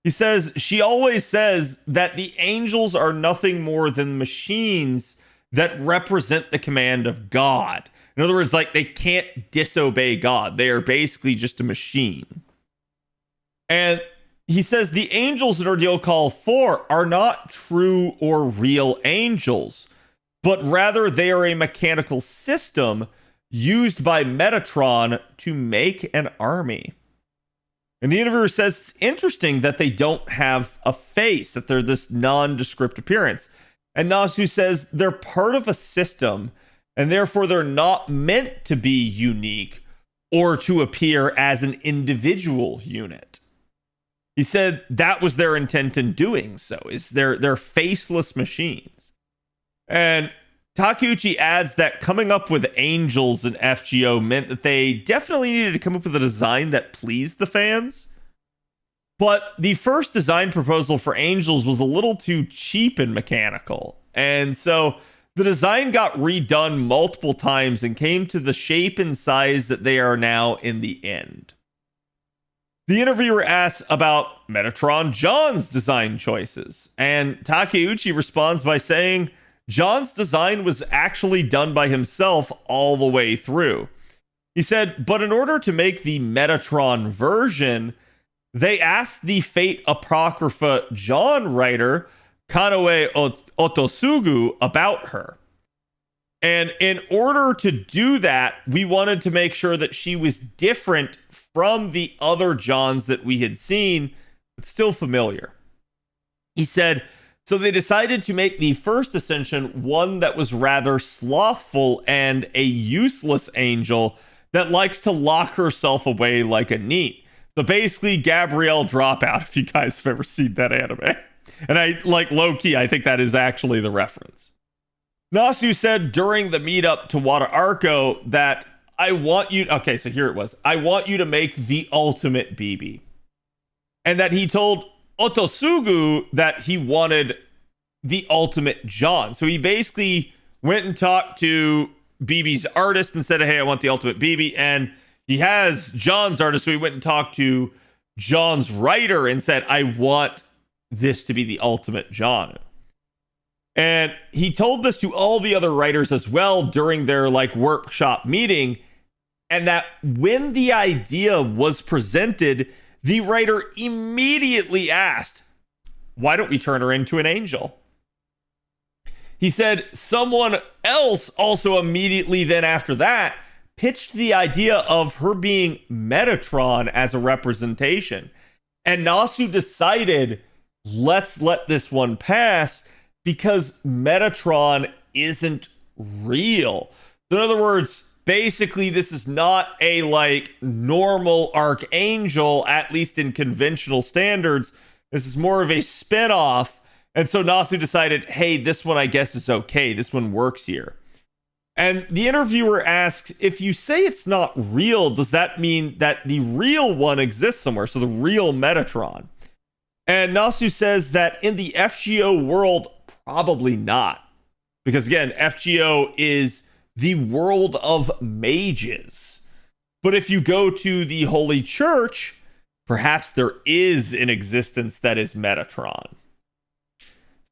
He says, she always says that the angels are nothing more than machines that represent the command of God. In other words, like they can't disobey God. They are basically just a machine. And he says the angels in Ordeal Call 4 are not true or real angels, but rather they are a mechanical system used by Metatron to make an army. And the interviewer says it's interesting that they don't have a face, that they're this nondescript appearance. And Nasu says they're part of a system, and therefore they're not meant to be unique or to appear as an individual unit. He said that was their intent in doing so, is they're faceless machines. And Takeuchi adds that coming up with angels in FGO meant that they definitely needed to come up with a design that pleased the fans. But the first design proposal for angels was a little too cheap and mechanical. And so the design got redone multiple times and came to the shape and size that they are now in the end. The interviewer asks about Metatron John's design choices. And Takeuchi responds by saying John's design was actually done by himself all the way through. He said, but in order to make the Metatron version, they asked the Fate Apocrypha John writer, Kanoe Otosugu, about her. And in order to do that, we wanted to make sure that she was different from the other Johns that we had seen, but still familiar. He said, so they decided to make the first ascension one that was rather slothful and a useless angel that likes to lock herself away like a NEET. So basically, Gabrielle Dropout, if you guys have ever seen that anime. And I, like, low-key, I think that is actually the reference. Nasu said during the meetup to Wada Arco that I want you... Okay, so here it was. I want you to make the ultimate BB. And that he told Otosugu that he wanted the ultimate John. So he basically went and talked to BB's artist and said, hey, I want the ultimate BB. And he has John's artist, so he went and talked to John's writer and said, I want this to be the ultimate John. And he told this to all the other writers as well during their like workshop meeting. And that when the idea was presented, the writer immediately asked, why don't we turn her into an angel? He said someone else also immediately then after that pitched the idea of her being Metatron as a representation. And Nasu decided, let's let this one pass because Metatron isn't real. So in other words, basically, this is not a like normal archangel, at least in conventional standards. This is more of a spin-off. And so Nasu decided, hey, this one I guess is okay. This one works here. And the interviewer asked, if you say it's not real, does that mean that the real one exists somewhere? So the real Metatron. And Nasu says that in the FGO world, probably not. Because again, FGO is the world of mages. But if you go to the Holy Church, perhaps there is an existence that is Metatron.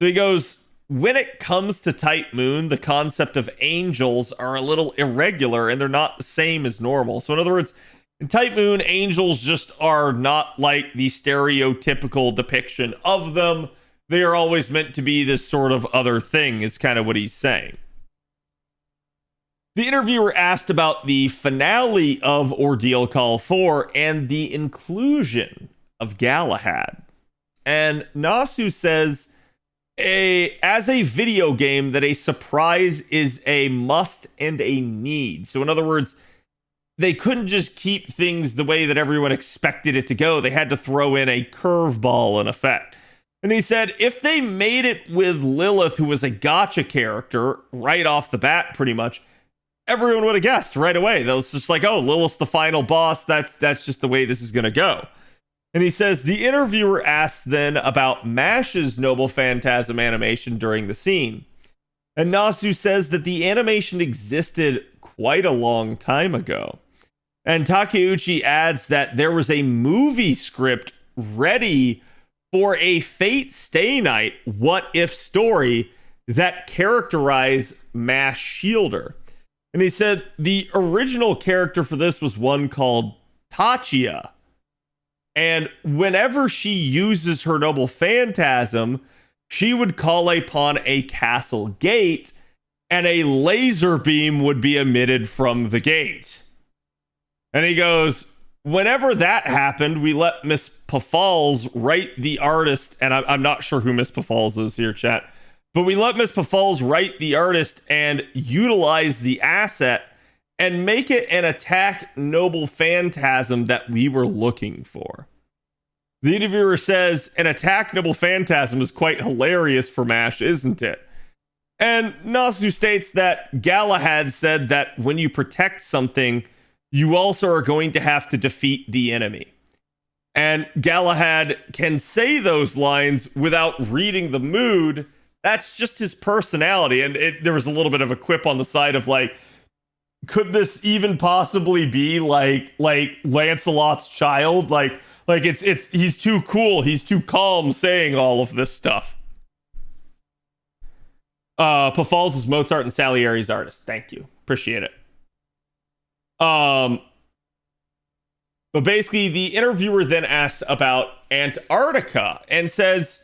So he goes, when it comes to Type Moon, the concept of angels are a little irregular and they're not the same as normal. So in other words, in Type Moon, angels just are not like the stereotypical depiction of them. They are always meant to be this sort of other thing, is kind of what he's saying. The interviewer asked about the finale of Ordeal Call 4 and the inclusion of Galahad. And Nasu says, as a video game, that a surprise is a must and a need. So in other words, they couldn't just keep things the way that everyone expected it to go. They had to throw in a curveball in effect. And he said, if they made it with Lilith, who was a gotcha character, right off the bat, pretty much, everyone would have guessed right away. That was just like, oh, Lilith's the final boss. That's just the way this is going to go. And he says, the interviewer asked then about MASH's Noble Phantasm animation during the scene. And Nasu says that the animation existed quite a long time ago. And Takeuchi adds that there was a movie script ready for a Fate Stay Night what if story that characterized MASH Shielder. And he said the original character for this was one called Tachia. And whenever she uses her Noble Phantasm, she would call upon a castle gate, and a laser beam would be emitted from the gate. And he goes, whenever that happened, we let Miss Pafals write the artist, and I'm not sure who Miss Pafals is here, chat, but we let Miss Pafals write the artist and utilize the asset and make it an attack Noble Phantasm that we were looking for. The interviewer says, an attack Noble Phantasm is quite hilarious for MASH, isn't it? And Nasu states that Galahad said that when you protect something, you also are going to have to defeat the enemy. And Galahad can say those lines without reading the mood. That's just his personality. And there was a little bit of a quip on the side of like, could this even possibly be like Lancelot's child? Like it's he's too cool, he's too calm saying all of this stuff. Pafals is Mozart and Salieri's artist. Thank you. Appreciate it. But basically the interviewer then asks about Antarctica and says,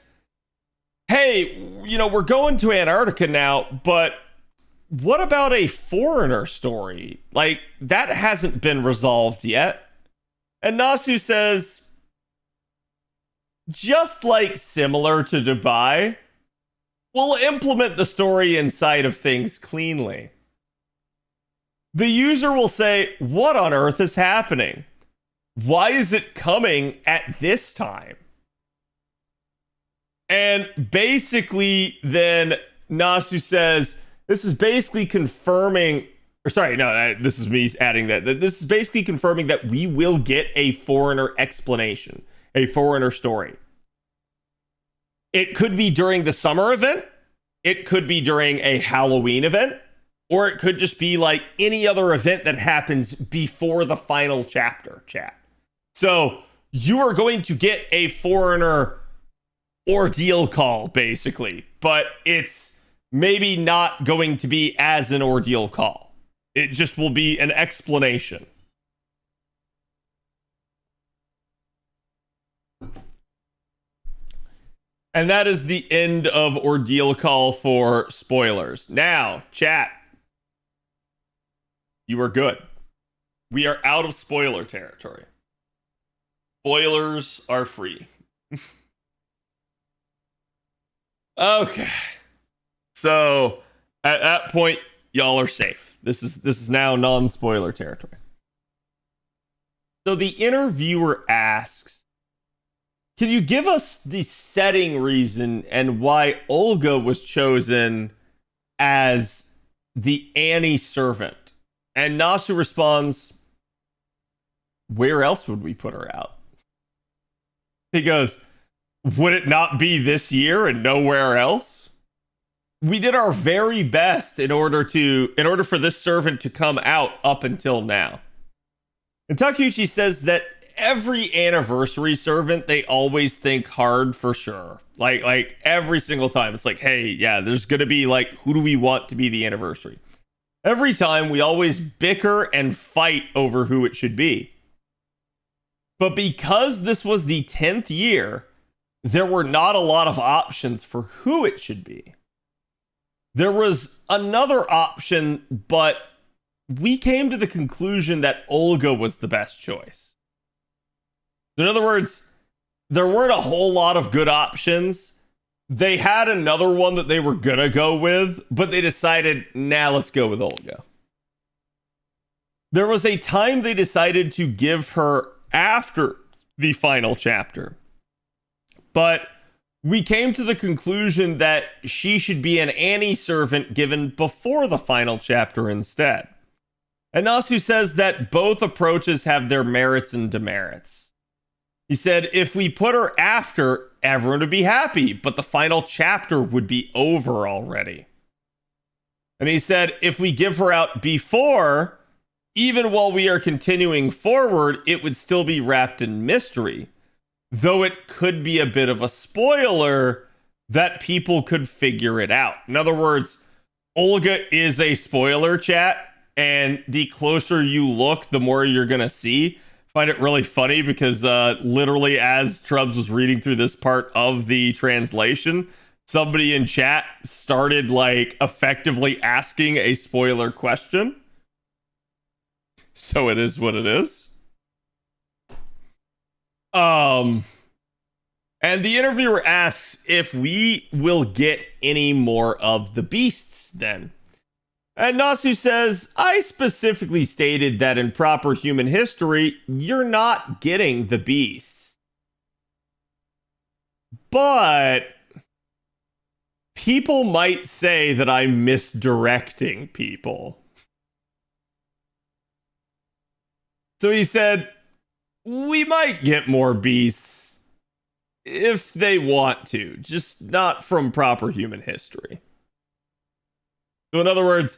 hey, we're going to Antarctica now, but what about a foreigner story? Like, that hasn't been resolved yet. And Nasu says, just like similar to Dubai, will implement the story inside of things cleanly. The user will say, what on earth is happening? Why is it coming at this time? And basically, then Nasu says, this is basically confirming, or sorry, no, this is me adding that. This is basically confirming that we will get a foreigner explanation, a foreigner story. It could be during the summer event, it could be during a Halloween event, or it could just be like any other event that happens before the final chapter, chat. So you are going to get a foreigner ordeal call, basically, but it's maybe not going to be as an ordeal call. It just will be an explanation. And that is the end of ordeal call for spoilers. Now, chat, you are good. We are out of spoiler territory. Spoilers are free. Okay. So at that point, y'all are safe. This is now non-spoiler territory. So the interviewer asks, can you give us the setting reason and why Olga was chosen as the Annie servant? And Nasu responds, where else would we put her out? He goes, would it not be this year and nowhere else? We did our very best in order for this servant to come out up until now. And Takeuchi says that every anniversary servant, they always think hard for sure. Like every single time. It's like, hey, yeah, there's gonna be like, who do we want to be the anniversary? Every time we always bicker and fight over who it should be. But because this was the 10th year, there were not a lot of options for who it should be. There was another option, but we came to the conclusion that Olga was the best choice. In other words, there weren't a whole lot of good options. They had another one that they were gonna go with, but they decided, nah, let's go with Olga. There was a time they decided to give her after the final chapter, but we came to the conclusion that she should be an Annie servant given before the final chapter instead. And Nasu says that both approaches have their merits and demerits. He said, if we put her after, everyone would be happy, but the final chapter would be over already. And he said, if we give her out before, even while we are continuing forward, it would still be wrapped in mystery. Though it could be a bit of a spoiler that people could figure it out. In other words, Olga is a spoiler, chat, and the closer you look, the more you're going to see. Find it really funny because literally as Trubs was reading through this part of the translation, somebody in chat started like effectively asking a spoiler question. So it is what it is. And the interviewer asks if we will get any more of the beasts then. And Nasu says, I specifically stated that in proper human history, you're not getting the beasts. But people might say that I'm misdirecting people. So he said, we might get more beasts if they want to, just not from proper human history. So in other words,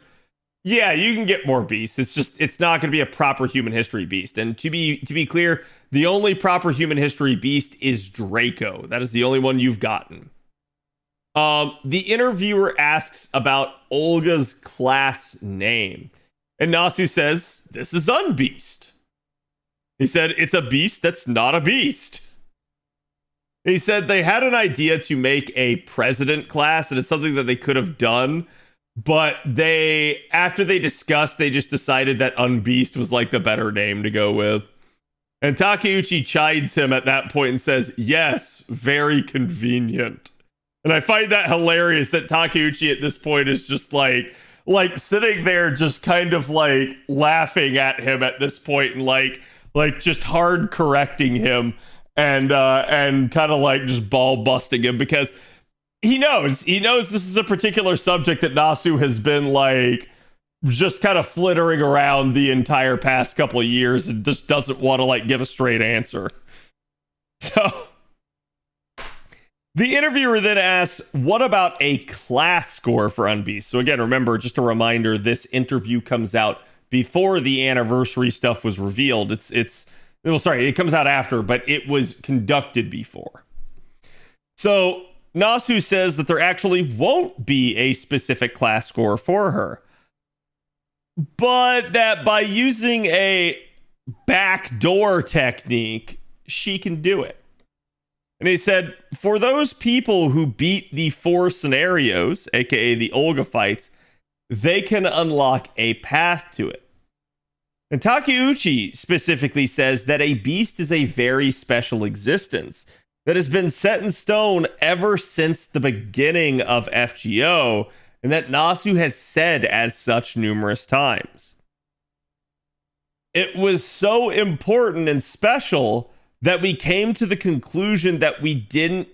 yeah, you can get more beasts. It's not going to be a proper human history beast. And to be clear, the only proper human history beast is Draco. That is the only one you've gotten. The interviewer asks about Olga's class name. And Nasu says, this is Unbeast. He said, it's a beast that's not a beast. He said they had an idea to make a president class, and it's something that they could have done. But after they discussed, they just decided that Unbeast was like the better name to go with. And Takeuchi chides him at that point and says, yes, very convenient. And I find that hilarious that Takeuchi at this point is just like sitting there just kind of like laughing at him at this point and like just hard correcting him and kind of like just ball busting him because he knows this is a particular subject that Nasu has been like just kind of flittering around the entire past couple of years and just doesn't want to like give a straight answer. So the interviewer then asks, what about a class score for Unbeast? So again, remember, just a reminder, this interview comes out before the anniversary stuff was revealed. It comes out after, but it was conducted before. So Nasu says that there actually won't be a specific class score for her, but that by using a backdoor technique, she can do it. And he said, for those people who beat the 4 scenarios, aka the Olga fights, they can unlock a path to it. And Takeuchi specifically says that a beast is a very special existence that has been set in stone ever since the beginning of FGO, and that Nasu has said as such numerous times. It was so important and special that we came to the conclusion that we didn't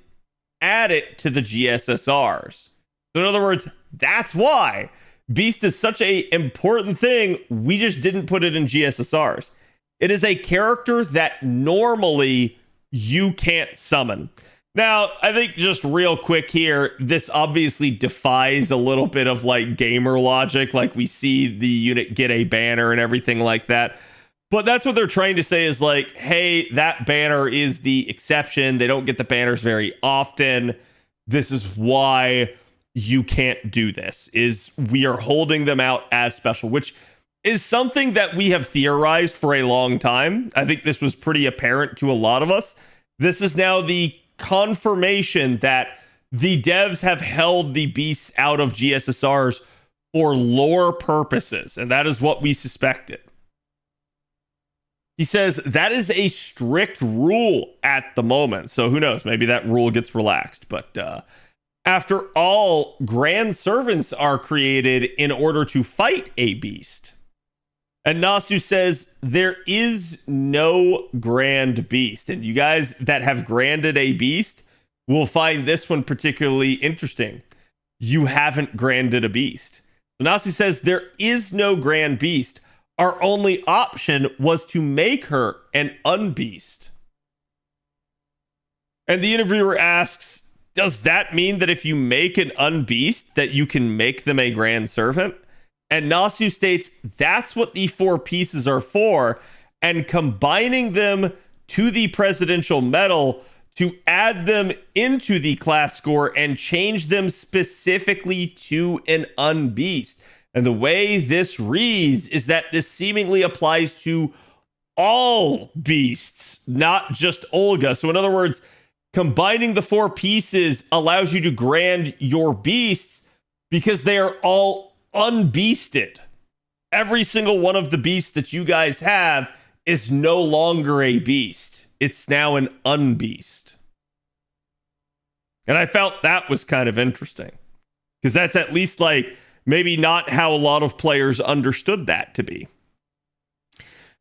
add it to the GSSRs. So in other words, that's why Beast is such an important thing. We just didn't put it in GSSRs. It is a character that normally you can't summon. Now, I think just real quick here, this obviously defies a little bit of like gamer logic. Like we see the unit get a banner and everything like that. But that's what they're trying to say is like, hey, that banner is the exception. They don't get the banners very often. This is why you can't do this, is we are holding them out as special, which is something that we have theorized for a long time. I think this was pretty apparent to a lot of us. This is now the confirmation that the devs have held the beasts out of GSSRs for lore purposes, and that is what we suspected. He says that is a strict rule at the moment. So who knows? Maybe that rule gets relaxed. But after all, grand servants are created in order to fight a beast. And Nasu says there is no grand beast. And you guys that have granded a beast will find this one particularly interesting. You haven't granded a beast. So Nasu says there is no grand beast. Our only option was to make her an unbeast. And the interviewer asks, does that mean that if you make an unbeast that you can make them a grand servant? And Nasu states that's what the 4 pieces are for, and combining them to the presidential medal to add them into the class score and change them specifically to an unbeast. And the way this reads is that this seemingly applies to all beasts, not just Olga. So in other words, combining the 4 pieces allows you to grand your beasts because they are all unbeasted. Every single one of the beasts that you guys have is no longer a beast. It's now an unbeast. And I felt that was kind of interesting because that's at least like maybe not how a lot of players understood that to be.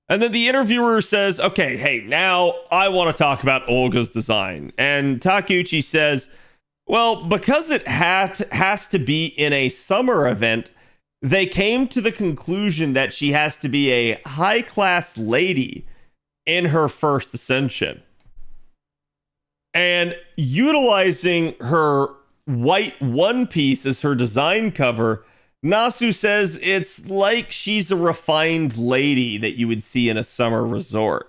And then the interviewer says, okay, hey, now I want to talk about Olga's design. And Takeuchi says, well, because it has to be in a summer event, they came to the conclusion that she has to be a high-class lady in her first ascension. And utilizing her white one piece as her design cover, Nasu says it's like she's a refined lady that you would see in a summer resort.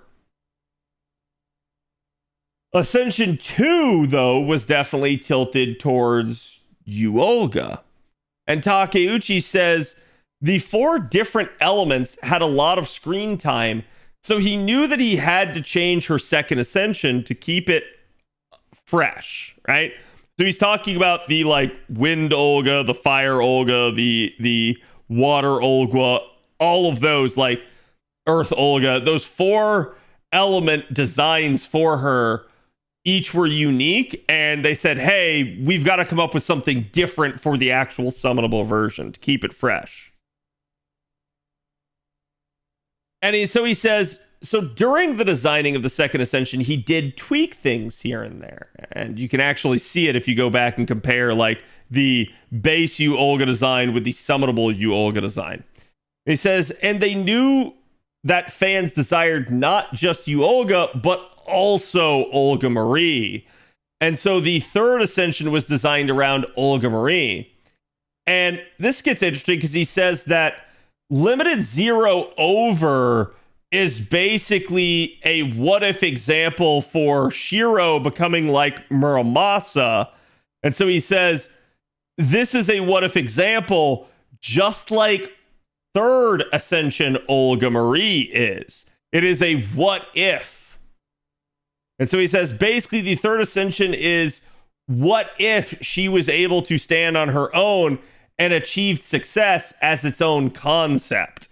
Ascension 2, though, was definitely tilted towards you, Olga. And Takeuchi says the 4 different elements had a lot of screen time, so he knew that he had to change her second ascension to keep it fresh, right? So he's talking about the like wind Olga, the fire Olga, the water Olga, all of those, like earth Olga. Those 4 element designs for her each were unique, and they said, hey, we've got to come up with something different for the actual summonable version to keep it fresh. And he says, so during the designing of the second ascension, he did tweak things here and there. And you can actually see it if you go back and compare like the base Yu Olga design with the summonable Yu Olga design. He says, and they knew that fans desired not just Yu Olga, but also Olga Marie. And so the third ascension was designed around Olga Marie. And this gets interesting because he says that Limited Zero Over is basically a what-if example for Shiro becoming like Muramasa. And so he says, this is a what-if example, just like third ascension Olga Marie is. It is a what-if. And so he says, basically, the third ascension is what if she was able to stand on her own and achieved success as its own concept.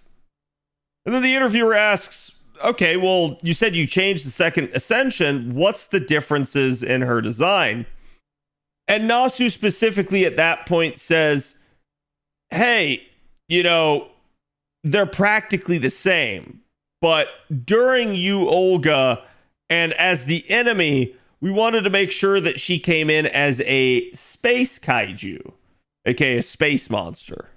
And then the interviewer asks, okay, well, you said you changed the second ascension. What's the differences in her design? And Nasu specifically at that point says, hey, you know, they're practically the same. But during Yu Olga and as the enemy, we wanted to make sure that she came in as a space kaiju, aka a space monster.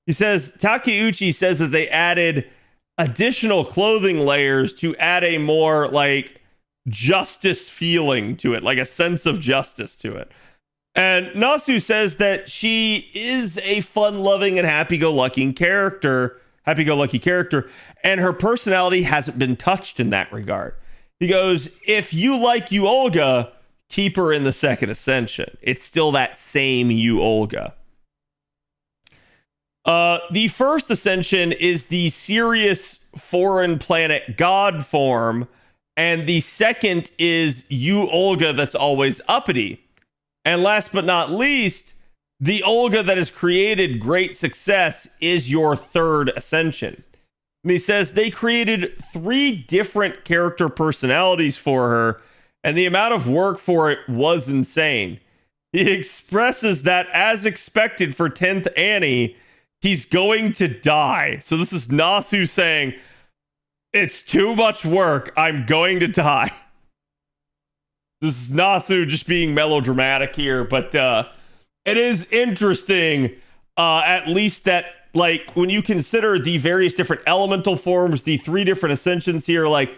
He says, Takeuchi says that they added additional clothing layers to add a more like justice feeling to it, like a sense of justice to it. And Nasu says that she is a fun-loving and happy-go-lucky character, and her personality hasn't been touched in that regard. He goes, if you like Yu Olga, keep her in the second ascension. It's still that same Yu Olga. The first ascension is the serious foreign planet god form, and the second is Yu Olga that's always uppity. And last but not least, the Olga that has created great success is your third ascension. And he says they created 3 different character personalities for her, and the amount of work for it was insane. He expresses that, as expected for 10th Annie, he's going to die. So this is Nasu saying, it's too much work. I'm going to die. This is Nasu just being melodramatic here, but it is interesting, at least that, like, when you consider the various different elemental forms, the 3 different ascensions here, like,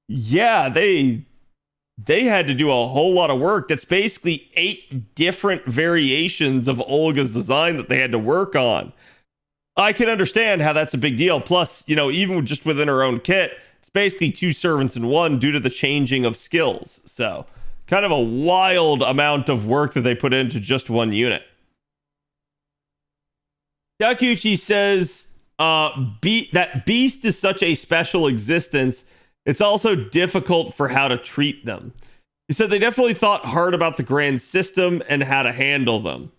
yeah, they had to do a whole lot of work. That's basically 8 different variations of Olga's design that they had to work on. I can understand how that's a big deal. Plus, you know, even just within her own kit, it's basically 2 servants in one due to the changing of skills. So, kind of a wild amount of work that they put into just one unit. Takeuchi says that Beast is such a special existence, it's also difficult for how to treat them. He said they definitely thought hard about the grand system and how to handle them.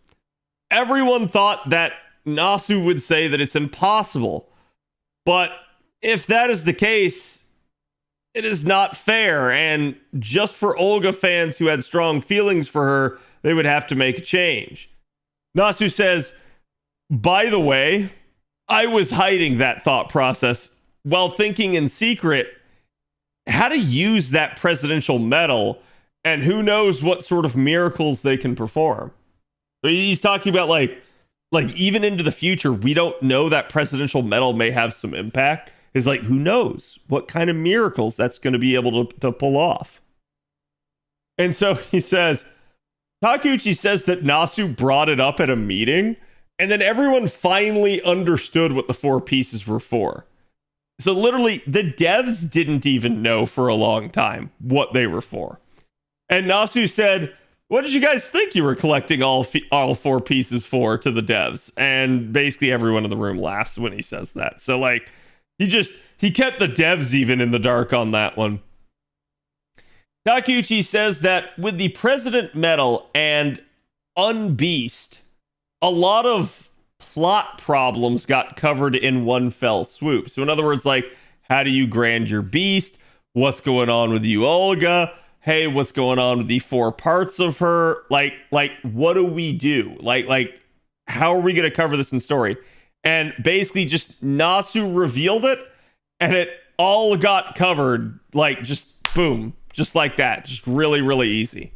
Everyone thought that Nasu would say that it's impossible. But if that is the case, it is not fair. And just for Olga fans who had strong feelings for her, they would have to make a change. Nasu says, by the way, I was hiding that thought process while thinking in secret how to use that presidential medal, and who knows what sort of miracles they can perform. So he's talking about like even into the future, we don't know that presidential medal may have some impact. It's like, who knows what kind of miracles that's going to be able to pull off. And so he says, Takeuchi says that Nasu brought it up at a meeting, and then everyone finally understood what the 4 pieces were for. So literally, the devs didn't even know for a long time what they were for. And Nasu said, what did you guys think you were collecting all 4 pieces for, to the devs? And basically everyone in the room laughs when he says that. So like, he kept the devs even in the dark on that one. Takeuchi says that with the President Medal and Unbeast, a lot of plot problems got covered in one fell swoop. So in other words, like, how do you grand your beast? What's going on with you, Olga? Hey, what's going on with the 4 parts of her? Like, what do we do? Like, how are we going to cover this in story? And basically just Nasu revealed it, and it all got covered, like, just boom, just like that. Just really, really easy.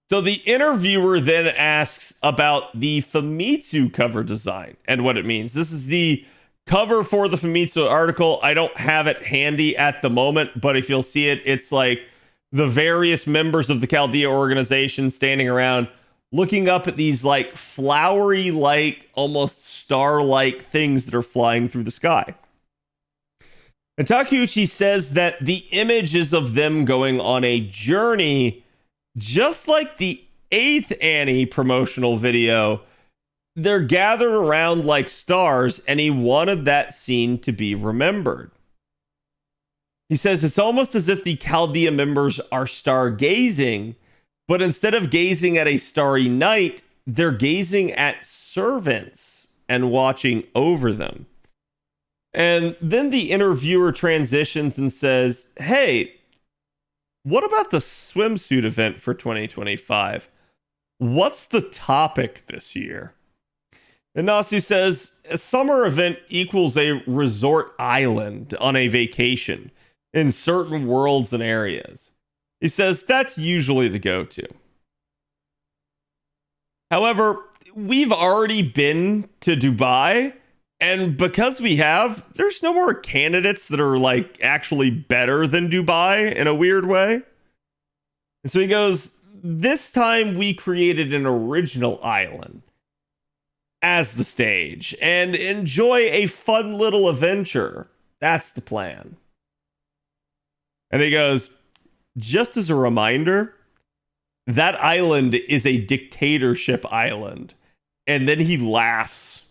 So the interviewer then asks about the Famitsu cover design and what it means. This is the cover for the Famitsu article. I don't have it handy at the moment, but if you'll see it, it's like the various members of the Chaldea organization standing around looking up at these like flowery, like almost star-like things that are flying through the sky. And Takeuchi says that the images of them going on a journey, just like the 8th Annie promotional video, they're gathered around like stars, and he wanted that scene to be remembered. He says it's almost as if the Chaldea members are stargazing, but instead of gazing at a starry night, they're gazing at servants and watching over them. And then the interviewer transitions and says, hey, what about the swimsuit event for 2025? What's the topic this year? And Nasu says, a summer event equals a resort island on a vacation in certain worlds and areas. He says that's usually the go-to. However, we've already been to Dubai, and because we have, there's no more candidates that are like actually better than Dubai in a weird way. And so he goes, this time we created an original island as the stage and enjoy a fun little adventure. That's the plan. And he goes, just as a reminder, that island is a dictatorship island. And then he laughs.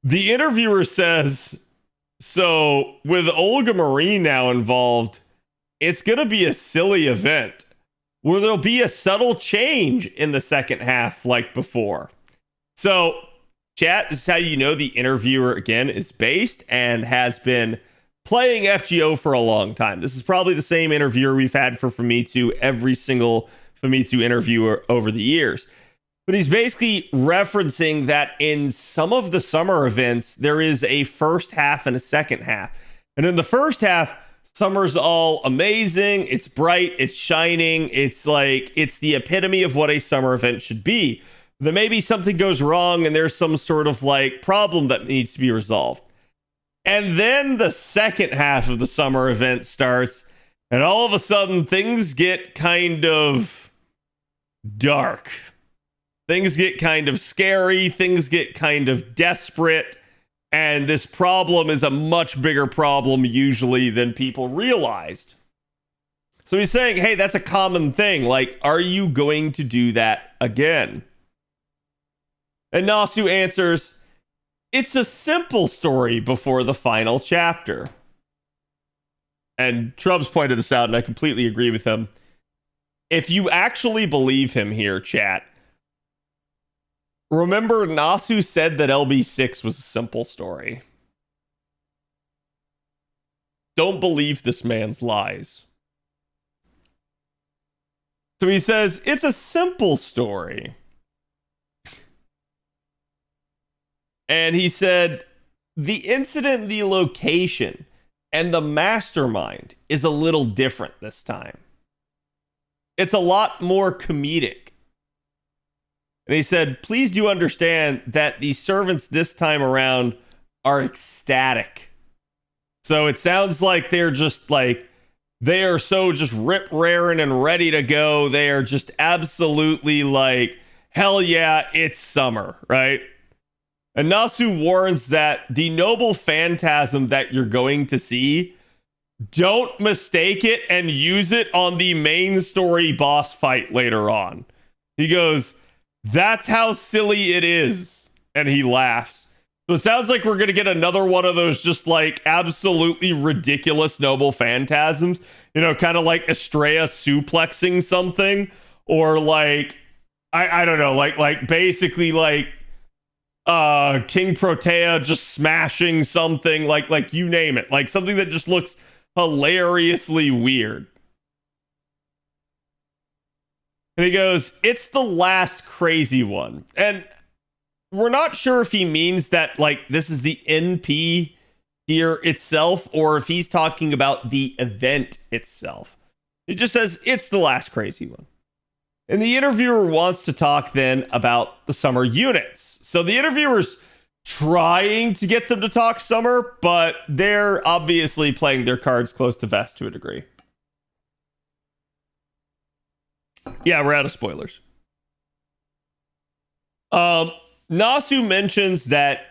The interviewer says, so with Olga Marie now involved, it's going to be a silly event where there'll be a subtle change in the second half like before. So, chat, this is how you know the interviewer, again, is based and has been playing FGO for a long time. This is probably the same interviewer we've had for Famitsu, every single Famitsu interviewer over the years. But he's basically referencing that in some of the summer events, there is a first half and a second half. And in the first half, summer's all amazing. It's bright. It's shining. It's like, it's the epitome of what a summer event should be. Then maybe something goes wrong and there's some sort of like problem that needs to be resolved. And then the second half of the summer event starts, and all of a sudden things get kind of dark. Things get kind of scary. Things get kind of desperate. And this problem is a much bigger problem usually than people realized. So he's saying, hey, that's a common thing. Like, are you going to do that again? And Nasu answers, it's a simple story before the final chapter. And Trubs pointed this out, and I completely agree with him. If you actually believe him here, chat, remember Nasu said that LB6 was a simple story. Don't believe this man's lies. So he says, it's a simple story. And he said, the incident, the location, and the mastermind is a little different this time. It's a lot more comedic. And he said, please do understand that the servants this time around are ecstatic. So it sounds like they're just like, they are so just rip-raring and ready to go. They are just absolutely like, hell yeah, it's summer, right? And Nasu warns that the noble phantasm that you're going to see, don't mistake it and use it on the main story boss fight later on. He goes, that's how silly it is. And he laughs. So it sounds like we're going to get another one of those just like absolutely ridiculous noble phantasms. You know, kind of like Estrella suplexing something. Or like, I don't know, like basically like King Protea just smashing something, like you name it, like something that just looks hilariously weird. And he goes, it's the last crazy one. And we're not sure if he means that, like, this is the NP here itself, or if he's talking about the event itself. It just says, it's the last crazy one. And the interviewer wants to talk then about the summer units. So the interviewer's trying to get them to talk summer, but they're obviously playing their cards close to vest to a degree. Yeah, we're out of spoilers. Nasu mentions that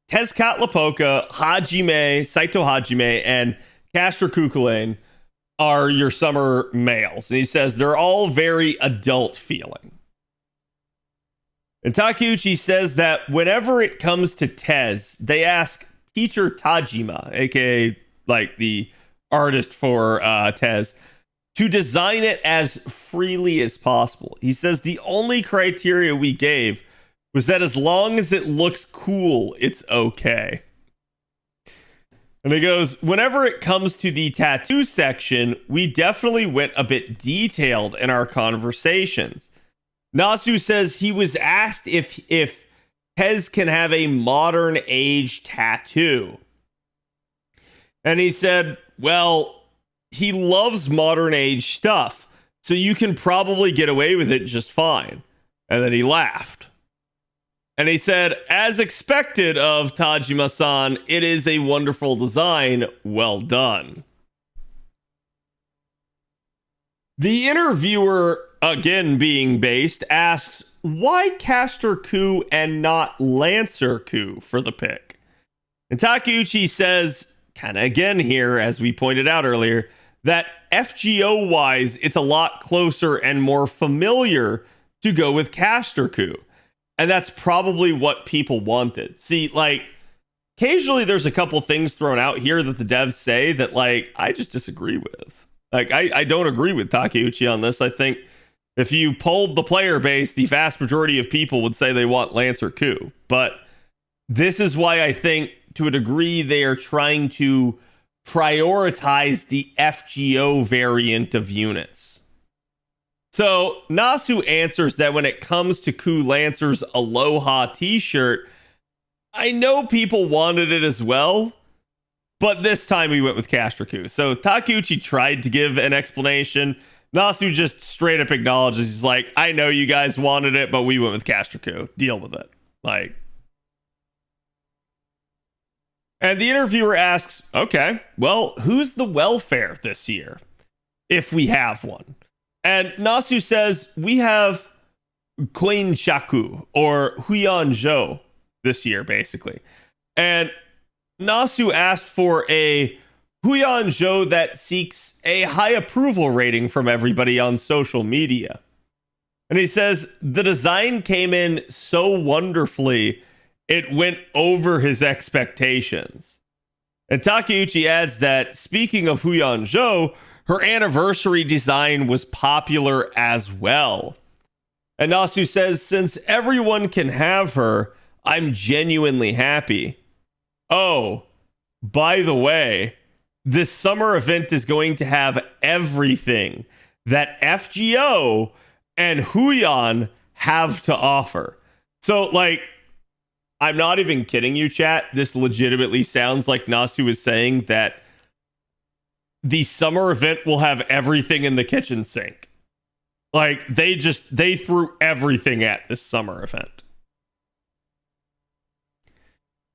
Tezcatlipoca, Hajime, Saito Hajime, and Castor Cuculain are your summer males. And he says they're all very adult feeling. And Takeuchi says that whenever it comes to Tez, they ask teacher Tajima, aka like the artist for Tez, to design it as freely as possible. He says the only criteria we gave was that as long as it looks cool, it's okay. And he goes, whenever it comes to the tattoo section, we definitely went a bit detailed in our conversations. Nasu says he was asked if Tez can have a modern age tattoo. And he said, well, he loves modern age stuff, so you can probably get away with it just fine. And then he laughed. And he said, as expected of Tajima-san, it is a wonderful design. Well done. The interviewer, again being based, asks, why Castor Ku and not Lancer Ku for the pick? And Takeuchi says, kind of again here, as we pointed out earlier, that FGO-wise, it's a lot closer and more familiar to go with Castor Ku. And that's probably what people wanted. See, like, occasionally there's a couple things thrown out here that the devs say that, like, I just disagree with. Like, I don't agree with Takeuchi on this. I think if you polled the player base, the vast majority of people would say they want Lancer Ku. But this is why I think, to a degree, they are trying to prioritize the FGO variant of units. So Nasu answers that when it comes to Ku Lancer's Aloha t-shirt, I know people wanted it as well, but this time we went with Castor Ku. So Takeuchi tried to give an explanation. Nasu just straight up acknowledges, he's like, I know you guys wanted it, but we went with Castor Ku. Deal with it. Like, and the interviewer asks, okay, well, who's the welfare this year? If we have one. And Nasu says, we have Queen Shaku, or Huyanzhou, this year, basically. And Nasu asked for a Huyanzhou that seeks a high approval rating from everybody on social media. And he says, the design came in so wonderfully, it went over his expectations. And Takeuchi adds that, speaking of Huyanzhou, her anniversary design was popular as well. And Nasu says, since everyone can have her, I'm genuinely happy. Oh, by the way, this summer event is going to have everything that FGO and Huyan have to offer. So, like, I'm not even kidding you, chat. This legitimately sounds like Nasu is saying that the summer event will have everything in the kitchen sink. Like, they threw everything at this summer event.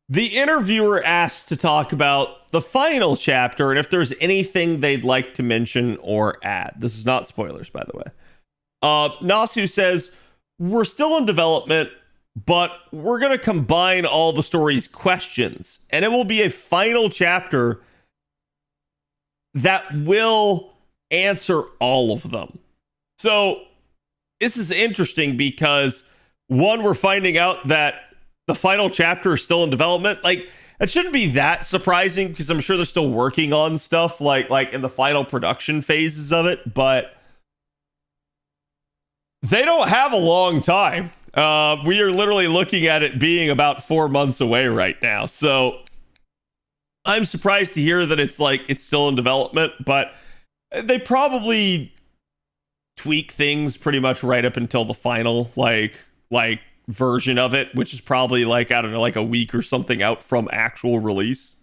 The interviewer asks to talk about the final chapter and if there's anything they'd like to mention or add. This is not spoilers, by the way. Nasu says, we're still in development, but we're going to combine all the story's questions, and it will be a final chapter that will answer all of them. So this is interesting because, one, we're finding out that the final chapter is still in development. Like, it shouldn't be that surprising because I'm sure they're still working on stuff like in the final production phases of it, but they don't have a long time. We are literally looking at it being about 4 months away right now. So I'm surprised to hear that it's still in development, but they probably tweak things pretty much right up until the final like version of it, which is probably I don't know, a week or something out from actual release.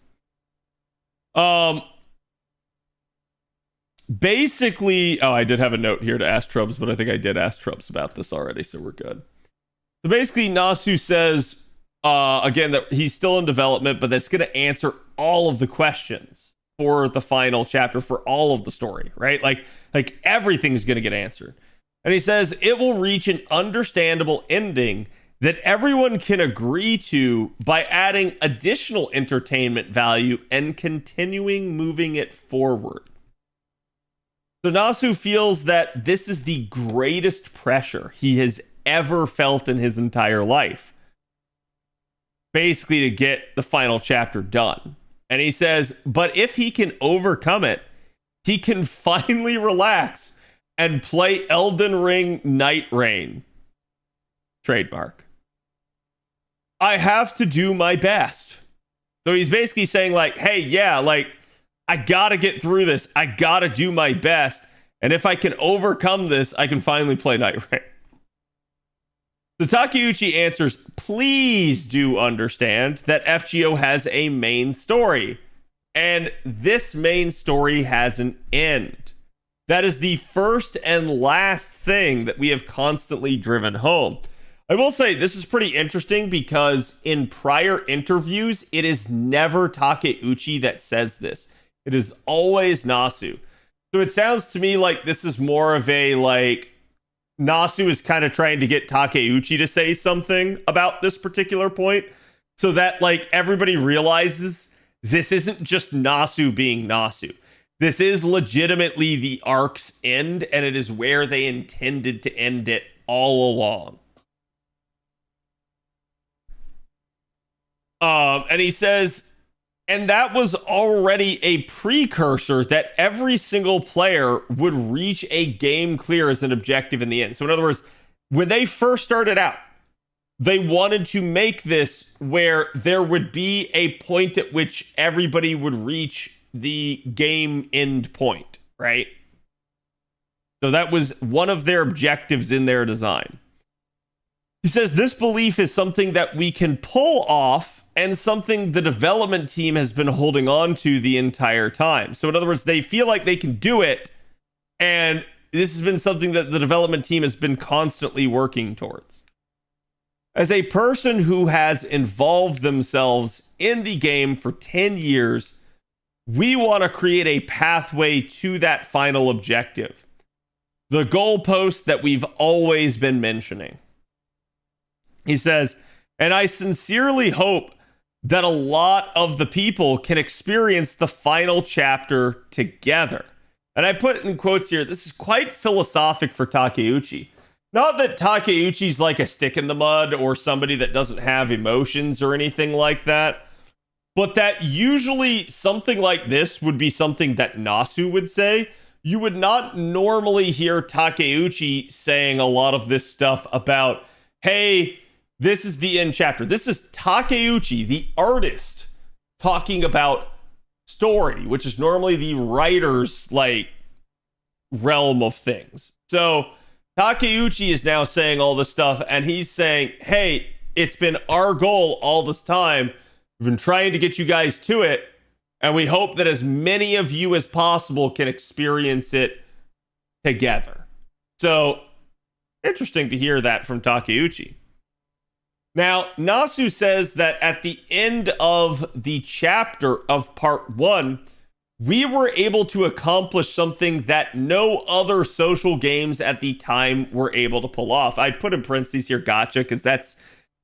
Basically, I did have a note here to ask Trubs, but I think I did ask Trubs about this already, so we're good. So basically, Nasu says again that he's still in development, but that's going to answer all of the questions for the final chapter for all of the story, right? Like everything's going to get answered. And he says it will reach an understandable ending that everyone can agree to by adding additional entertainment value and continuing moving it forward. So Nasu feels that this is the greatest pressure he has ever felt in his entire life, basically to get the final chapter done. And he says, but if he can overcome it, he can finally relax and play Elden Ring Night Rain. Trademark. I have to do my best. So he's basically saying hey, yeah, I gotta get through this. I gotta do my best. And if I can overcome this, I can finally play Night Rain. So Takeuchi answers, please do understand that FGO has a main story. And this main story has an end. That is the first and last thing that we have constantly driven home. I will say this is pretty interesting because in prior interviews, it is never Takeuchi that says this. It is always Nasu. So it sounds to me like this is more of a Nasu is kind of trying to get Takeuchi to say something about this particular point so that everybody realizes this isn't just Nasu being Nasu. This is legitimately the arc's end, and it is where they intended to end it all along. And he says, and that was already a precursor that every single player would reach a game clear as an objective in the end. So in other words, when they first started out, they wanted to make this where there would be a point at which everybody would reach the game end point, right? So that was one of their objectives in their design. He says this belief is something that we can pull off and something the development team has been holding on to the entire time. So in other words, they feel like they can do it, and this has been something that the development team has been constantly working towards. As a person who has involved themselves in the game for 10 years, we want to create a pathway to that final objective. The goalpost that we've always been mentioning. He says, and I sincerely hope that a lot of the people can experience the final chapter together. And I put in quotes here, this is quite philosophic for Takeuchi. Not that Takeuchi's like a stick in the mud or somebody that doesn't have emotions or anything like that, but that usually something like this would be something that Nasu would say. You would not normally hear Takeuchi saying a lot of this stuff about, hey, this is the end chapter. This is Takeuchi, the artist, talking about story, which is normally the writer's realm of things. So Takeuchi is now saying all this stuff, and he's saying, hey, it's been our goal all this time. We've been trying to get you guys to it, and we hope that as many of you as possible can experience it together. So, interesting to hear that from Takeuchi. Now, Nasu says that at the end of the chapter of part 1, we were able to accomplish something that no other social games at the time were able to pull off. I put in parentheses here gacha because that's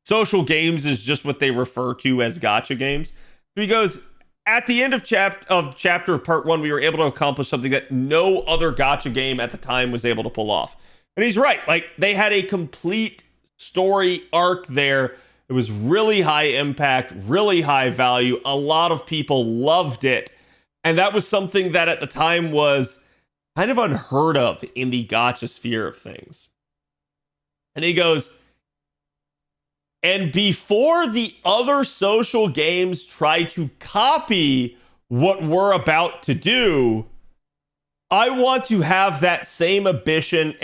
social games is just what they refer to as gacha games. So he goes, at the end of chapter of part 1, we were able to accomplish something that no other gacha game at the time was able to pull off. And he's right. They had a complete story arc there. It was really high impact, really high value. A lot of people loved it. And that was something that at the time was kind of unheard of in the gacha sphere of things. And he goes, And before the other social games try to copy what we're about to do, I want to have that same ambition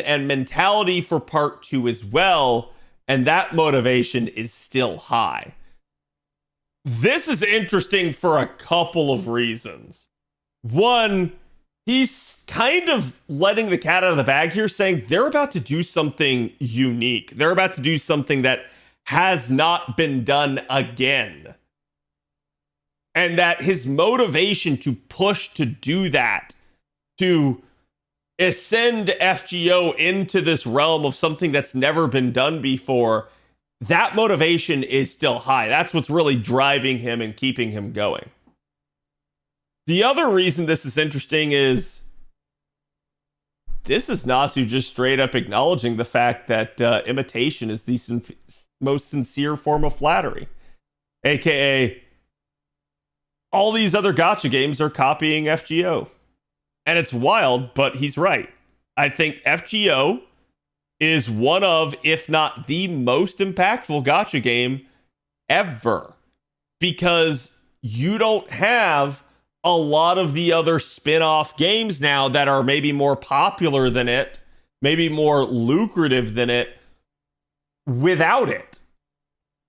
and mentality for part 2 as well, and that motivation is still high. This is interesting for a couple of reasons. One, he's kind of letting the cat out of the bag here, saying they're about to do something unique. They're about to do something that has not been done again. And that his motivation to push to do that, to ascend FGO into this realm of something that's never been done before, that motivation is still high. That's what's really driving him and keeping him going. The other reason this is interesting is this is Nasu just straight up acknowledging the fact that imitation is the most sincere form of flattery. AKA, all these other gacha games are copying FGO. And it's wild, but he's right. I think FGO is one of, if not the most impactful gacha game ever. Because you don't have a lot of the other spin-off games now that are maybe more popular than it, maybe more lucrative than it, without it.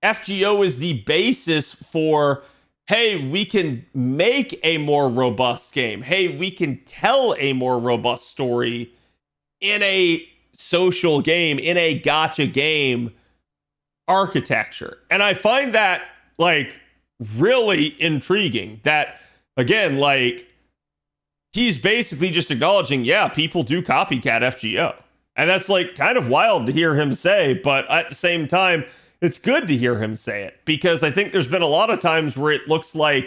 FGO is the basis for, hey, we can make a more robust game. Hey, we can tell a more robust story in a social game, in a gacha game architecture. And I find that, like, really intriguing. That, again, like, he's basically just acknowledging, yeah, people do copycat FGO. And that's, like, kind of wild to hear him say, but at the same time, it's good to hear him say it, because I think there's been a lot of times where it looks like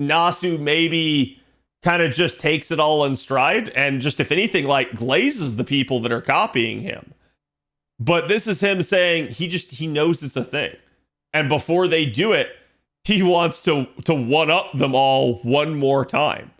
Nasu maybe kind of just takes it all in stride and just, if anything, like glazes the people that are copying him. But this is him saying he knows it's a thing. And before they do it, he wants to one up them all one more time.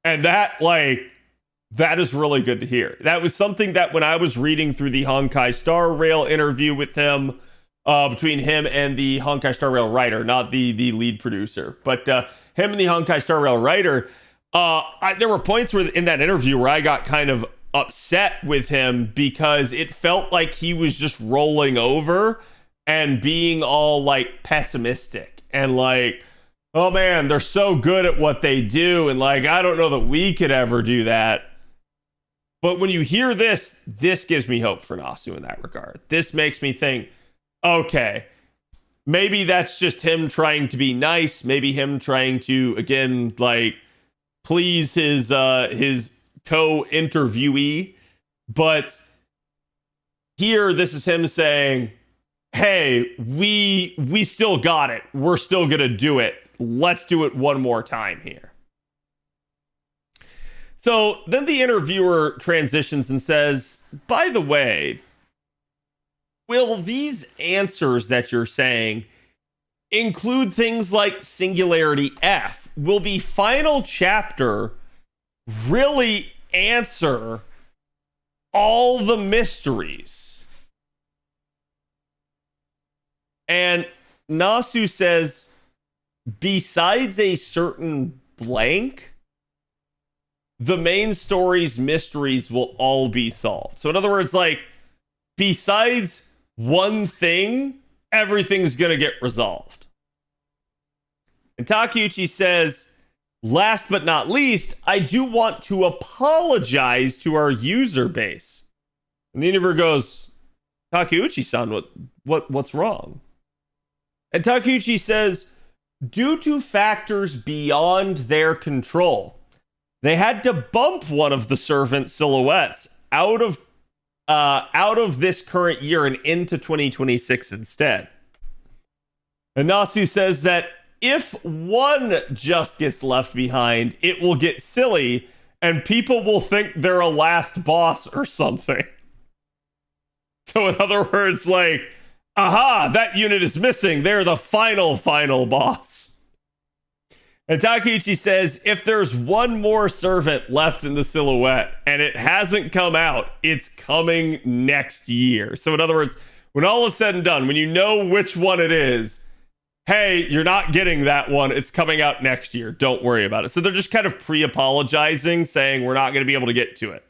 And that is really good to hear. That was something that when I was reading through the Honkai Star Rail interview with him, between him and the Honkai Star Rail writer, not the lead producer, but him and the Honkai Star Rail writer, there were points where in that interview where I got kind of upset with him because it felt like he was just rolling over and being all like pessimistic and like, oh man, they're so good at what they do, and like, I don't know that we could ever do that. But when you hear this gives me hope for Nasu in that regard. This makes me think, okay, maybe that's just him trying to be nice. Maybe him trying to, again, like, please his co-interviewee. But here, this is him saying, hey, we still got it. We're still going to do it. Let's do it one more time here. So then the interviewer transitions and says, by the way, will these answers that you're saying include things like Singularity F? Will the final chapter really answer all the mysteries? And Nasu says, besides a certain blank, the main story's mysteries will all be solved. So in other words, like, besides one thing, everything's going to get resolved. And Takeuchi says, last but not least, I do want to apologize to our user base. And the interviewer goes, Takeuchi-san, what's wrong? And Takeuchi says, due to factors beyond their control, they had to bump one of the servant silhouettes out of this current year and into 2026 instead. And Nasu says that if one just gets left behind, it will get silly and people will think they're a last boss or something. So in other words, like, aha, that unit is missing. They're the final boss. And Takeuchi says, if there's one more servant left in the silhouette and it hasn't come out, it's coming next year. So in other words, when all is said and done, when you know which one it is, hey, you're not getting that one. It's coming out next year. Don't worry about it. So they're just kind of pre-apologizing, saying we're not going to be able to get to it.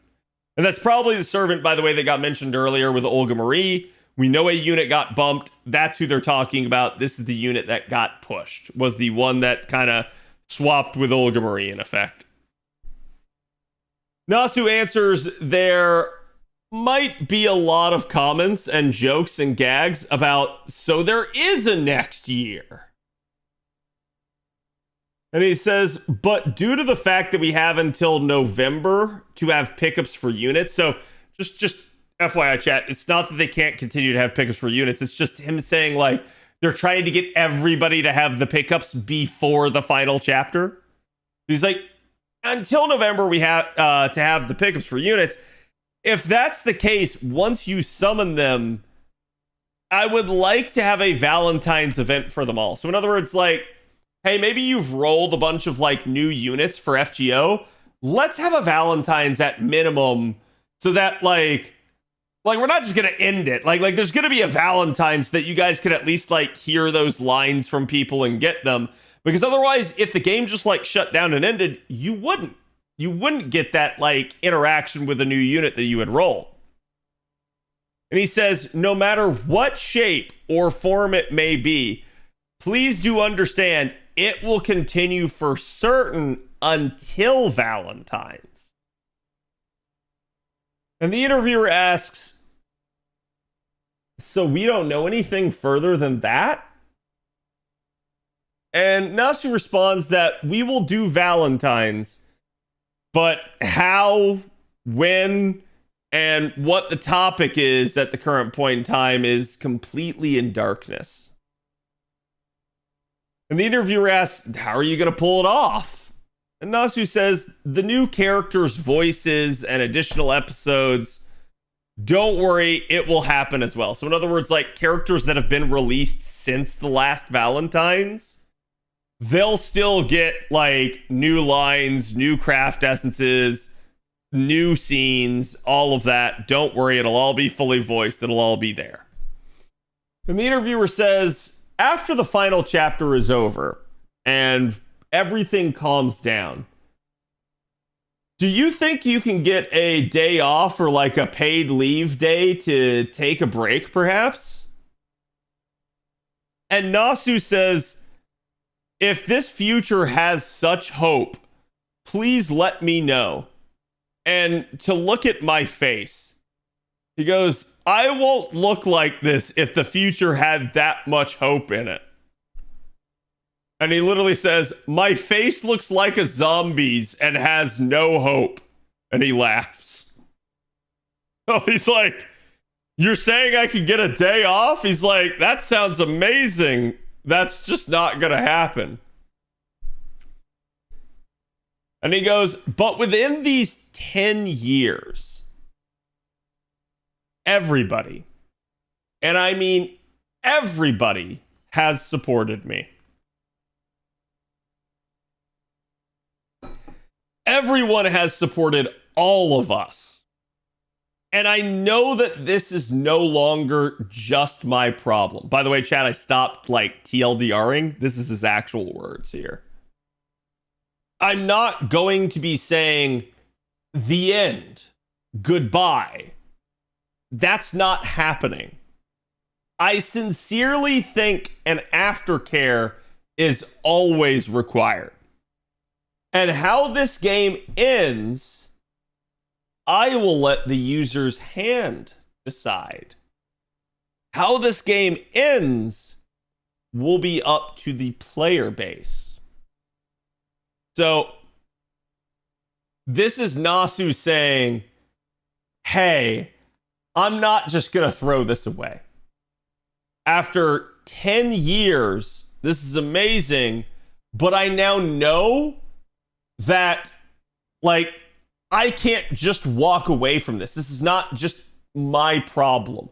And that's probably the servant, by the way, that got mentioned earlier with Olga Marie. We know a unit got bumped. That's who they're talking about. This is the unit that got pushed, was the one that kind of swapped with Olga Marie in effect. Nasu answers there might be a lot of comments and jokes and gags about, so there is a next year. And he says, but due to the fact that we have until November to have pickups for units, so just FYI chat, it's not that they can't continue to have pickups for units, it's just him saying, like, they're trying to get everybody to have the pickups before the final chapter. He's like, until November we have to have the pickups for units. If that's the case, once you summon them, I would like to have a Valentine's event for them all. So in other words, like, hey, maybe you've rolled a bunch of like new units for FGO. Let's have a Valentine's at minimum, so that like we're not just gonna end it. Like there's gonna be a Valentine's that you guys can at least like hear those lines from people and get them. Because otherwise, if the game just like shut down and ended, you wouldn't get that like interaction with a new unit that you would roll. And he says, no matter what shape or form it may be, please do understand it will continue for certain until Valentine's. And the interviewer asks, so we don't know anything further than that? And Nasu responds that we will do Valentine's, but how, when, and what the topic is at the current point in time is completely in darkness. And the interviewer asks, how are you going to pull it off? And Nasu says, the new characters' voices and additional episodes, don't worry, it will happen as well. So in other words, like characters that have been released since the last Valentine's, they'll still get like new lines, new craft essences, new scenes, all of that. Don't worry, it'll all be fully voiced. It'll all be there. And the interviewer says, after the final chapter is over and everything calms down, do you think you can get a day off or like a paid leave day to take a break, perhaps? And Nasu says, if this future has such hope, please let me know. And to look at my face, he goes, I won't look like this if the future had that much hope in it. And he literally says, my face looks like a zombie's and has no hope. And he laughs. Oh, he's like, you're saying I could get a day off? He's like, that sounds amazing. That's just not going to happen. And he goes, but within these 10 years, everybody, and I mean everybody, has supported me. Everyone has supported all of us. And I know that this is no longer just my problem. By the way, chat, I stopped like TLDRing. This is his actual words here. I'm not going to be saying the end, goodbye. That's not happening. I sincerely think an aftercare is always required. And how this game ends, I will let the user's hand decide. How this game ends will be up to the player base. So, this is Nasu saying, hey, I'm not just going to throw this away. After 10 years, this is amazing, but I now know that, like, I can't just walk away from this. This is not just my problem.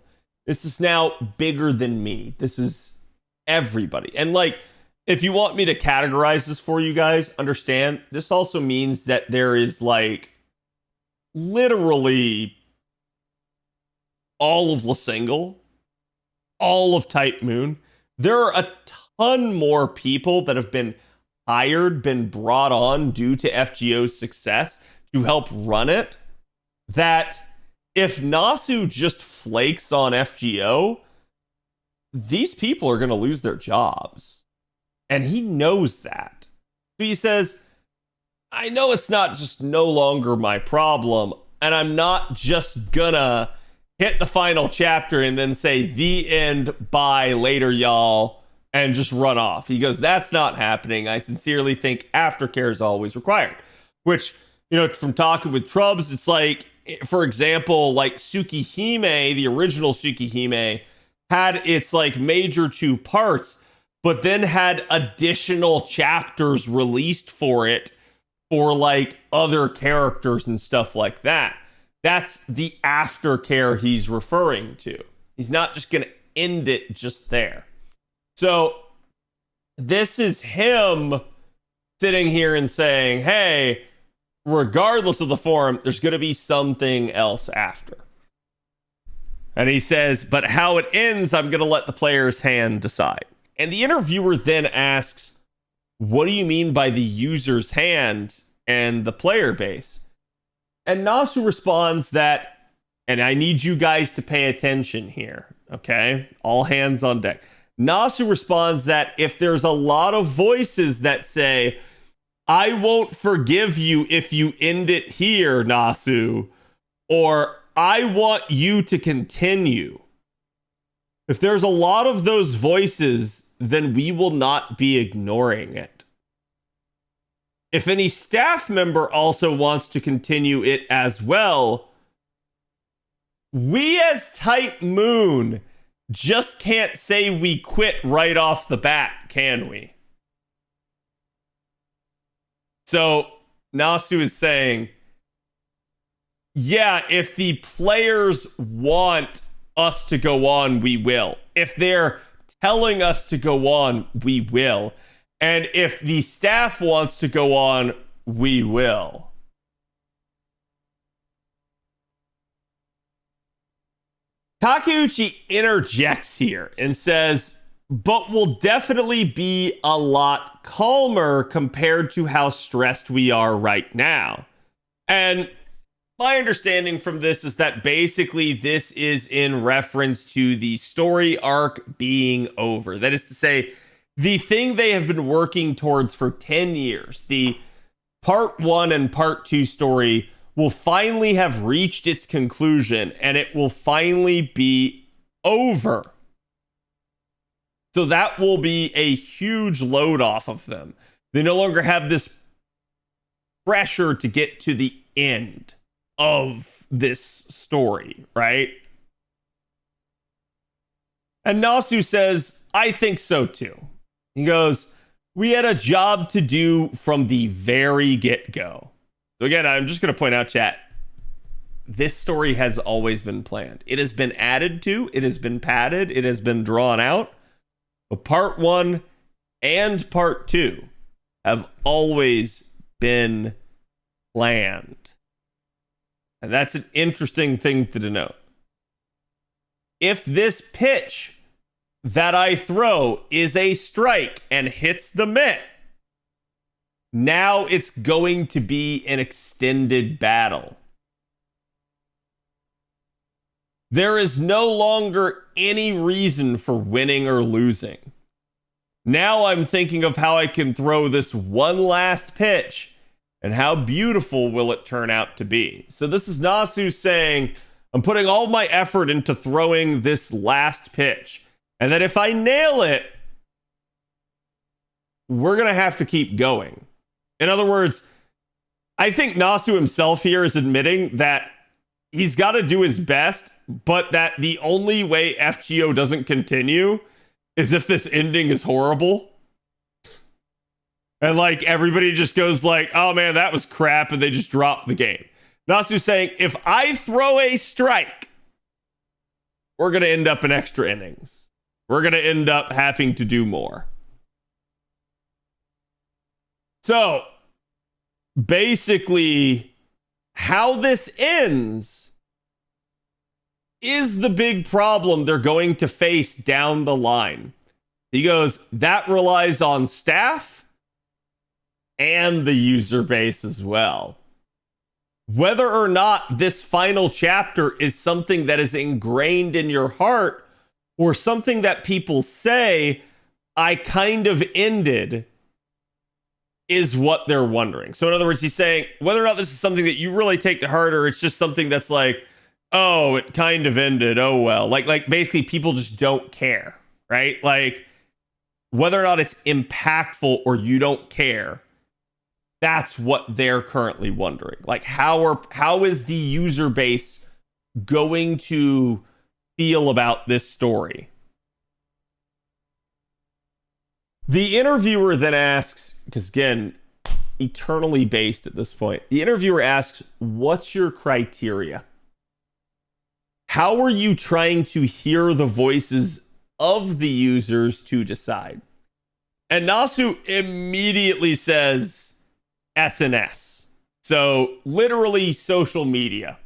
This is now bigger than me. This is everybody. And, like, if you want me to categorize this for you guys, understand, this also means that there is, like, literally all of Lasingle all of Type Moon. There are a ton more people that have been hired, been brought on due to FGO's success to help run it, that if Nasu just flakes on FGO, these people are going to lose their jobs. And he knows that. So he says, I know it's not just no longer my problem, and I'm not just gonna hit the final chapter and then say the end, bye, later, y'all, and just run off. He goes, that's not happening. I sincerely think aftercare is always required. Which, you know, from talking with Trubs, it's like, for example, like Tsukihime, the original Tsukihime, had its like major 2 parts, but then had additional chapters released for it for like other characters and stuff like that. That's the aftercare he's referring to. He's not just going to end it just there. So this is him sitting here and saying, hey, regardless of the form, there's going to be something else after. And he says, but how it ends, I'm going to let the player's hand decide. And the interviewer then asks, what do you mean by the user's hand and the player base? And Nasu responds that, and I need you guys to pay attention here, okay? All hands on deck. Nasu responds that if there's a lot of voices that say, I won't forgive you if you end it here, Nasu, or I want you to continue. If there's a lot of those voices, then we will not be ignoring it. If any staff member also wants to continue it as well, we as Type Moon just can't say we quit right off the bat, can we? So Nasu is saying, yeah, if the players want us to go on, we will. If they're telling us to go on, we will. And if the staff wants to go on, we will. Takeuchi interjects here and says, but we'll definitely be a lot calmer compared to how stressed we are right now. And my understanding from this is that basically this is in reference to the story arc being over. That is to say, the thing they have been working towards for 10 years, the part 1 and part 2 story, will finally have reached its conclusion and it will finally be over. So that will be a huge load off of them. They no longer have this pressure to get to the end of this story, right? And Nasu says, I think so too. He goes, we had a job to do from the very get-go. So again, I'm just going to point out, chat, this story has always been planned. It has been added to, it has been padded, it has been drawn out. But part 1 and part 2 have always been planned. And that's an interesting thing to denote. If this pitch that I throw is a strike and hits the mitt, now it's going to be an extended battle. There is no longer any reason for winning or losing. Now I'm thinking of how I can throw this one last pitch and how beautiful will it turn out to be. So this is Nasu saying, I'm putting all my effort into throwing this last pitch. And that if I nail it, we're going to have to keep going. In other words, I think Nasu himself here is admitting that he's got to do his best, but that the only way FGO doesn't continue is if this ending is horrible. And like everybody just goes like, oh man, that was crap, and they just drop the game. Nasu's saying, if I throw a strike, we're going to end up in extra innings. We're going to end up having to do more. So, basically, how this ends is the big problem they're going to face down the line. He goes, that relies on staff and the user base as well. Whether or not this final chapter is something that is ingrained in your heart or something that people say, I kind of ended, is what they're wondering. So in other words, he's saying whether or not this is something that you really take to heart or it's just something that's like, oh, it kind of ended. Oh, well, like basically people just don't care, right? Like whether or not it's impactful or you don't care. That's what they're currently wondering. Like, how is the user base going to feel about this story? The interviewer then asks, because again, eternally based at this point, the interviewer asks, what's your criteria? How are you trying to hear the voices of the users to decide? And Nasu immediately says, SNS. So literally social media.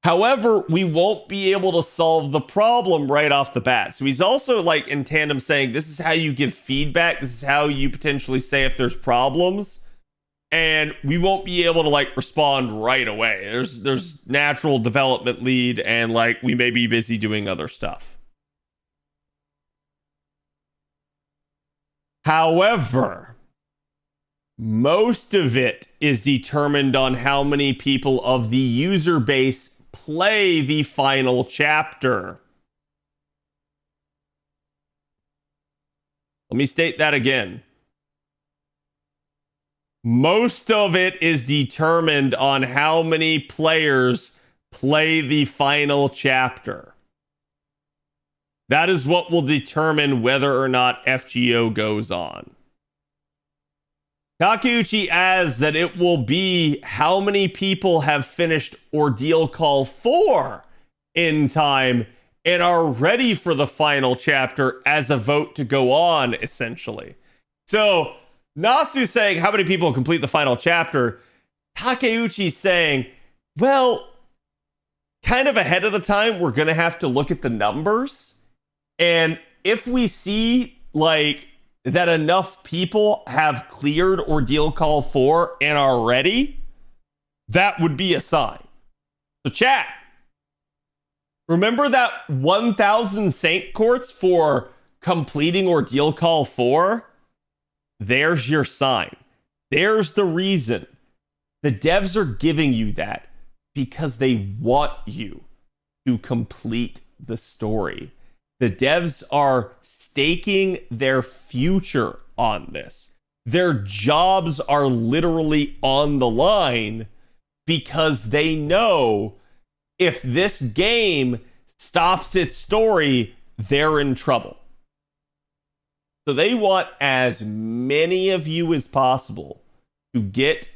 However, we won't be able to solve the problem right off the bat. So he's also like in tandem saying this is how you give feedback. This is how you potentially say if there's problems. And we won't be able to like respond right away. There's natural development lead and like we may be busy doing other stuff. However, most of it is determined on how many people of the user base play the final chapter. Let me state that again. Most of it is determined on how many players play the final chapter. That is what will determine whether or not FGO goes on. Takeuchi adds that it will be how many people have finished Ordeal Call 4 in time and are ready for the final chapter as a vote to go on, essentially. So, Nasu saying how many people complete the final chapter, Takeuchi saying, well, kind of ahead of the time, we're going to have to look at the numbers. And if we see, like, that enough people have cleared Ordeal Call 4 and are ready, that would be a sign. So chat, remember that 1,000 Saint Courts for completing Ordeal Call 4? There's your sign. There's the reason. The devs are giving you that because they want you to complete the story. The devs are staking their future on this. Their jobs are literally on the line because they know if this game stops its story, they're in trouble. So they want as many of you as possible to get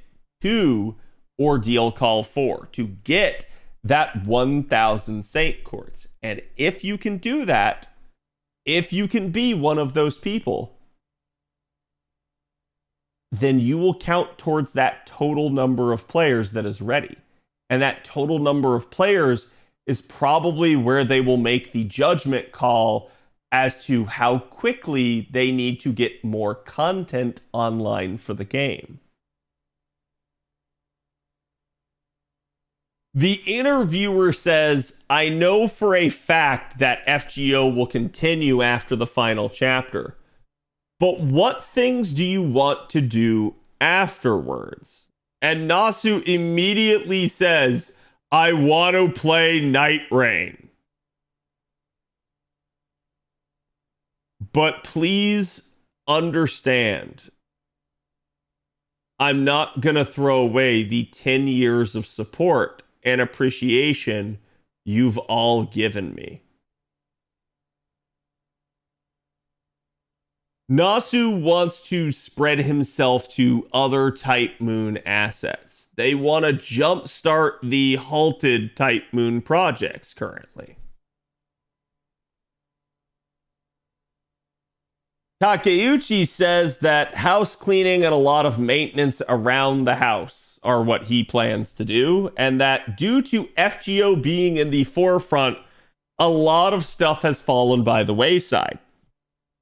to Ordeal Call 4, to get that 1,000 Saint Courts. And if you can do that, if you can be one of those people, then you will count towards that total number of players that is ready. And that total number of players is probably where they will make the judgment call as to how quickly they need to get more content online for the game. The interviewer says, I know for a fact that FGO will continue after the final chapter, but what things do you want to do afterwards? And Nasu immediately says, I want to play Night Rain. But please understand, I'm not going to throw away the 10 years of support and appreciation you've all given me. Nasu wants to spread himself to other Type Moon assets. They want to jumpstart the halted Type Moon projects currently. Takeuchi says that house cleaning and a lot of maintenance around the house are what he plans to do, and that due to FGO being in the forefront, a lot of stuff has fallen by the wayside.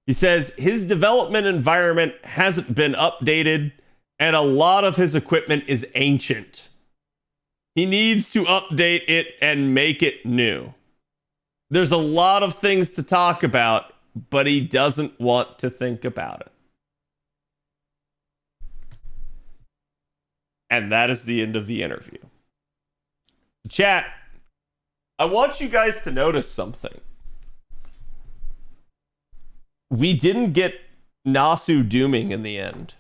He says his development environment hasn't been updated, and a lot of his equipment is ancient. He needs to update it and make it new. There's a lot of things to talk about, but he doesn't want to think about it. And that is the end of the interview. Chat, I want you guys to notice something. We didn't get Nasu dooming in the end.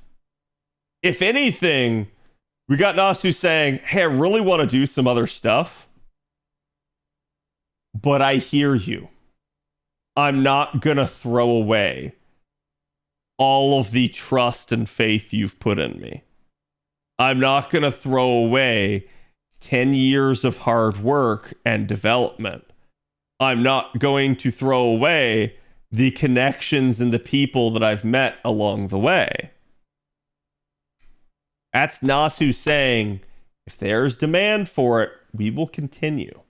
If anything, we got Nasu saying, hey, I really want to do some other stuff, but I hear you. I'm not going to throw away all of the trust and faith you've put in me. I'm not going to throw away 10 years of hard work and development. I'm not going to throw away the connections and the people that I've met along the way. That's Nasu saying, if there's demand for it, we will continue.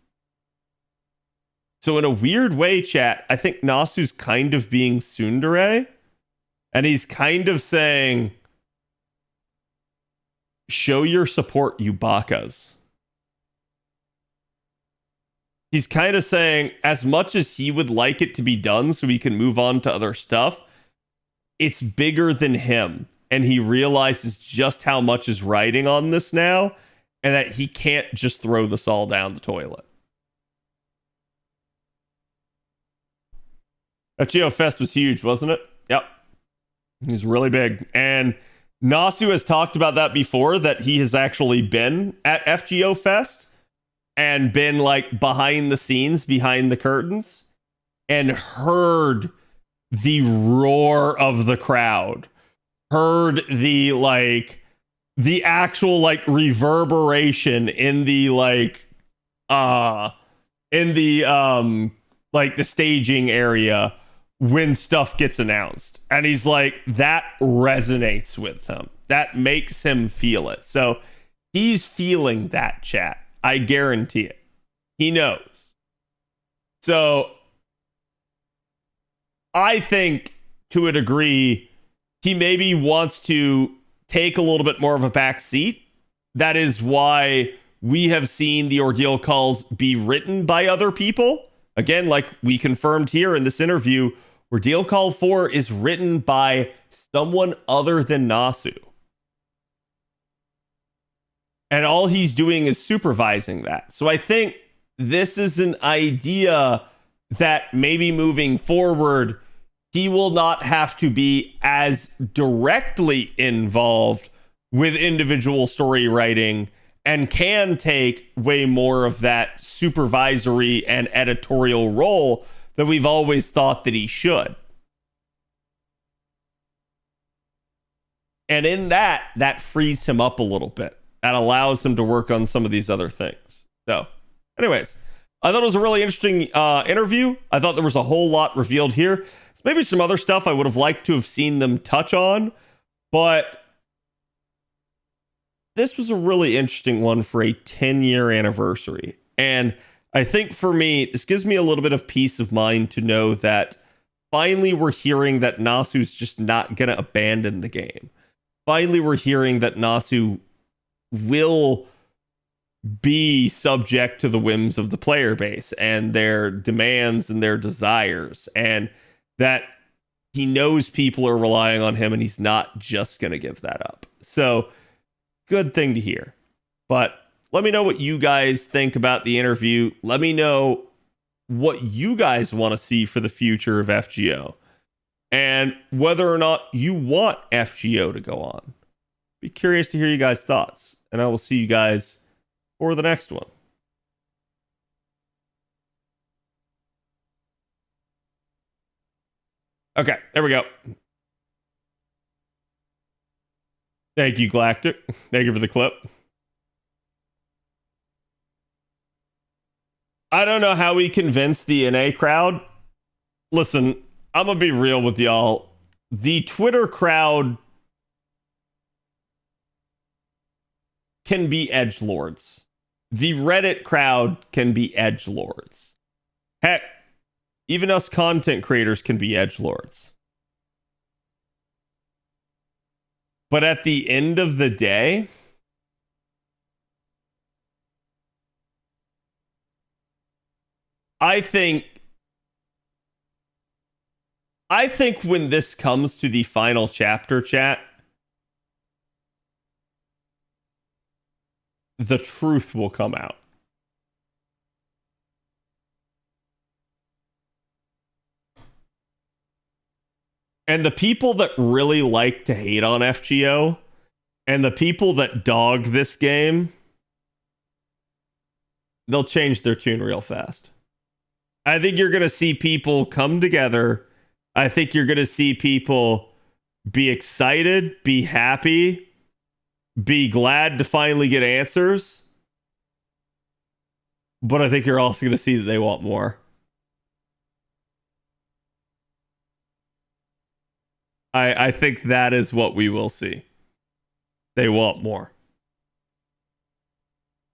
So in a weird way, chat, I think Nasu's kind of being tsundere, and he's kind of saying, show your support, you bakas. He's kind of saying, as much as he would like it to be done so he can move on to other stuff, it's bigger than him. And he realizes just how much is riding on this now, and that he can't just throw this all down the toilet. That GeoFest was huge, wasn't it? Yep. It was really big. And Nasu has talked about that before, that he has actually been at FGO Fest and been like behind the scenes, behind the curtains, and heard the roar of the crowd, heard the actual like reverberation in the the staging area when stuff gets announced. And he's like, that resonates with him. That makes him feel it. So he's feeling that, chat. I guarantee it. He knows. So I think to a degree, he maybe wants to take a little bit more of a back seat. That is why we have seen the ordeal calls be written by other people. Again, like we confirmed here in this interview, Ordeal Call 4 is written by someone other than Nasu. And all he's doing is supervising that. So I think this is an idea that maybe moving forward, he will not have to be as directly involved with individual story writing and can take way more of that supervisory and editorial role that we've always thought that he should. And in that frees him up a little bit. That allows him to work on some of these other things. So, anyways, I thought it was a really interesting interview. I thought there was a whole lot revealed here. There's maybe some other stuff I would have liked to have seen them touch on, but this was a really interesting one for a 10-year anniversary. And I think for me, this gives me a little bit of peace of mind to know that finally we're hearing that Nasu's just not going to abandon the game. Finally, we're hearing that Nasu will be subject to the whims of the player base and their demands and their desires, and that he knows people are relying on him and he's not just going to give that up. So, good thing to hear. But let me know what you guys think about the interview. Let me know what you guys want to see for the future of FGO and whether or not you want FGO to go on. Be curious to hear you guys' thoughts, and I will see you guys for the next one. Okay, there we go. Thank you, Galactic. Thank you for the clip. I don't know how we convinced the NA crowd. Listen, I'm going to be real with y'all. The Twitter crowd can be edgelords. The Reddit crowd can be edgelords. Heck, even us content creators can be edgelords. But at the end of the day, I think when this comes to the final chapter, chat, the truth will come out. And the people that really like to hate on FGO and the people that dog this game, they'll change their tune real fast. I think you're going to see people come together. I think you're going to see people be excited, be happy, be glad to finally get answers. But I think you're also going to see that they want more. I think that is what we will see. They want more.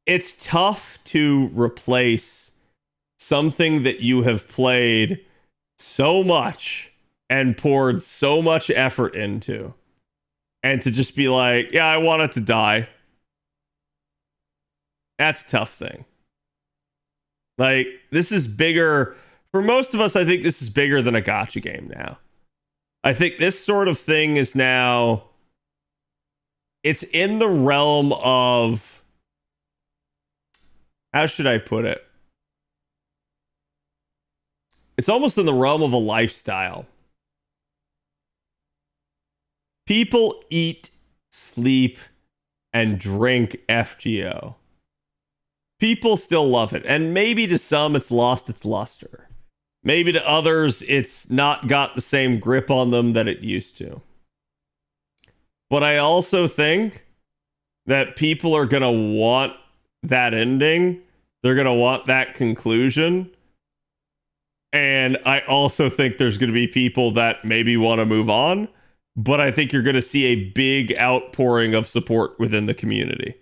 It's tough to replace something that you have played so much and poured so much effort into, and to just be like, yeah, I want it to die. That's a tough thing. Like, this is bigger. For most of us, I think this is bigger than a gacha game now. I think this sort of thing is now, it's in the realm of, how should I put it? It's almost in the realm of a lifestyle. People eat, sleep, and drink FGO. People still love it. And maybe to some, it's lost its luster. Maybe to others, it's not got the same grip on them that it used to. But I also think that people are going to want that ending. They're going to want that conclusion. And I also think there's going to be people that maybe want to move on. But I think you're going to see a big outpouring of support within the community.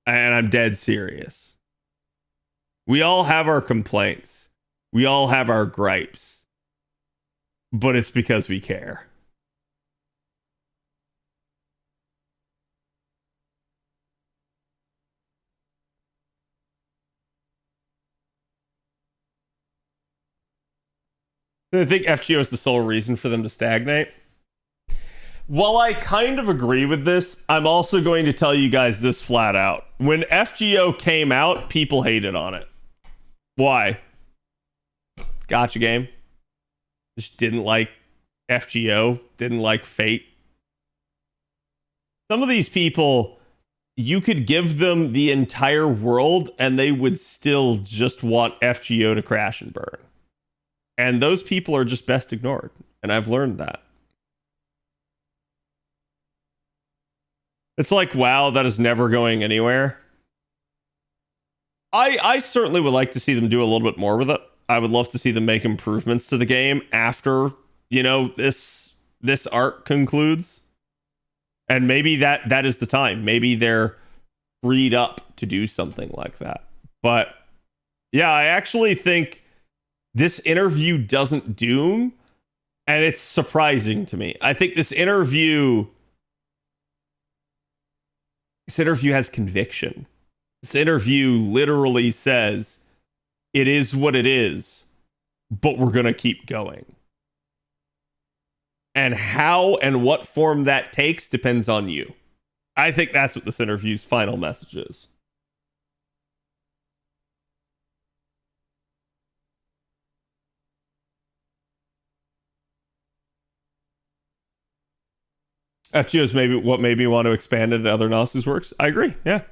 And I'm dead serious. We all have our complaints. We all have our gripes. But it's because we care. I think FGO is the sole reason for them to stagnate. While I kind of agree with this, I'm also going to tell you guys this flat out. When FGO came out, people hated on it. Why? Gotcha game. Just didn't like FGO, didn't like Fate. Some of these people, you could give them the entire world and they would still just want FGO to crash and burn. And those people are just best ignored. And I've learned that. It's like, wow, that is never going anywhere. I certainly would like to see them do a little bit more with it. I would love to see them make improvements to the game after, you know, this arc concludes. And maybe that is the time. Maybe they're freed up to do something like that. But yeah, I actually think this interview doesn't doom, and it's surprising to me. I think this interview has conviction. This interview literally says, it is what it is, but we're going to keep going. And how and what form that takes depends on you. I think that's what this interview's final message is. FGO is maybe what made me want to expand into other Nasu's works. I agree, yeah.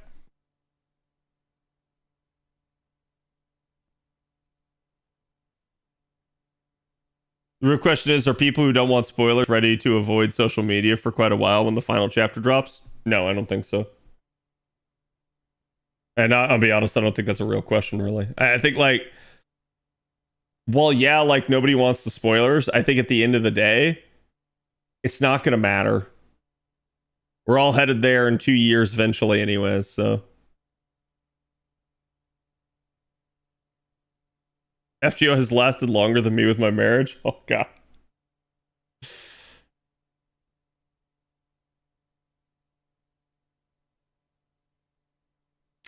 The real question is, are people who don't want spoilers ready to avoid social media for quite a while when the final chapter drops? No, I don't think so. And I'll be honest, I don't think that's a real question, really. I think, like, well, yeah, like, nobody wants the spoilers. I think at the end of the day, it's not going to matter. We're all headed there in 2 years eventually, anyways. So FGO has lasted longer than me with my marriage. Oh god.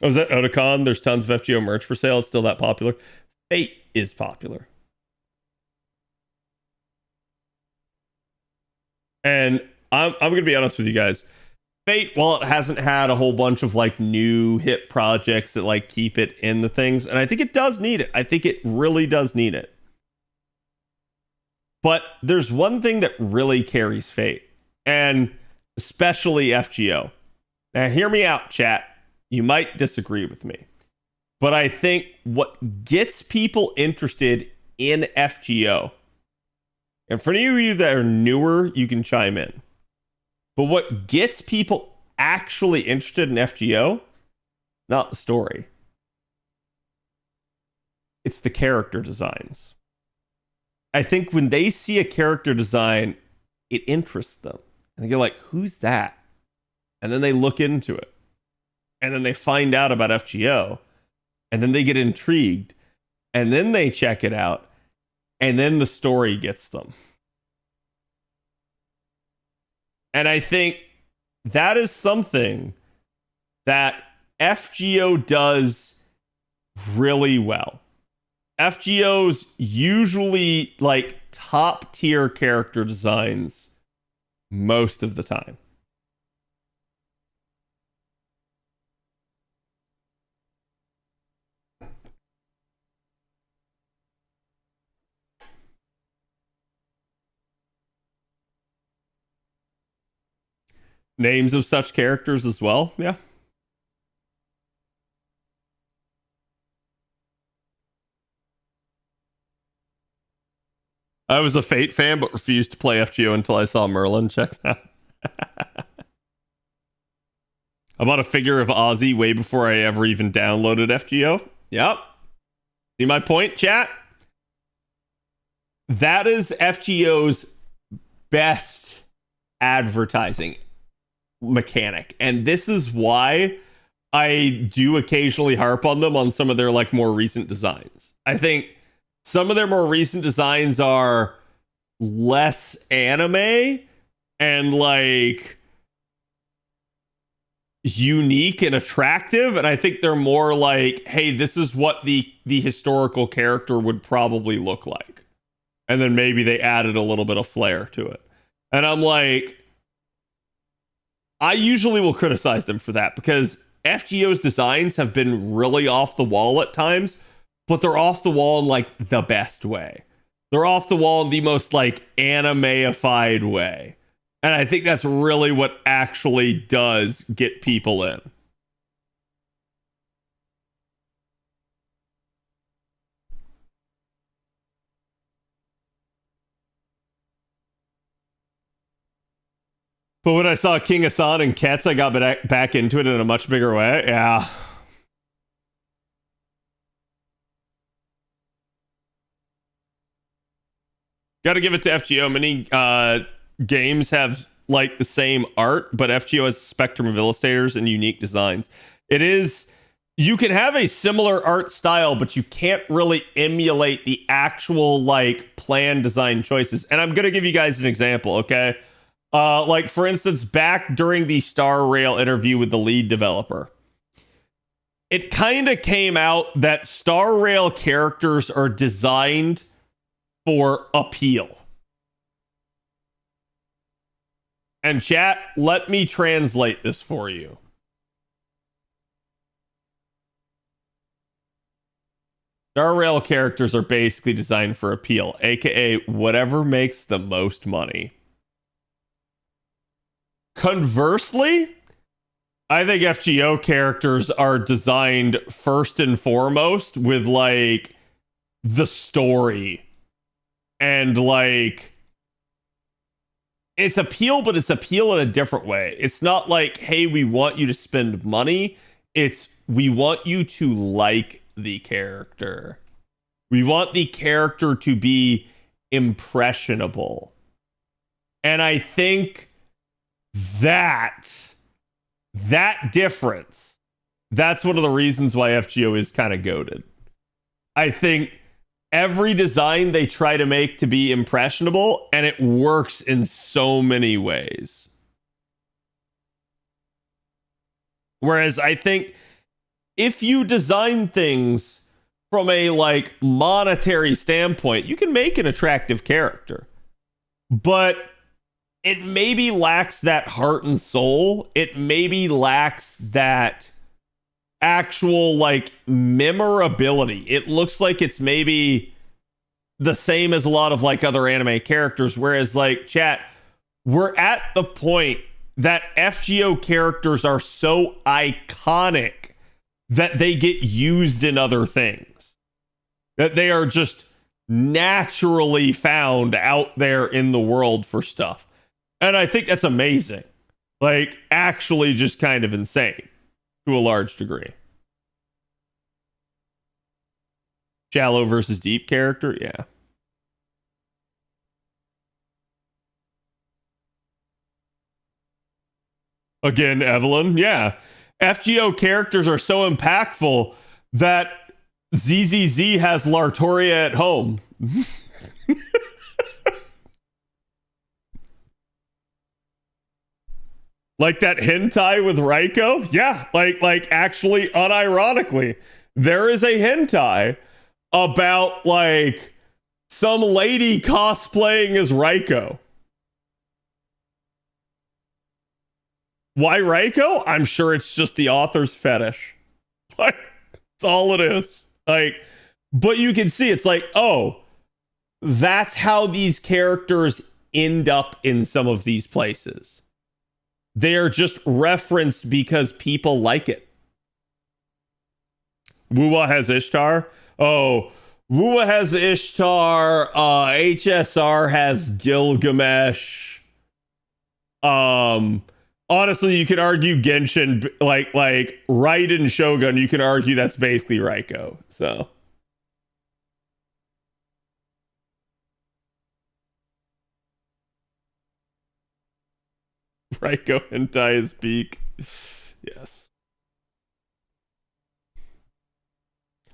Oh, is that Otakon? There's tons of FGO merch for sale. It's still that popular. Fate is popular. And I'm going to be honest with you guys. Fate, while it hasn't had a whole bunch of like new hit projects that like keep it in the things, and I think it does need it. I think it really does need it. But there's one thing that really carries Fate, and especially FGO. Now, hear me out, chat. You might disagree with me, but I think what gets people interested in FGO, and for any of you that are newer, you can chime in, but what gets people actually interested in FGO, not the story. It's the character designs. I think when they see a character design, it interests them. And they go like, who's that? And then they look into it. And then they find out about FGO. And then they get intrigued. And then they check it out. And then the story gets them. And I think that is something that FGO does really well. FGO's usually like top tier character designs most of the time. Names of such characters as well, yeah. I was a Fate fan, but refused to play FGO until I saw Merlin. Checks out. I bought a figure of Ozzy way before I ever even downloaded FGO. Yep. See my point, chat? That is FGO's best advertising mechanic. And this is why I do occasionally harp on them on some of their like more recent designs. I think some of their more recent designs are less anime and like unique and attractive, and I think they're more like, hey, this is what the historical character would probably look like, and then maybe they added a little bit of flair to it. And I'm like, I usually will criticize them for that because FGO's designs have been really off the wall at times, but they're off the wall in like the best way. They're off the wall in the most like anime-ified way. And I think that's really what actually does get people in. But when I saw King Hassan and Kets, I got back into it in a much bigger way. Yeah. Got to give it to FGO. Many games have like the same art, but FGO has a spectrum of illustrators and unique designs. It is, you can have a similar art style, but you can't really emulate the actual like plan design choices. And I'm gonna give you guys an example, okay? Like for instance, back during the Star Rail interview with the lead developer, it kind of came out that Star Rail characters are designed for appeal. And chat, let me translate this for you. Star Rail characters are basically designed for appeal, aka whatever makes the most money. Conversely, I think FGO characters are designed first and foremost with like the story and like it's appeal, but it's appeal in a different way. It's not like, hey, we want you to spend money. It's we want you to like the character. We want the character to be impressionable. And I think that difference, that's one of the reasons why FGO is kind of goated. I think every design they try to make to be impressionable, and it works in so many ways. Whereas I think if you design things from a like monetary standpoint, you can make an attractive character, but it maybe lacks that heart and soul. It maybe lacks that actual like memorability. It looks like it's maybe the same as a lot of like other anime characters, whereas like chat, we're at the point that FGO characters are so iconic that they get used in other things, that they are just naturally found out there in the world for stuff. And I think that's amazing. Like, actually just kind of insane to a large degree. Shallow versus deep character, yeah. Again, Evelyn, yeah. FGO characters are so impactful that ZZZ has Lartoria at home. Like that hentai with Raiko? Yeah, like actually unironically, there is a hentai about like some lady cosplaying as Raiko. Why Raiko? I'm sure it's just the author's fetish. Like, that's all it is. Like, but you can see it's like, oh, that's how these characters end up in some of these places. They are just referenced because people like it. Wuwa has Ishtar. Oh, Wuwa has Ishtar. HSR has Gilgamesh. Honestly, you could argue Genshin, like Raiden Shogun, you can argue that's basically Raiko. So Raiko hentai is peak. Yes.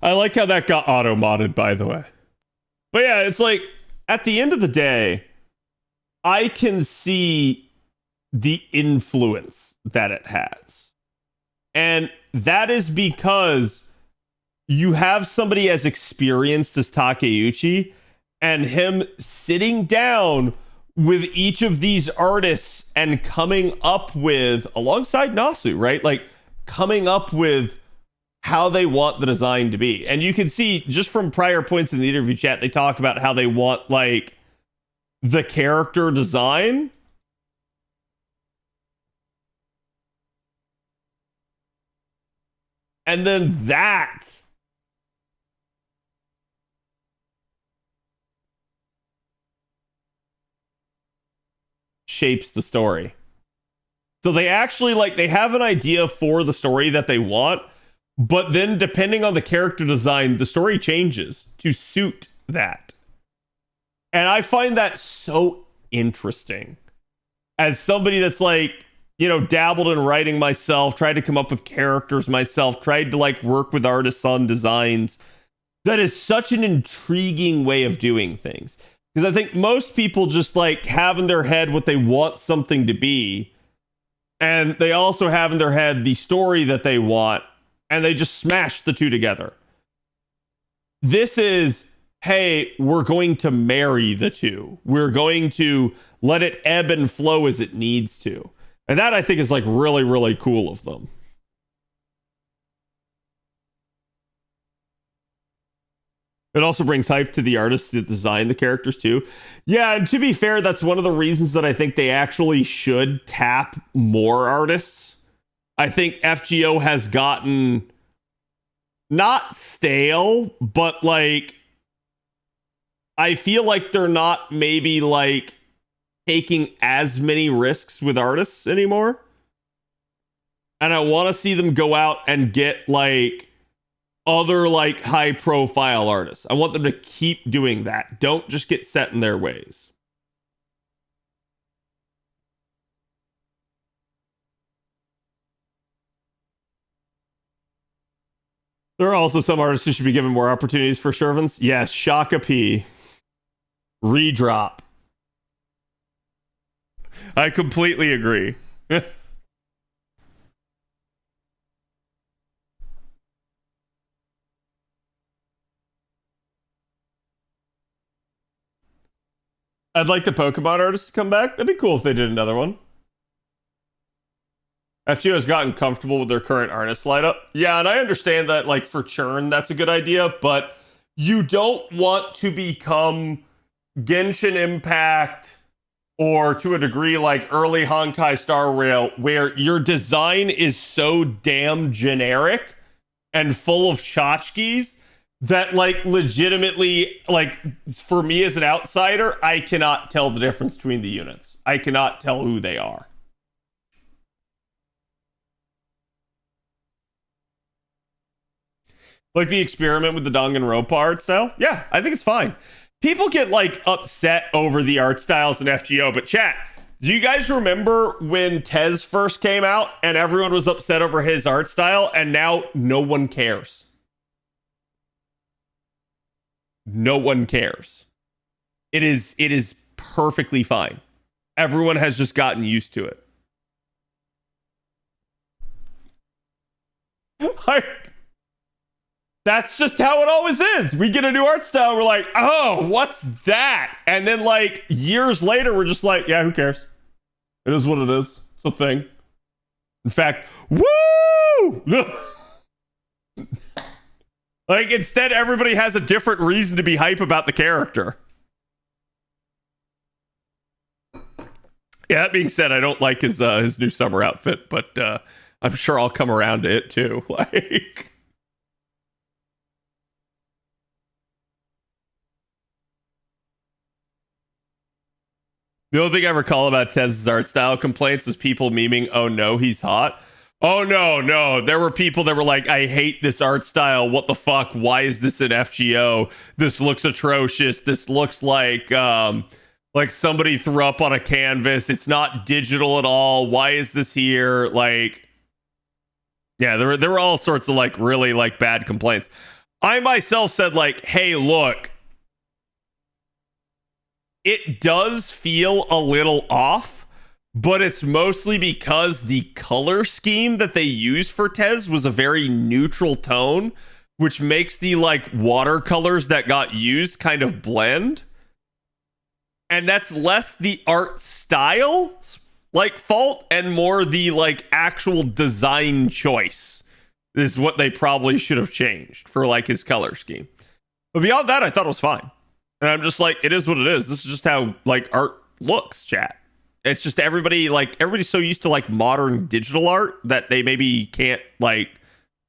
I like how that got auto-modded, by the way. But yeah, it's like, at the end of the day, I can see the influence that it has. And that is because you have somebody as experienced as Takeuchi, and him sitting down with each of these artists and coming up with, alongside Nasu, right? Like, coming up with how they want the design to be. And you can see just from prior points in the interview chat, they talk about how they want like the character design. And then that shapes the story. So they actually like, they have an idea for the story that they want, but then depending on the character design, the story changes to suit that. And I find that so interesting as somebody that's like, you know, dabbled in writing myself, tried to come up with characters myself, tried to like work with artists on designs. That is such an intriguing way of doing things. Because I think most people just like have in their head what they want something to be. And they also have in their head the story that they want. And they just smash the two together. This is, hey, we're going to marry the two. We're going to let it ebb and flow as it needs to. And that I think is like really, really cool of them. It also brings hype to the artists that design the characters too. Yeah, and to be fair, that's one of the reasons that I think they actually should tap more artists. I think FGO has gotten not stale, but like I feel like they're not maybe like taking as many risks with artists anymore. And I want to see them go out and get like other like high profile artists. I want them to keep doing that. Don't just get set in their ways. There are also some artists who should be given more opportunities for servants. Yes, Shaka P. Redrop. I completely agree. I'd like the Pokemon artists to come back. That'd be cool if they did another one. FGO has gotten comfortable with their current artist lineup. Yeah, and I understand that, like, for churn, that's a good idea, but you don't want to become Genshin Impact or, to a degree, like early Honkai Star Rail, where your design is so damn generic and full of tchotchkes that, like, legitimately, like, for me as an outsider, I cannot tell the difference between the units. I cannot tell who they are. Like the experiment with the Danganronpa art style? Yeah, I think it's fine. People get, like, upset over the art styles in FGO, but chat, do you guys remember when Tez first came out and everyone was upset over his art style, and now no one cares? No one cares. It is perfectly fine. Everyone has just gotten used to it. That's just how it always is. We get a new art style, we're like, oh, what's that? And then, like, years later, we're just like, yeah, who cares? It is what it is. It's a thing. In fact, woo! Like, instead, everybody has a different reason to be hype about the character. Yeah, that being said, I don't like his new summer outfit, but I'm sure I'll come around to it too. Like, the only thing I recall about Tez's art style complaints is people memeing, "Oh no, he's hot." Oh no. There were people that were like, "I hate this art style. What the fuck? Why is this in FGO? This looks atrocious. This looks like somebody threw up on a canvas. It's not digital at all. Why is this here?" Like, yeah, there were all sorts of, like, really, like, bad complaints. I myself said, like, hey, look, it does feel a little off, but it's mostly because the color scheme that they used for Tez was a very neutral tone, which makes the, like, watercolors that got used kind of blend. And that's less the art style, like, fault, and more the, like, actual design choice is what they probably should have changed for, like, his color scheme. But beyond that, I thought it was fine. And I'm just like, it is what it is. This is just how, like, art looks, chat. It's just everybody's so used to, like, modern digital art that they maybe can't, like,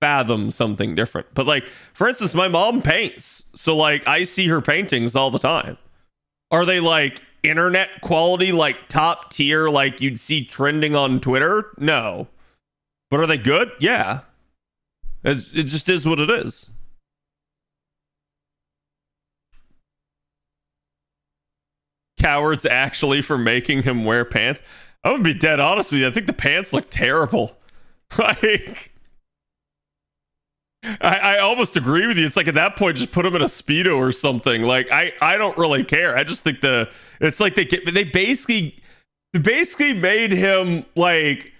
fathom something different. But, like, for instance, my mom paints. So, like, I see her paintings all the time. Are they, like, internet quality, like, top tier, like you'd see trending on Twitter? No. But are they good? Yeah. It just is what it is. Cowards actually for making him wear pants. I'm gonna be dead honest with you. I think the pants look terrible. Like, I almost agree with you. It's like, at that point, just put him in a Speedo or something. Like, I don't really care. I just think it's like they basically made him like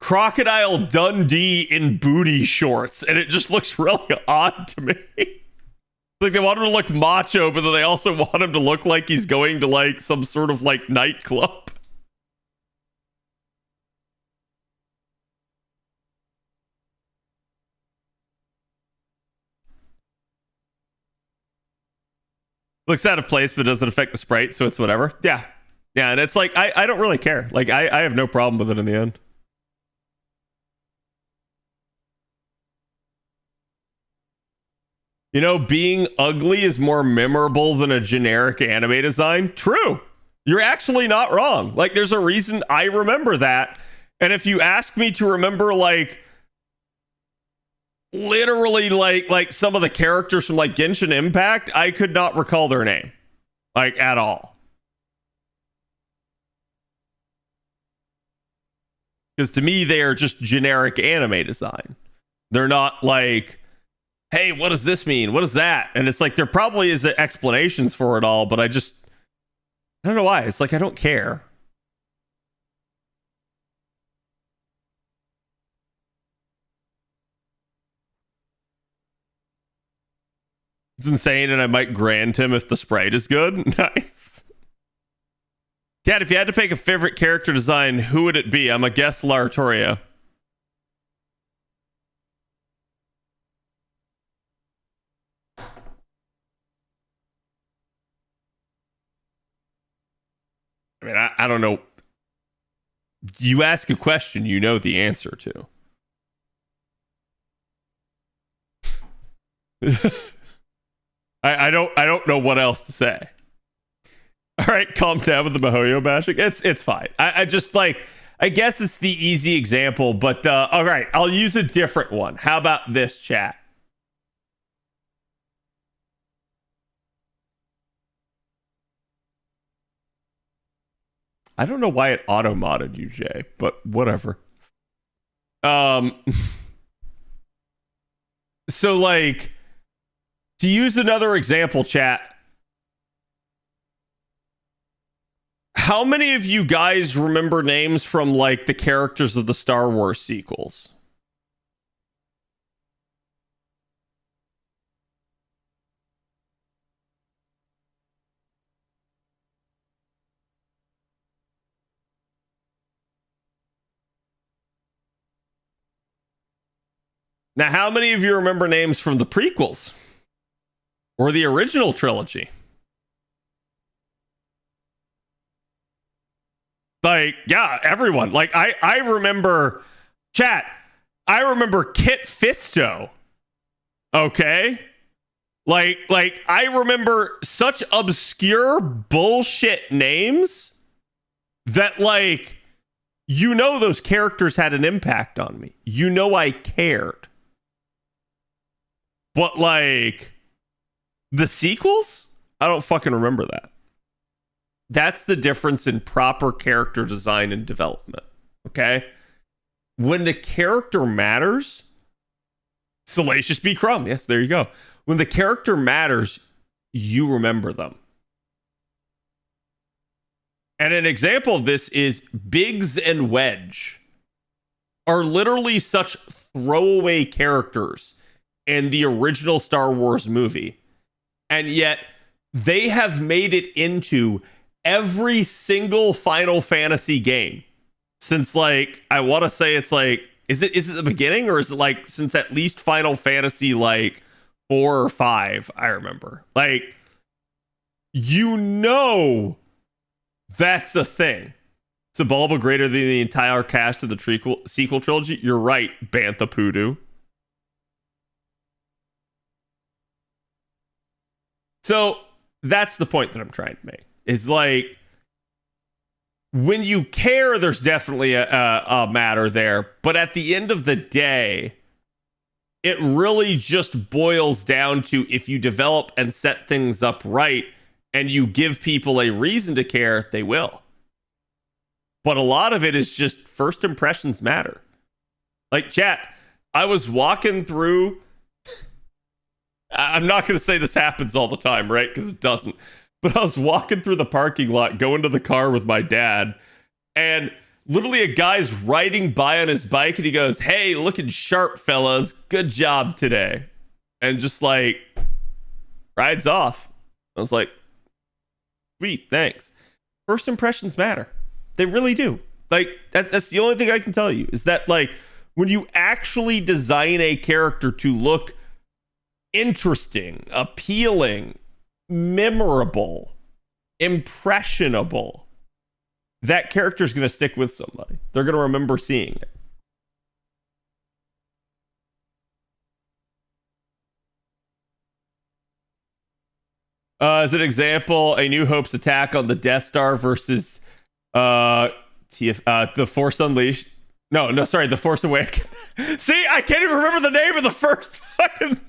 Crocodile Dundee in booty shorts, and it just looks really odd to me. Like, they want him to look macho, but then they also want him to look like he's going to, like, some sort of, like, nightclub. Looks out of place, but doesn't affect the sprite, so it's whatever. Yeah. Yeah, and it's like, I don't really care. Like, I have no problem with it in the end. You know, being ugly is more memorable than a generic anime design. True. You're actually not wrong. Like, there's a reason I remember that. And if you ask me to remember, like, literally, like some of the characters from, like, Genshin Impact, I could not recall their name. Like, at all. Because to me, they are just generic anime design. They're not, like, hey, what does this mean? What is that? And it's like there probably is explanations for it all, but I don't know why. It's like I don't care. It's insane, and I might grant him if the sprite is good. Nice. Cat, if you had to pick a favorite character design, who would it be? I'm a guess Laratoria. I mean, I don't know. You ask a question you know the answer to. I don't know what else to say. All right, calm down with the Mihoyo bashing. It's fine. I just like, I guess it's the easy example, but all right, I'll use a different one. How about this, chat? I don't know why it auto-modded you, Jay, but whatever. So like, to use another example, chat, how many of you guys remember names from like the characters of the Star Wars sequels? Now, how many of you remember names from the prequels or the original trilogy? Like, yeah, everyone. Like, I remember, chat, I remember Kit Fisto. Okay? Like, I remember such obscure bullshit names that, like, you know those characters had an impact on me. You know I cared. But, like, the sequels? I don't fucking remember that. That's the difference in proper character design and development. Okay? When the character matters, Salacious B. Crumb. Yes, there you go. When the character matters, you remember them. And an example of this is Biggs and Wedge are literally such throwaway characters in the original Star Wars movie. And yet they have made it into every single Final Fantasy game since, like, I want to say it's like, is it the beginning, or is it like since at least Final Fantasy like 4 or 5? I remember, like, you know, that's a thing. Sebulba greater than the entire cast of the sequel trilogy. You're right, Bantha Poodoo. So that's the point that I'm trying to make. Is like, when you care, there's definitely a matter there. But at the end of the day, it really just boils down to, if you develop and set things up right and you give people a reason to care, they will. But a lot of it is just first impressions matter. Like, chat, I was walking through... I'm not going to say this happens all the time, right? Because it doesn't. But I was walking through the parking lot, going to the car with my dad, and literally a guy's riding by on his bike, and he goes, "Hey, looking sharp, fellas. Good job today." And just like, rides off. I was like, sweet, thanks. First impressions matter. They really do. Like, that's the only thing I can tell you, is that, like, when you actually design a character to look interesting, appealing, memorable, impressionable, that character is going to stick with somebody. They're going to remember seeing it. As an example, A New Hope's attack on the Death Star versus The Force Unleashed. No, sorry, The Force Awakens. See, I can't even remember the name of the first fucking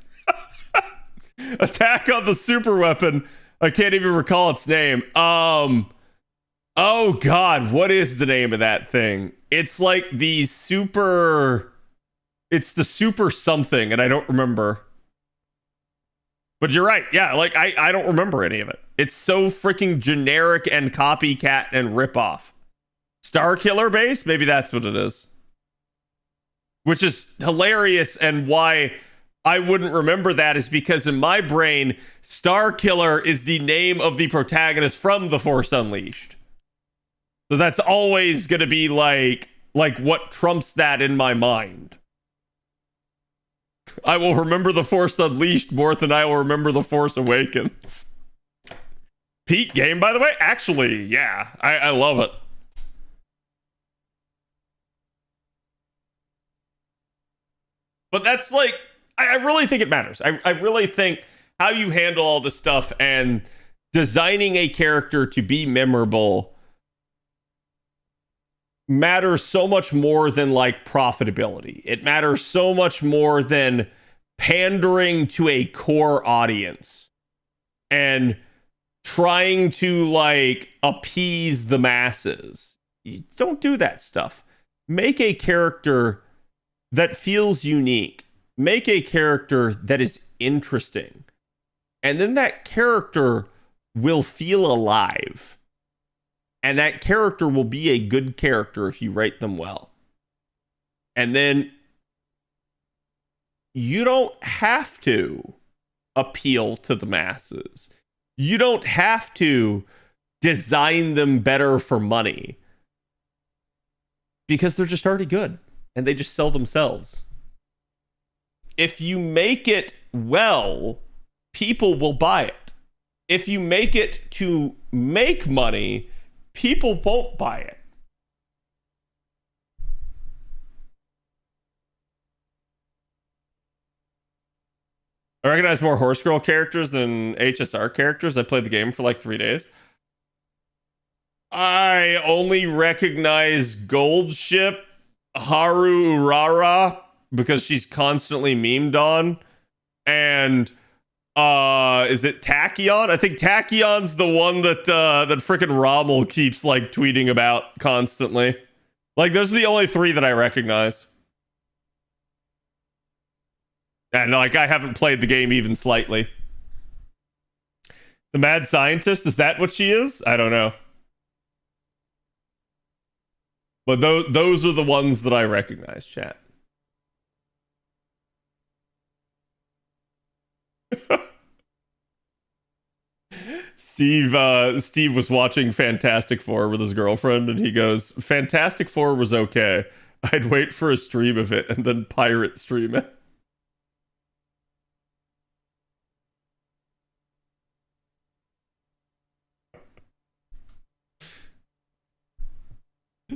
attack on the super weapon. I can't even recall its name. Oh god, what is the name of that thing? It's like the super... It's the super something, and I don't remember. But you're right. Yeah, like I don't remember any of it. It's so freaking generic and copycat and rip-off. Star Killer base? Maybe that's what it is. Which is hilarious, and why I wouldn't remember that is because in my brain, Star Killer is the name of the protagonist from The Force Unleashed. So that's always going to be like what trumps that in my mind. I will remember The Force Unleashed more than I will remember The Force Awakens. Peak game, by the way? Actually, yeah. I love it. But that's like, I really think it matters. I really think how you handle all this stuff and designing a character to be memorable matters so much more than like profitability. It matters so much more than pandering to a core audience and trying to like appease the masses. You don't do that stuff. Make a character that feels unique. Make a character that is interesting. And then that character will feel alive. And that character will be a good character if you write them well. And then you don't have to appeal to the masses. You don't have to design them better for money. Because they're just already good. And they just sell themselves. If you make it well, people will buy it. If you make it to make money, people won't buy it. I recognize more Horse Girl characters than HSR characters. I played the game for like 3 days. I only recognize Gold Ship, Haru Urara, because she's constantly memed on. And is it Tachyon? I think Tachyon's the one that that frickin' Rommel keeps like tweeting about constantly. Like those are the only 3 that I recognize. And like I haven't played the game even slightly. The mad scientist, is that what she is? I don't know. But those are the ones that I recognize, chat. Steve was watching Fantastic Four with his girlfriend, and he goes, Fantastic Four was okay. I'd wait for a stream of it and then pirate stream it.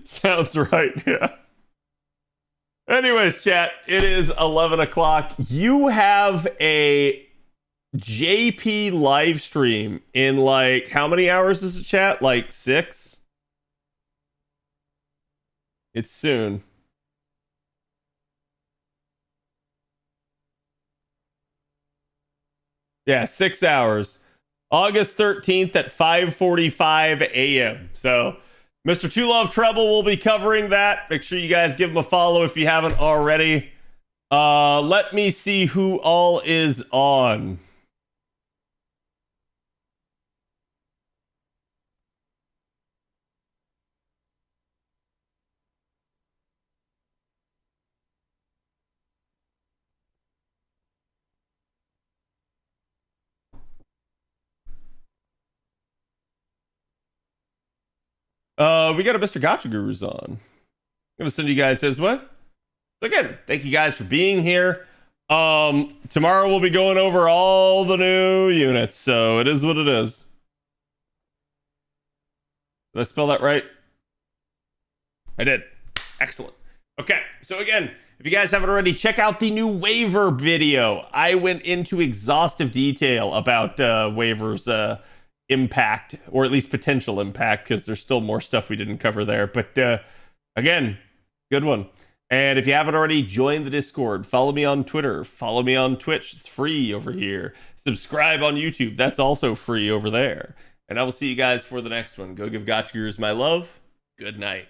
Sounds right, yeah. Anyways, chat, it is 11 o'clock. You have a JP live stream in like, how many hours is it, chat? Like 6? It's soon. Yeah, 6 hours. August 13th at 5:45 a.m. So Mr. Two Love Treble will be covering that. Make sure you guys give him a follow if you haven't already. Let me see who all is on. We got a Mr. Gotcha Gurus on. I'm gonna send you guys his way. So again, thank you guys for being here. Tomorrow we'll be going over all the new units, so it is what it is. Did I spell that right? I did. Excellent. Okay, so again, if you guys haven't already, check out the new waiver video. I went into exhaustive detail about waivers impact, or at least potential impact, because there's still more stuff we didn't cover there. But again, good one. And if you haven't already, join the Discord. Follow me on Twitter. Follow me on Twitch. It's free over here. Subscribe on YouTube. That's also free over there. And I will see you guys for the next one. Go give Gotcha Gurus my love. Good night.